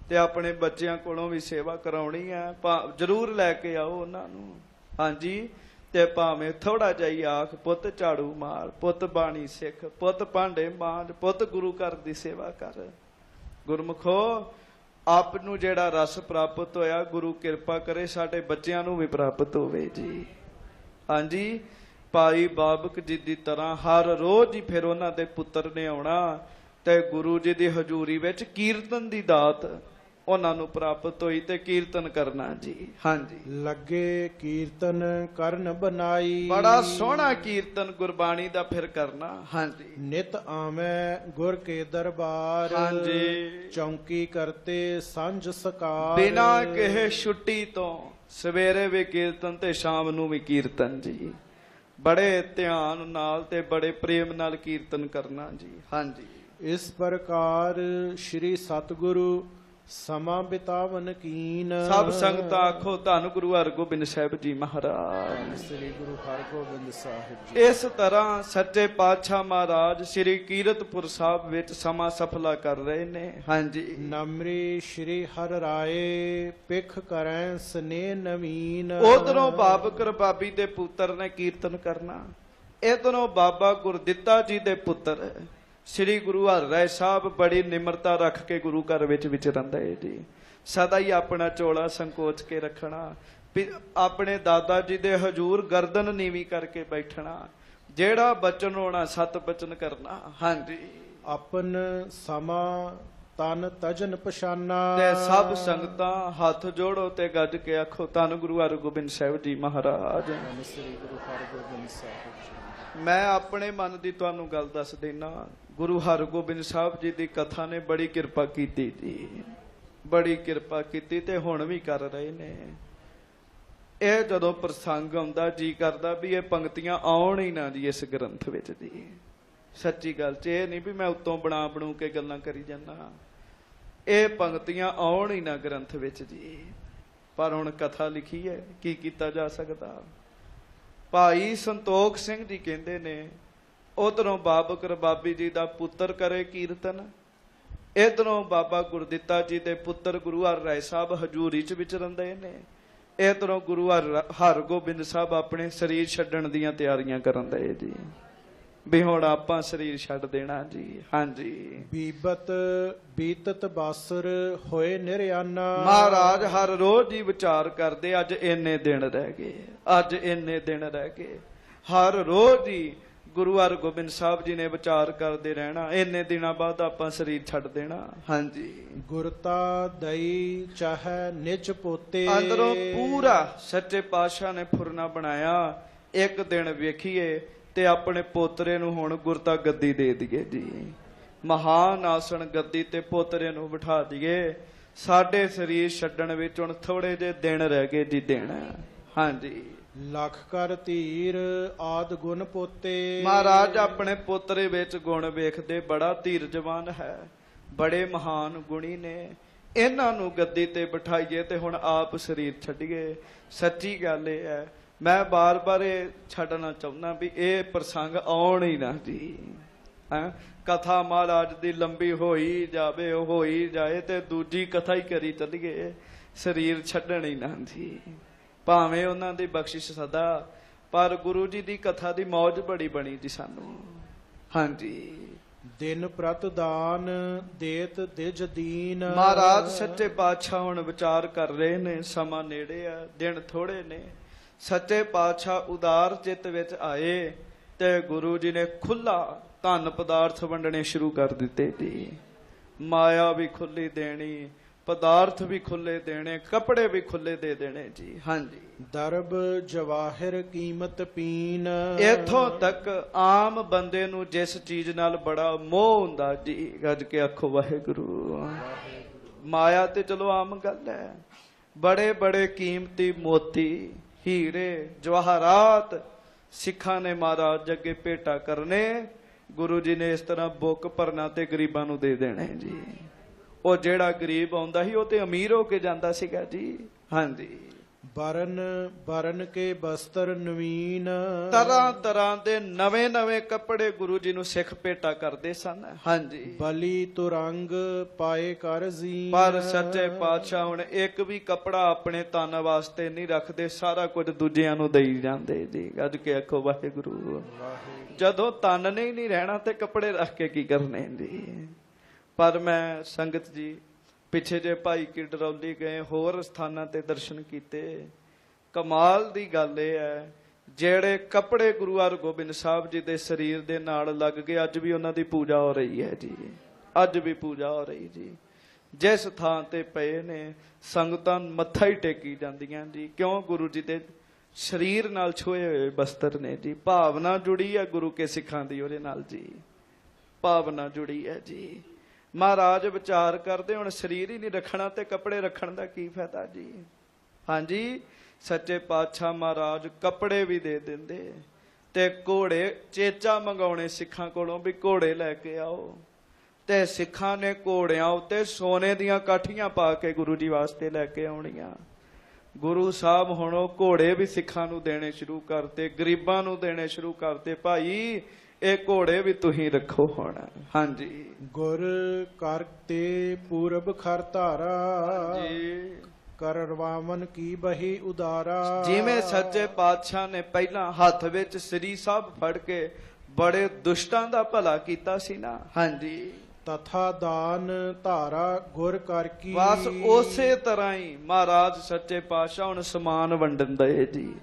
ਤੇ ਆਪਣੇ ਬੱਚਿਆਂ ਕੋਲੋਂ ਵੀ ਸੇਵਾ ਕਰਾਉਣੀ ਹੈ। ਜ਼ਰੂਰ ਲੈ ਕੇ ਆਓ ਉਹਨਾਂ ਨੂੰ। ਹਾਂਜੀ, ਤੇ ਭਾਵੇਂ ਥੋੜਾ ਜਿਹਾ ਆਖ ਪੁੱਤ ਝਾੜੂ ਮਾਰ, ਪੁੱਤ ਬਾਣੀ ਸਿੱਖ, ਪੁੱਤ ਭਾਂਡੇ ਮਾਂਜ, ਪੁੱਤ ਗੁਰੂ ਘਰ ਦੀ ਸੇਵਾ ਕਰ। ਗੁਰਮੁਖੋ ਆਪ ਨੂੰ ਜਿਹੜਾ ਰਸ ਪ੍ਰਾਪਤ ਹੋਇਆ ਗੁਰੂ ਕਿਰਪਾ ਕਰੇ ਸਾਡੇ ਬੱਚਿਆਂ ਨੂੰ ਵੀ ਪ੍ਰਾਪਤ ਹੋਵੇ ਜੀ। ਹਾਂਜੀ, ਭਾਈ ਬਾਬਕ ਜੀ ਦੀ ਤਰ੍ਹਾਂ ਹਰ ਰੋਜ਼ ਹੀ ਫਿਰ ਉਹਨਾਂ ਦੇ ਪੁੱਤਰ ਨੇ ਆਉਣਾ ਤੇ ਗੁਰੂ ਜੀ ਦੀ ਹਜ਼ੂਰੀ ਵਿੱਚ ਕੀਰਤਨ ਦੀ ਦਾਤ ਉਹਨਾਂ ਨੂੰ ਪ੍ਰਾਪਤ ਹੋਈ ਤੇ ਕੀਰਤਨ ਕਰਨਾ ਜੀ। ਹਾਂਜੀ, ਲੱਗੇ ਕੀਰਤਨ ਕਰਨ ਬਨਾਈ। ਬੜਾ ਸੋਹਣਾ ਕੀਰਤਨ ਗੁਰਬਾਣੀ ਦਾ ਫਿਰ ਕਰਨਾ। ਹਾਂਜੀ, ਨਿਤ ਆਵੇਂ ਗੁਰ ਕੇ ਦਰਬਾਰ। ਹਾਂਜੀ, ਚੌਂਕੀ ਕਰਤੇ ਸਾਂਝ ਸਕਾਰ। ਬਿਨਾਂ ਕਿਸੇ ਛੁੱਟੀ ਤੋਂ ਸਵੇਰੇ ਵੀ ਕੀਰਤਨ ਤੇ ਸ਼ਾਮ ਨੂੰ ਵੀ ਕੀਰਤਨ ਜੀ। ਬੜੇ ਧਿਆਨ ਨਾਲ ਤੇ ਬੜੇ ਪ੍ਰੇਮ ਨਾਲ ਕੀਰਤਨ ਕਰਨਾ ਜੀ। ਹਾਂਜੀ, ਇਸ ਪ੍ਰਕਾਰ ਸ਼੍ਰੀ ਸਤਿਗੁਰੂ ਸਮਾਂ ਬਿਤਾਵਨ ਕੀਨ। ਸਭ ਸੰਗਤਾਂ ਆਖੋ ਧੰਨ ਗੁਰੂ ਹਰਗੋਬਿੰਦ ਸਾਹਿਬ ਜੀ ਮਹਾਰਾਜ। ਸ੍ਰੀ ਗੁਰੂ ਹਰਗੋਬਿੰਦ ਸਾਹਿਬ ਜੀ। ਇਸ ਤਰ੍ਹਾਂ ਸੱਚੇ ਪਾਤਸ਼ਾਹ ਮਹਾਰਾਜ ਸ੍ਰੀ ਕੀਰਤਪੁਰ ਸਾਹਿਬ ਵਿੱਚ ਸਮਾਂ ਸਫਲਾ ਕਰ ਰਹੇ ਨੇ। ਹਾਂਜੀ, ਨਮਰੀ ਸ਼੍ਰੀ ਹਰਿ ਰਾਏ ਪਿਖ ਕਰੈ ਸਨੇ ਨਵੀਨ। ਉਧਰੋਂ ਬਾਬਕ ਰਬਾਬੀ ਦੇ ਪੁੱਤਰ ਨੇ ਕੀਰਤਨ ਕਰਨਾ, ਇਧਰੋਂ ਬਾਬਾ ਗੁਰਦਿੱਤਾ ਜੀ ਦੇ ਪੁੱਤਰ ਸ੍ਰੀ ਗੁਰੂ ਹਰਿਰਾਏ ਸਾਹਿਬ ਬੜੀ ਨਿਮਰਤਾ ਰੱਖ ਕੇ ਗੁਰੂ ਘਰ ਵਿੱਚ ਵਿਚਰਦੇ ਜੀ। ਸਦਾ ਹੀ ਆਪਣਾ ਚੋਲਾ ਸੰਕੋਚ ਕੇ ਰੱਖਣਾ, ਆਪਣੇ ਦਾਦਾ ਜੀ ਦੇ ਹਜ਼ੂਰ ਗਰਦਨ ਨੀਵੀਂ ਕਰਕੇ ਬੈਠਣਾ, ਜਿਹੜਾ ਬਚਨ ਹੋਣਾ ਸਤ ਬਚਨ ਕਰਨਾ। ਹਾਂਜੀ, ਆਪਨ ਸਮਾ ਤਨ ਤਜਨ ਪਛਾਨਾ। ਤੇ ਸਭ ਸੰਗਤਾਂ ਹੱਥ ਜੋੜੋ ਤੇ ਗੱਜ ਕੇ ਆਖੋ ਧੰਨ ਗੁਰੂ ਹਰਗੋਬਿੰਦ ਸਾਹਿਬ ਜੀ ਮਹਾਰਾਜ। ਧੰਨ ਸ੍ਰੀ ਗੁਰੂ ਹਰਗੋਬਿੰਦ ਸਾਹਿਬ ਜੀ। ਮੈਂ ਆਪਣੇ ਮਨ ਦੀ ਤੁਹਾਨੂੰ ਗੱਲ ਦੱਸ ਦੇਣਾ, ਗੁਰੂ ਹਰਗੋਬਿੰਦ ਸਾਹਿਬ ਜੀ ਦੀ ਕਥਾ ਨੇ ਬੜੀ ਕਿਰਪਾ ਕੀਤੀ ਜੀ, ਬੜੀ ਕਿਰਪਾ ਕੀਤੀ ਤੇ ਹੁਣ ਵੀ ਕਰ ਰਹੇ ਨੇ। ਇਹ ਜਦੋਂ ਪ੍ਰਸੰਗ ਆਉਂਦਾ ਜੀ ਕਰਦਾ ਵੀ ਇਹ ਪੰਕਤੀਆਂ ਆਉਣ ਹੀ ਨਾ ਜੀ ਇਸ ਗ੍ਰੰਥ ਵਿੱਚ ਜੀ। ਸੱਚੀ ਗੱਲ ਚ ਇਹ ਨਹੀਂ ਵੀ ਮੈਂ ਉੱਤੋਂ ਬਣੂ ਕੇ ਗੱਲਾਂ ਕਰੀ ਜਾਂਦਾ, ਇਹ ਪੰਕਤੀਆਂ ਆਉਣ ਹੀ ਨਾ ਗ੍ਰੰਥ ਵਿੱਚ ਜੀ। ਪਰ ਹੁਣ ਕਥਾ ਲਿਖੀ ਹੈ, ਕੀ ਕੀਤਾ ਜਾ ਸਕਦਾ। ਭਾਈ ਸੰਤੋਖ ਸਿੰਘ ਜੀ ਕਹਿੰਦੇ ਨੇ, ਉਧਰੋਂ ਬਾਬਕ ਰਬਾਬੀ ਜੀ ਦਾ ਪੁੱਤਰ ਕਰੇ ਕੀਰਤਨ, ਇਧਰੋਂ ਬਾਬਾ ਗੁਰਦਿੱਤਾ ਜੀ ਦੇ ਪੁੱਤਰ ਗੁਰੂ ਹਰ ਰਾਏ ਸਾਹਿਬ ਹਜੂਰੀ ਚ ਵਿਚਰਦੇ ਨੇ, ਇਧਰੋਂ ਗੁਰੂ ਹਰਗੋਬਿੰਦ ਸਾਹਿਬ ਆਪਣੇ ਸਰੀਰ ਛੱਡਣ ਦੀਆਂ ਤਿਆਰੀਆਂ ਕਰਨ ਦੇ ਜੀ, ਵੀ ਹੁਣ ਆਪਾਂ ਸਰੀਰ ਛੱਡ ਦੇਣਾ ਜੀ। ਹਾਂਜੀ, ਬੀਬਤ ਬੀਤਤ ਬਾਸਰ ਹੋਏ ਨਿਰਆਨਾ। ਮਹਾਰਾਜ ਹਰ ਰੋਜ਼ ਹੀ ਵਿਚਾਰ ਕਰਦੇ, ਅੱਜ ਇੰਨੇ ਦਿਨ ਰਹਿ ਗਏ, ਅੱਜ ਇੰਨੇ ਦਿਨ ਰਹਿ ਗਏ। ਹਰ ਰੋਜ਼ ਹੀ ਗੁਰੂ ਹਰਗੋਬਿੰਦ ਸਾਹਿਬ ਜੀ ਨੇ ਵਿਚਾਰ ਕਰਦੇ ਰਹਿਣਾ, ਇੰਨੇ ਦਿਨਾਂ ਬਾਅਦ ਆਪਾਂ ਸਰੀਰ ਛੱਡ ਦੇਣਾ। ਹਾਂਜੀ, ਗੁਰਤਾ ਦਈ ਚਾਹੇ ਨਿਜ ਪੋਤੇ। ਅੰਦਰੋਂ ਪੂਰਾ ਸੱਚੇ ਪਾਤਸ਼ਾਹ ਨੇ ਫੁਰਨਾ ਬਣਾਇਆ, ਇੱਕ ਦਿਨ ਵੇਖੀਏ ਤੇ ਆਪਣੇ ਪੋਤਰੇ ਨੂੰ ਹੁਣ ਗੁਰਤਾ ਗੱਦੀ ਦੇ ਦਈਏ ਜੀ, ਮਹਾਨ ਆਸਣ ਗੱਦੀ ਤੇ ਪੋਤਰੇ ਨੂੰ ਬਿਠਾ ਦਈਏ। ਸਾਡੇ ਸਰੀਰ ਛੱਡਣ ਵਿੱਚ ਹੁਣ ਥੋੜੇ ਜਿਹੇ ਦਿਨ ਰਹਿ ਗਏ ਜੀ, ਦਿਨ। ਹਾਂਜੀ, ਲੱਖ ਕਰ ਧੀਰ ਆਦ ਗੁਣ ਪੋਤੇ। ਮਹਾਰਾਜ ਆਪਣੇ ਪੋਤਰੇ ਵਿੱਚ ਗੁਣ ਵੇਖਦੇ, ਬੜਾ ਧੀਰਜਵਾਨ ਹੈ, ਬੜੇ ਮਹਾਨ ਗੁਣੀ ਨੇ, ਇਹਨਾਂ ਨੂੰ ਗੱਦੀ ਤੇ ਬਿਠਾਈਏ ਤੇ ਹੁਣ ਆਪ ਸਰੀਰ ਛੱਡੀਏ। ਸੱਚੀ ਗੱਲ ਇਹ ਹੈ, ਮੈਂ ਬਾਰ-ਬਾਰ ਇਹ ਛੱਡਣਾ ਚਾਹੁੰਦਾ ਵੀ ਇਹ ਪ੍ਰਸੰਗ ਆਉਣ ਹੀ ਨਾ ਜੀ। ਕਥਾ ਮਹਾਰਾਜ ਦੀ ਲੰਬੀ ਹੋਈ ਜਾਵੇ, ਹੋਈ ਜਾਏ ਤੇ ਦੂਜੀ ਕਥਾ ਹੀ ਕਰੀ ਚੱਲੀਏ, ਸਰੀਰ ਛੱਡਣ ਹੀ ਨਾ ਜੀ। ਭਾਵੇਂ ਉਹਨਾਂ ਦੀ ਬਖਸ਼ਿਸ਼ ਸਦਾ, ਪਰ ਗੁਰੂ ਜੀ ਦੀ ਕਥਾ ਦੀ ਮੌਜ ਬੜੀ ਬਣੀ ਜੀ ਸਾਨੂੰ। ਹਾਂਜੀ, ਦਿਨ ਪ੍ਰਤ ਦਾਨ ਦੇਤ ਦਿਜ ਦੀਨ। ਮਹਾਰਾਜ ਸੱਚੇ ਪਾਤਸ਼ਾਹ ਹੁਣ ਵਿਚਾਰ ਕਰ ਰਹੇ ਨੇ, ਸਮਾਂ ਨੇੜੇ ਆ, ਦਿਨ ਥੋੜੇ ਨੇ। ਸੱਚੇ ਪਾਤਸ਼ਾਹ ਉਦਾਰ ਚਿੱਤ ਵਿੱਚ ਆਏ ਤੇ ਗੁਰੂ ਜੀ ਨੇ ਖੁੱਲਾ ਧਨ ਪਦਾਰਥ ਵੰਡਣੇ ਸ਼ੁਰੂ ਕਰ ਦਿੱਤੇ ਜੀ। ਮਾਇਆ ਵੀ ਖੁੱਲੀ ਦੇਣੀ, ਪਦਾਰਥ ਵੀ ਖੁੱਲੇ ਦੇਣੇ, ਕੱਪੜੇ ਵੀ ਖੁੱਲੇ ਦੇ ਦੇਣੇ ਜੀ। ਹਾਂਜੀ, ਦਰਬ ਜਵਾਹਿਰ ਕੀਮਤ ਪੀਨ। ਇੱਥੋਂ ਤੱਕ ਆਮ ਬੰਦੇ ਨੂੰ ਜਿਸ ਚੀਜ਼ ਨਾਲ ਬੜਾ ਮੋਹ ਹੁੰਦਾ ਜੀ, ਗੱਜ ਕੇ ਆਖੋ ਵਾਹਿਗੁਰੂ। ਮਾਇਆ ਤੇ ਚਲੋ ਆਮ ਗੱਲ ਹੈ, ਬੜੇ ਬੜੇ ਕੀਮਤੀ ਮੋਤੀ, ਹੀਰੇ ਜਵਾਹਰਾਤ ਸਿੱਖਾਂ ਨੇ ਮਹਾਰਾਜ ਅੱਗੇ ਭੇਟਾ ਕਰਨੇ, ਗੁਰੂ ਜੀ ਨੇ ਇਸ ਤਰ੍ਹਾਂ ਬੁੱਕ ਭਰਨਾ ਤੇ ਗਰੀਬਾਂ ਨੂੰ ਦੇ ਦੇਣੇ ਜੀ। ਉਹ ਜਿਹੜਾ ਗਰੀਬ ਆਉਂਦਾ ਸੀ ਉਹ ਤੇ ਅਮੀਰ ਹੋ ਕੇ ਜਾਂਦਾ ਸੀਗਾ ਜੀ। ਹਾਂਜੀ, ਬਰਨ ਬਰਨ ਕੇ ਬਸਤਰ ਨਵੀਨ। ਤਰ੍ਹਾਂ ਤਰ੍ਹਾਂ ਦੇ ਨਵੇਂ ਨਵੇਂ ਕੱਪੜੇ ਗੁਰੂ ਜੀ ਨੂੰ ਸਿੱਖ ਭੇਟਾ ਕਰਦੇ ਸਨ। ਹਾਂਜੀ, ਬਲੀ ਤੁਰੰਗ ਪਾਏ ਕਰ ਜੀ। ਪਰ ਸੱਚੇ ਪਾਤਸ਼ਾਹ ਹੁਣ ਇੱਕ ਵੀ ਕੱਪੜਾ ਆਪਣੇ ਤਨ ਵਾਸਤੇ ਨਹੀਂ ਰੱਖਦੇ, ਸਾਰਾ ਕੁਝ ਦੂਜਿਆਂ ਨੂੰ ਦੇਈ ਜਾਂਦੇ ਜੀ। ਅੱਜ ਕੇ ਆਖੋ ਵਾਹਿਗੁਰੂ। ਜਦੋਂ ਤਨ ਨੇ ਹੀ ਨਹੀਂ ਰਹਿਣਾ ਤੇ ਕੱਪੜੇ ਰੱਖ ਕੇ ਕੀ ਕਰਨੇ ਜੀ। ਪਰ ਮੈਂ ਸੰਗਤ ਜੀ ਪਿੱਛੇ ਜੇ ਭਾਈ ਕੀ ਡਰੌਲੀ ਗਏ, ਹੋਰ ਸਥਾਨਾਂ ਤੇ ਦਰਸ਼ਨ ਕੀਤੇ, ਕਮਾਲ ਦੀ ਗੱਲ ਇਹ ਹੈ, ਜਿਹੜੇ ਕੱਪੜੇ ਗੁਰੂ ਹਰਗੋਬਿੰਦ ਸਾਹਿਬ ਜੀ ਦੇ ਸਰੀਰ ਦੇ ਨਾਲ ਲੱਗ ਗਏ, ਅੱਜ ਵੀ ਉਹਨਾਂ ਦੀ ਪੂਜਾ ਹੋ ਰਹੀ ਹੈ ਜੀ। ਅੱਜ ਵੀ ਪੂਜਾ ਹੋ ਰਹੀ ਜੀ। ਜਿਸ ਥਾਂ ਤੇ ਪਏ ਨੇ ਸੰਗਤਾਂ ਮੱਥਾ ਹੀ ਟੇਕੀ ਜਾਂਦੀਆਂ ਜੀ। ਕਿਉਂ? ਗੁਰੂ ਜੀ ਦੇ ਸਰੀਰ ਨਾਲ ਛੋਏ ਹੋਏ ਬਸਤਰ ਨੇ ਜੀ। ਭਾਵਨਾ ਜੁੜੀ ਹੈ ਗੁਰੂ ਕੇ ਸਿੱਖਾਂ ਦੀ ਉਹਦੇ ਨਾਲ ਜੀ, ਭਾਵਨਾ ਜੁੜੀ ਹੈ ਜੀ। ਮਹਾਰਾਜ ਵਿਚਾਰ ਕਰਦੇ, ਹੁਣ ਸਰੀਰ ਹੀ ਨਹੀਂ ਰੱਖਣਾ ਤੇ ਕੱਪੜੇ ਰੱਖਣ ਦਾ ਕੀ ਫਾਇਦਾ ਜੀ। ਹਾਂਜੀ, ਸੱਚੇ ਪਾਤਸ਼ਾਹ ਮਹਾਰਾਜ ਕੱਪੜੇ ਵੀ ਦੇ ਦਿੰਦੇ ਤੇ ਘੋੜੇ ਚੇਚਾ ਮੰਗਾਉਣੇ ਸਿੱਖਾਂ ਕੋਲੋਂ ਵੀ ਘੋੜੇ ਲੈ ਕੇ ਆਓ, ਤੇ ਸਿੱਖਾਂ ਨੇ ਘੋੜਿਆਂ ਉੱਤੇ ਸੋਨੇ ਦੀਆਂ ਕਾਠੀਆਂ ਪਾ ਕੇ ਗੁਰੂ ਜੀ ਵਾਸਤੇ ਲੈ ਕੇ ਆਉਣੀਆਂ। ਗੁਰੂ ਸਾਹਿਬ ਹੁਣ ਉਹ ਘੋੜੇ ਵੀ ਸਿੱਖਾਂ ਨੂੰ ਦੇਣੇ ਸ਼ੁਰੂ ਕਰਤੇ, ਗਰੀਬਾਂ ਨੂੰ ਦੇਣੇ ਸ਼ੁਰੂ ਕਰਤੇ। ਭਾਈ ਇਹ ਘੋੜੇ ਵੀ ਤੁਸੀਂ ਰੱਖੋ ਹੁਣ। ਹਾਂਜੀ, ਗੁਰ ਕਰ ਤੇ ਪੂਰਬ ਖਰ ਧਾਰਾ ਜੀ, ਕਰਵਾਵਨ ਕੀ ਬਹੀ ਉਦਾਰਾ। ਜਿਵੇਂ ਸੱਚੇ ਪਾਤਸ਼ਾਹ ਨੇ ਪਹਿਲਾਂ ਹੱਥ ਵਿੱਚ ਸ੍ਰੀ ਸਾਹਿਬ ਫੜ ਕੇ ਬੜੇ ਦੁਸ਼ਟਾਂ ਦਾ ਭਲਾ ਕੀਤਾ ਸੀ ਨਾ। ਹਾਂਜੀ, ਤਥਾ ਦਾਨ ਧਾਰਾ ਗੁਰ ਕਰ ਕੀ। ਬਸ ਉਸੇ ਤਰ੍ਹਾਂ ਹੀ ਮਹਾਰਾਜ ਸੱਚੇ ਪਾਤਸ਼ਾਹ ਹੁਣ ਸਮਾਨ ਵੰਡਣ ਦੇ ਜੀ।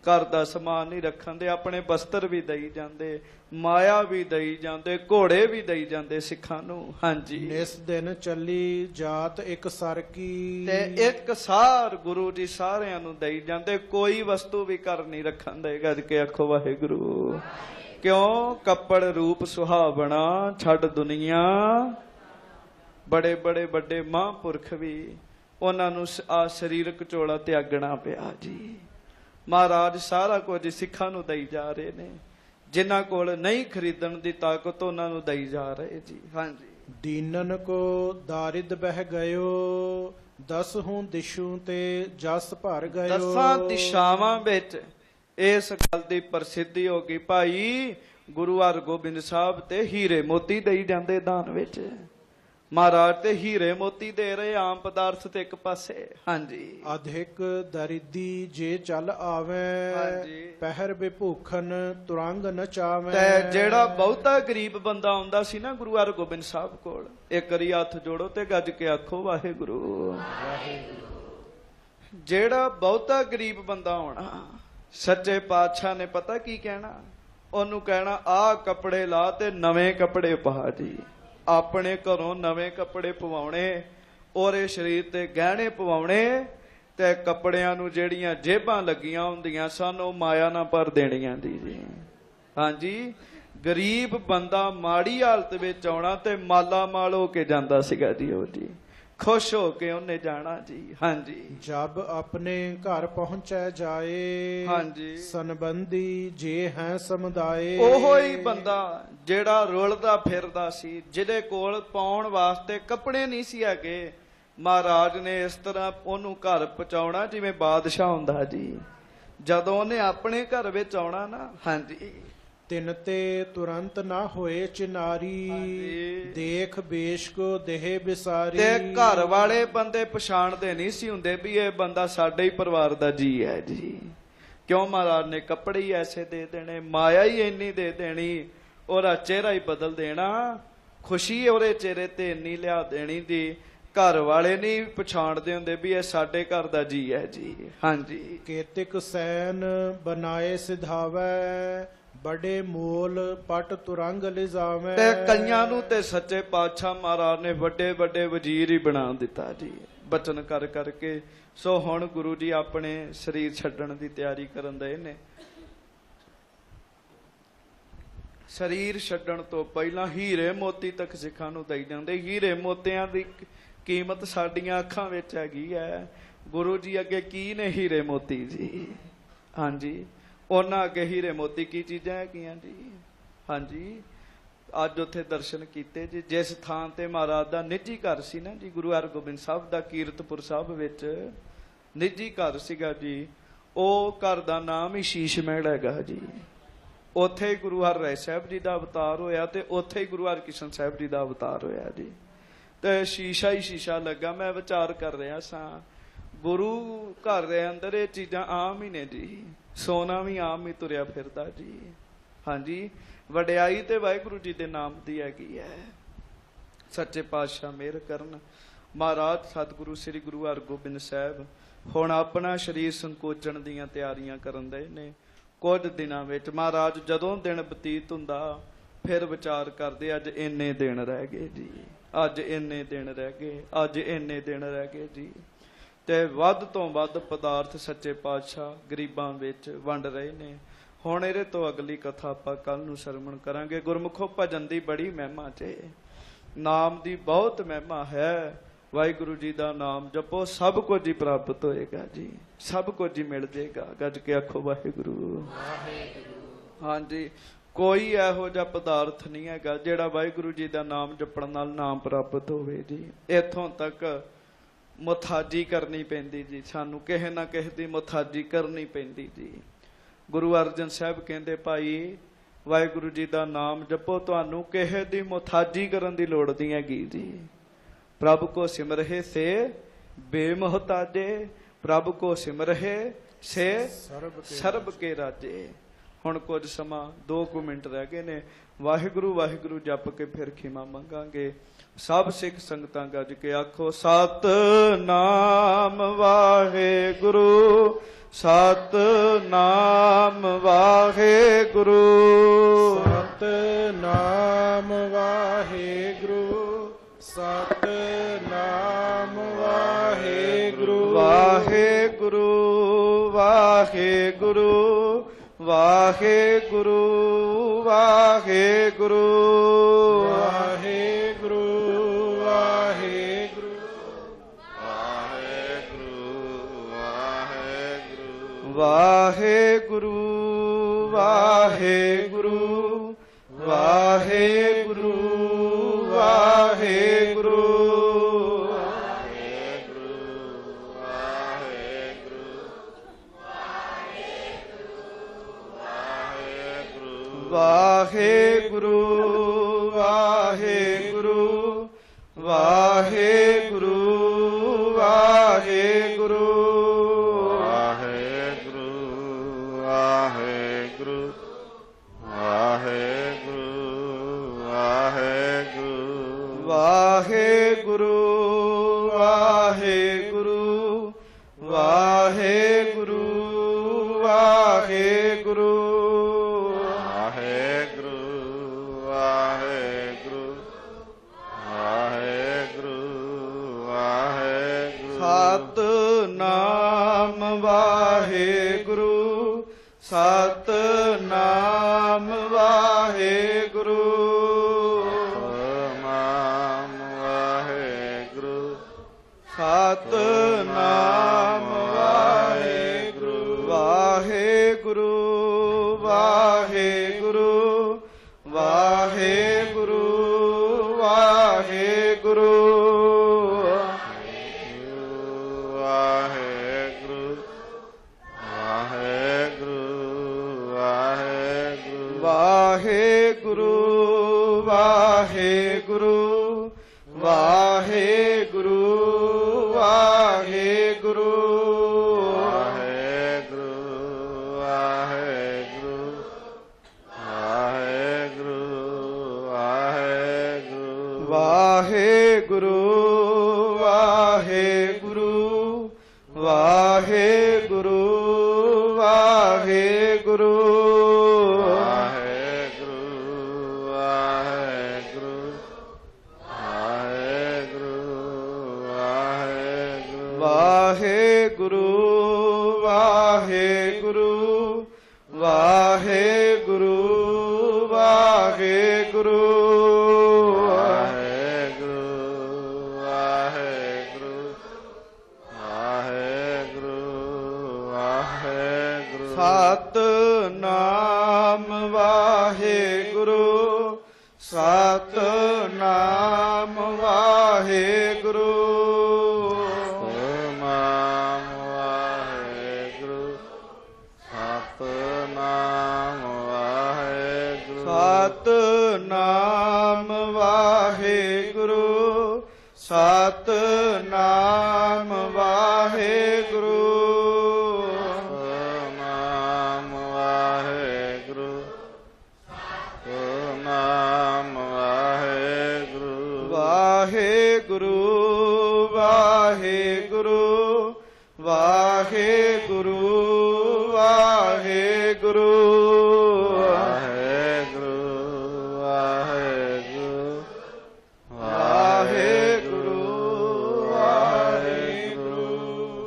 ਘਰ ਦਾ ਸਮਾਨ ਨਹੀਂ ਰੱਖਣ ਦੇ, ਆਪਣੇ ਬਸਤਰ ਵੀ ਦਈ ਜਾਂਦੇ, ਮਾਇਆ ਵੀ ਦਈ ਜਾਂਦੇ, ਘੋੜੇ ਵੀ ਦਈ ਜਾਂਦੇ ਸਿੱਖਾਂ ਨੂੰ। ਹਾਂਜੀ, ਨਿਸ ਦਿਨ ਚੱਲੀ ਜਾਤ ਇੱਕ ਸਰ ਕੀ, ਤੇ ਇੱਕ ਸਾਰ ਗੁਰੂ ਜੀ ਸਾਰਿਆਂ ਨੂੰ ਦਈ ਜਾਂਦੇ, ਕੋਈ ਵਸਤੂ ਵੀ ਘਰ ਨਹੀਂ ਰੱਖਣ ਦੇ। ਗੱਜ ਕੇ ਆਖੋ ਵਾਹਿਗੁਰੂ। ਕਿਉਂ? ਕੱਪੜ ਰੂਪ ਸੁਹਾਵਣਾ ਛੱਡ ਦੁਨੀਆ, ਬੜੇ ਬੜੇ ਵੱਡੇ ਮਹਾਂਪੁਰਖ ਵੀ ਉਹਨਾਂ ਨੂੰ ਆ ਸਰੀਰਕ ਝੋਲਾ ਤਿਆਗਣਾ ਪਿਆ ਜੀ। ਮਹਾਰਾਜ ਸਾਰਾ ਕੁਝ ਸਿੱਖਾਂ ਨੂੰ ਦਈ ਜਾ ਰਹੇ ਨੇ, ਜਿਨ੍ਹਾਂ ਕੋਲ ਨਹੀਂ ਖਰੀਦਣ ਦੀ ਤਾਕਤ ਉਹਨਾਂ ਨੂੰ ਦਈ ਜਾ ਰਹੇ ਜੀ। ਹਾਂਜੀ, ਦੀਨਨ ਕੋ ਦਾਰਿਦ ਬਹਿ ਗਇਓ, ਦਸ ਹੂੰ ਦਿਸ਼ੂ ਤੇ ਜਸ ਭਰ ਗਇਓ। ਦਸਾਂ ਦਿਸ਼ਾਵਾਂ ਵਿੱਚ ਇਸ ਗੱਲ ਦੀ ਪ੍ਰਸਿੱਧੀ ਹੋ ਗਈ, ਭਾਈ ਗੁਰੂ ਹਰਗੋਬਿੰਦ ਸਾਹਿਬ ਤੇ ਹੀਰੇ ਮੋਤੀ ਦਈ ਜਾਂਦੇ ਦਾਨ ਵਿੱਚ। ਮਹਾਰਾਜ ਤੇ ਹੀਰੇ ਮੋਤੀ ਦੇ ਰਹੇ, ਆਮ ਪਦਾਰਥ ਤੇ ਇੱਕ ਪਾਸੇ। ਹਾਂਜੀ, ਅਧਿਕ ਦਰਿਦੀ ਜੇ ਚੱਲ ਆਵੇ, ਹਾਂਜੀ। ਪਹਿਰ ਬਿਭੂਖਨ ਤੁਰੰਗ ਨਚਾਵੇ। ਤੇ ਜਿਹੜਾ ਬਹੁਤਾ ਗਰੀਬ ਬੰਦਾ ਆਉਂਦਾ ਸੀ ਨਾ ਗੁਰੂ ਹਰਗੋਬਿੰਦ ਸਾਹਿਬ ਕੋਲ, ਇੱਕ ਵਾਰੀ ਹੱਥ ਜੋੜੋ ਤੇ ਗੱਜ ਕੇ ਆਖੋ ਵਾਹਿਗੁਰੂ। ਜਿਹੜਾ ਬਹੁਤਾ ਗਰੀਬ ਬੰਦਾ ਆਉਣਾ, ਸੱਚੇ ਪਾਤਸ਼ਾਹ ਨੇ ਪਤਾ ਕੀ ਕਹਿਣਾ? ਉਹਨੂੰ ਕਹਿਣਾ, ਆਹ ਕੱਪੜੇ ਲਾ ਤੇ ਨਵੇਂ ਕੱਪੜੇ ਪਾ ਜੀ। ਆਪਣੇ ਘਰੋਂ ਨਵੇਂ ਕੱਪੜੇ ਪਵਾਉਣੇ, ਉਹਦੇ ਸਰੀਰ ਤੇ ਗਹਿਣੇ ਪਵਾਉਣੇ, ਤੇ ਕੱਪੜਿਆਂ ਨੂੰ ਜਿਹੜੀਆਂ ਜੇਬਾਂ ਲੱਗੀਆਂ ਹੁੰਦੀਆਂ ਸਨ ਉਹ ਮਾਇਆ ਨਾ ਭਰ ਦੇਣੀਆਂ ਦੀ ਜੀ। ਹਾਂਜੀ, ਗਰੀਬ ਬੰਦਾ ਮਾੜੀ ਹਾਲਤ ਵਿੱਚ ਆਉਣਾ ਤੇ ਮਾਲਾ ਮਾਲ ਹੋ ਕੇ ਜਾਂਦਾ ਸੀਗਾ ਜੀ। ਉਹ ਜੀ ਖੁਸ਼ ਹੋ ਕੇ ਉਹਨੇ ਜਾਣਾ ਜੀ। ਹਾਂਜੀ, ਜਬ ਆਪਣੇ ਘਰ ਪਹੁੰਚੈ ਜਾਏ, ਹਾਂਜੀ, ਸੰਬੰਧੀ ਜੇ ਹੈ ਸਮੁਦਾਏ। ਉਹੋ ਹੀ ਬੰਦਾ ਜਿਹੜਾ ਰੁਲਦਾ ਫਿਰਦਾ ਸੀ, ਜਿਹਦੇ ਕੋਲ ਪਾਉਣ ਵਾਸਤੇ ਕੱਪੜੇ ਨਹੀਂ ਸੀ ਹੈਗੇ, ਮਹਾਰਾਜ ਨੇ ਇਸ ਤਰ੍ਹਾਂ ਉਹਨੂੰ ਘਰ ਪਹੁੰਚਾਉਣਾ ਜਿਵੇਂ ਬਾਦਸ਼ਾਹ ਹੁੰਦਾ ਜੀ। ਜਦੋਂ ਉਹਨੇ ਆਪਣੇ ਘਰ ਵਿੱਚ ਆਉਣਾ ਨਾ, ਹਾਂਜੀ, ਤਿਨ ਤੇ ਤੁਰੰਤ ਨਾ ਹੋਏ ਚਿਨਾਰੀ, ਦੇਖ ਬੇਸ਼ ਕੋ ਦੇਹ ਬਿਸਾਰੀ। ਤੇ ਘਰ ਵਾਲੇ ਬੰਦੇ ਪਛਾਣਦੇ ਨਹੀਂ ਸੀ ਹੁੰਦੇ ਵੀ ਇਹ ਬੰਦਾ ਸਾਡੇ ਹੀ ਪਰਿਵਾਰ ਦਾ ਜੀ ਹੈ ਜੀ। ਕਿਉਂ? ਮਹਾਰਾਜ ਨੇ ਕੱਪੜੇ ਹੀ ਐਸੇ ਦੇ ਦੇਣੇ, ਮਾਇਆ ਹੀ ਇੰਨੀ ਦੇ ਦੇਣੀ, ਉਹਦਾ ਚਿਹਰਾ ਹੀ ਬਦਲ ਦੇਣਾ, ਖੁਸ਼ੀ ਉਹਦੇ ਚਿਹਰੇ ਤੇ ਇੰਨੀ ਲਿਆ ਦੇਣੀ ਦੀ, ਘਰ ਵਾਲੇ ਨਹੀਂ ਪਛਾਣਦੇ ਹੁੰਦੇ ਵੀ ਇਹ ਸਾਡੇ ਘਰ ਦਾ ਜੀ ਹੈ ਜੀ। ਹਾਂਜੀ, ਕੇਤਿਕ ਸੈਨ ਬਨਾਏ ਸਿਧਾਵੈ, ਬੜੇ ਮੋਲ ਪਟ ਤੁਰੰਗ ਲਿਜਾਵੇ। ਤੇ ਕਈਆਂ ਨੂੰ ਤੇ ਸੱਚੇ ਪਾਤਸ਼ਾਹ ਮਹਾਰਾਜ ਨੇ ਵੱਡੇ ਵੱਡੇ ਵਜ਼ੀਰ ਹੀ ਬਣਾ ਦਿੱਤਾ ਜੀ, ਬਚਨ ਕਰ ਕਰਕੇ। ਸੋ ਹੁਣ ਗੁਰੂ ਜੀ ਆਪਣੇ ਸਰੀਰ ਛੱਡਣ ਦੀ ਤਿਆਰੀ ਕਰਨ ਦੇ ਨੇ। ਸਰੀਰ ਛੱਡਣ ਤੋਂ ਪਹਿਲਾਂ ਹੀਰੇ ਮੋਤੀ ਤੱਕ ਸਿੱਖਾਂ ਨੂੰ ਦਈ ਜਾਂਦੇ। ਹੀਰੇ ਮੋਤਿਆਂ ਦੀ ਕੀਮਤ ਸਾਡੀਆਂ ਅੱਖਾਂ ਵਿੱਚ ਹੈਗੀ ਹੈ। ਗੁਰੂ ਜੀ ਅੱਗੇ ਕੀ ਨੇ ਹੀਰੇ ਮੋਤੀ ਜੀ? ਹਾਂਜੀ, ਉਹਨਾਂ ਅੱਗੇ ਹੀਰੇ ਮੋਤੀ ਕੀ ਚੀਜ਼ਾਂ ਹੈਗੀਆਂ ਜੀ? ਹਾਂਜੀ, ਅੱਜ ਉੱਥੇ ਦਰਸ਼ਨ ਕੀਤੇ ਜੀ। ਜਿਸ ਥਾਂ ਤੇ ਮਹਾਰਾਜ ਦਾ ਨਿੱਜੀ ਘਰ ਸੀ ਨਾ ਜੀ, ਗੁਰੂ ਹਰਗੋਬਿੰਦ ਸਾਹਿਬ ਦਾ ਕੀਰਤਪੁਰ ਸਾਹਿਬ ਵਿੱਚ ਨਿੱਜੀ ਘਰ ਸੀਗਾ ਜੀ, ਉਹ ਘਰ ਦਾ ਨਾਮ ਹੀ ਸ਼ੀਸ਼ ਮਹਿਲ ਹੈਗਾ ਜੀ। ਉੱਥੇ ਹੀ ਗੁਰੂ ਹਰਿਰਾਏ ਸਾਹਿਬ ਜੀ ਦਾ ਅਵਤਾਰ ਹੋਇਆ ਤੇ ਉੱਥੇ ਹੀ ਗੁਰੂ ਹਰਕ੍ਰਿਸ਼ਨ ਸਾਹਿਬ ਜੀ ਦਾ ਅਵਤਾਰ ਹੋਇਆ ਜੀ। ਤੇ ਸ਼ੀਸ਼ਾ ਹੀ ਸ਼ੀਸ਼ਾ ਲੱਗਾ। ਮੈਂ ਵਿਚਾਰ ਕਰ ਰਿਹਾ ਸਾਂ, ਗੁਰੂ ਘਰ ਦੇ ਅੰਦਰ ਇਹ ਚੀਜ਼ਾਂ ਆਮ ਹੀ ਨੇ ਜੀ, ਸੋਨਾ ਵੀ ਆਮ ਹੀ ਤੁਰਿਆ ਫਿਰਦਾ ਜੀ। ਹਾਂਜੀ, ਵਡਿਆਈ ਤੇ ਵਾਹਿਗੁਰੂ ਜੀ ਦੇ ਨਾਮ ਦੀ ਹੈਗੀ ਹੈ। ਸੱਚੇ ਪਾਤਸ਼ਾਹ ਮਿਹਰ ਕਰਨ। ਮਹਾਰਾਜ ਸਤਿਗੁਰੂ ਸ੍ਰੀ ਗੁਰੂ ਹਰਗੋਬਿੰਦ ਸਾਹਿਬ ਹੁਣ ਆਪਣਾ ਸਰੀਰ ਸੰਕੋਚਣ ਦੀਆਂ ਤਿਆਰੀਆਂ ਕਰਨ ਦੇ ਨੇ। ਕੁਝ ਦਿਨਾਂ ਵਿੱਚ ਮਹਾਰਾਜ ਜਦੋਂ ਦਿਨ ਬਤੀਤ ਹੁੰਦਾ, ਫਿਰ ਵਿਚਾਰ ਕਰਦੇ ਅੱਜ ਇੰਨੇ ਦਿਨ ਰਹਿ ਗਏ ਜੀ, ਅੱਜ ਇੰਨੇ ਦਿਨ ਰਹਿ ਗਏ, ਅੱਜ ਇੰਨੇ ਦਿਨ ਰਹਿ ਗਏ ਜੀ। ਤੇ ਵੱਧ ਤੋਂ ਵੱਧ ਪਦਾਰਥ ਸੱਚੇ ਪਾਤਸ਼ਾਹ ਗਰੀਬਾਂ ਵਿੱਚ ਵੰਡ ਰਹੇ ਨੇ। ਹੁਣ ਇਹਦੇ ਤੋਂ ਅਗਲੀ ਕਥਾ ਆਪਾਂ ਕੱਲ ਨੂੰ ਸਰਵਣ ਕਰਾਂਗੇ। ਗੁਰਮੁਖੋ ਭਜਨ ਦੀ ਬੜੀ ਮਹਿਮਾ ਚ, ਨਾਮ ਦੀ ਬਹੁਤ ਮਹਿਮਾ ਹੈ। ਵਾਹਿਗੁਰੂ ਜੀ ਦਾ ਨਾਮ ਜਪੋ, ਸਭ ਕੁਝ ਹੀ ਪ੍ਰਾਪਤ ਹੋਏਗਾ ਜੀ, ਸਭ ਕੁਝ ਹੀ ਮਿਲ ਜਾਏਗਾ। ਗੱਜ ਕੇ ਆਖੋ ਵਾਹਿਗੁਰੂ। ਹਾਂਜੀ, ਕੋਈ ਇਹੋ ਜਿਹਾ ਪਦਾਰਥ ਨਹੀਂ ਹੈਗਾ ਜਿਹੜਾ ਵਾਹਿਗੁਰੂ ਜੀ ਦਾ ਨਾਮ ਜਪਣ ਨਾਲ ਨਾਮ ਪ੍ਰਾਪਤ ਹੋਵੇ ਜੀ। ਇੱਥੋਂ ਤੱਕ ਮੁਥਾਜੀ ਕਰਨੀ ਪੈਂਦੀ ਜੀ, ਸਾਨੂੰ ਕਿਸੇ ਨਾ ਕਿਸੇ ਦੀ ਮੁਥਾਜੀ ਕਰਨੀ ਪੈਂਦੀ ਜੀ। ਗੁਰੂ ਅਰਜਨ ਸਾਹਿਬ ਕਹਿੰਦੇ, ਭਾਈ ਵਾਹਿਗੁਰੂ ਜੀ ਦਾ ਨਾਮ ਜਪੋ, ਤੁਹਾਨੂੰ ਕਿਸੇ ਦੀ ਮੁਥਾਜੀ ਕਰਨ ਦੀ ਲੋੜ ਨਹੀਂ ਹੈਗੀ ਜੀ। ਪ੍ਰਭ ਕੋ ਸਿਮਰਹਿ ਸੇ ਬੇਮੁਹਤਾਜੇ, ਪ੍ਰਭ ਕੋ ਸਿਮਰਹਿ ਸੇ ਸਰਬ ਕੇ ਰਾਜੇ। ਹੁਣ ਕੁਝ ਸਮਾਂ 2 ਮਿੰਟ ਰਹਿ ਗਏ ਨੇ। ਵਾਹਿਗੁਰੂ ਵਾਹਿਗੁਰੂ ਜਪ ਕੇ ਫਿਰ ਖਿਮਾ ਮੰਗਾਂਗੇ। ਸਭ ਸਿੱਖ ਸੰਗਤਾਂ ਗੱਜ ਕੇ ਆਖੋ ਸਤਿਨਾਮ ਵਾਹਿਗੁਰੂ ਸਤਿਨਾਮ ਵਾਹਿਗੁਰੂ ਸਤਿਨਾਮ ਵਾਹਿਗੁਰੂ ਸਤਿਨਾਮ ਵਾਹਿਗੁਰੂ ਵਾਹਿਗੁਰੂ ਵਾਹਿਗੁਰੂ ਵਾਹਿਗੁਰੂ ਵਾਹਿਗੁਰੂ ਵਾਹਿਗੁਰੂ ਵਾਹਿਗੁਰੂ ਵਾਹਿਗੁਰੂ ਵਾਹਿਗੁਰੂ ਵਾਹਿਗੁਰੂ ਵਾਹਿਗੁਰੂ ਵਾਹਿਗੁਰੂ ਵਾਹਿਗੁਰੂ ਵਾਹਿਗੁਰੂ ਵਾਹਿਗੁਰੂ ਵਾਹਿਗੁਰੂ ਵਾਹਿਗੁਰੂ ਵਾਹਿਗੁਰੂ ਵਾਹਿਗੁਰੂ ਸਤਿਨਾਮ ਵਾਹਿਗੁਰੂ ਸਤਿਨਾਮ ਵਾਹਿਗੁਰੂ ਸਤਿਨਾਮ ਵਾਹਿਗੁਰੂ ਵਾਹਿਗੁਰੂ ਵਾਹਿਗੁਰੂ ਵਾਹਿਗੁਰੂ ਵਾਹਿਗੁਰੂ ਵਾਹਿਗੁਰੂ ਵਾਹਿਗੁਰੂ ਵਾਹਿਗੁਰੂ ਵਾਹਿਗੁਰੂ ਵਾਹਿਗੁਰੂ ਵਾਹਿਗੁਰੂ ਵਾਹਿਗੁਰੂ ਵਾਹਿਗੁਰੂ ਵਾਹਿਗੁਰੂ ਵਾਹਿਗੁਰੂ ਵਾਹਿਗੁਰੂ ਵਾਹਿਗੁਰੂ ਸਤਿਨਾਮ ਵਾਹਿਗੁਰੂ ਸਤਿਨਾਮ ਵਾਹਿਗੁਰੂ ਸਤਿਨਾਮ ਵਾਹਿਗੁਰੂ ਸਤਿਨਾਮ ਵਾਹਿਗੁਰੂ ਵਾਹਿਗੁਰੂ ਵਾਹਿਗੁਰੂ ਵਾਹਿਗੁਰੂ ਵਾਹਿਗੁਰੂ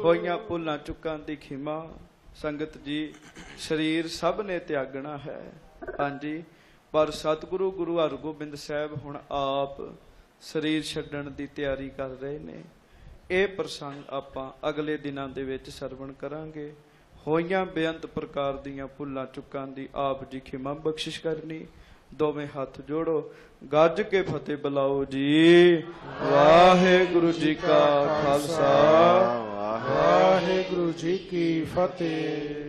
ਹੋਈਆਂ ਭੁੱਲਾਂ ਚੁੱਕਾਂ ਦੀ ਖਿਮਾ। ਸੰਗਤ ਜੀ, ਸਰੀਰ ਸਭ ਨੇ ਤਿਆਗਣਾ ਹੈ, ਹਾਂਜੀ, ਪਰ ਸਤਿਗੁਰੂ ਗੁਰੂ ਹਰਗੋਬਿੰਦ ਸਾਹਿਬ ਹੁਣ ਆਪ ਸਰੀਰ ਛੱਡਣ ਦੀ ਤਿਆਰੀ ਕਰ ਰਹੇ ਨੇ। ਇਹ ਪ੍ਰਸੰਗ ਆਪਾਂ ਅਗਲੇ ਦਿਨਾਂ ਦੇ ਵਿੱਚ ਸਰਵਣ ਕਰਾਂਗੇ। ਹੋਈਆਂ ਬੇਅੰਤ ਪ੍ਰਕਾਰ ਦੀਆਂ ਭੁੱਲਾਂ ਚੁੱਕਾਂ ਦੀ ਆਪ ਜੀ ਖਿਮਾ ਬਖਸ਼ਿਸ਼ ਕਰਨੀ। ਦੋਵੇਂ ਹੱਥ ਜੋੜੋ, ਗੱਜ ਕੇ ਫਤਿਹ ਬੁਲਾਓ ਜੀ। ਵਾਹਿਗੁਰੂ ਜੀ ਕਾ ਖਾਲਸਾ, ਵਾਹਿਗੁਰੂ ਜੀ ਕੀ ਫਤਿਹ।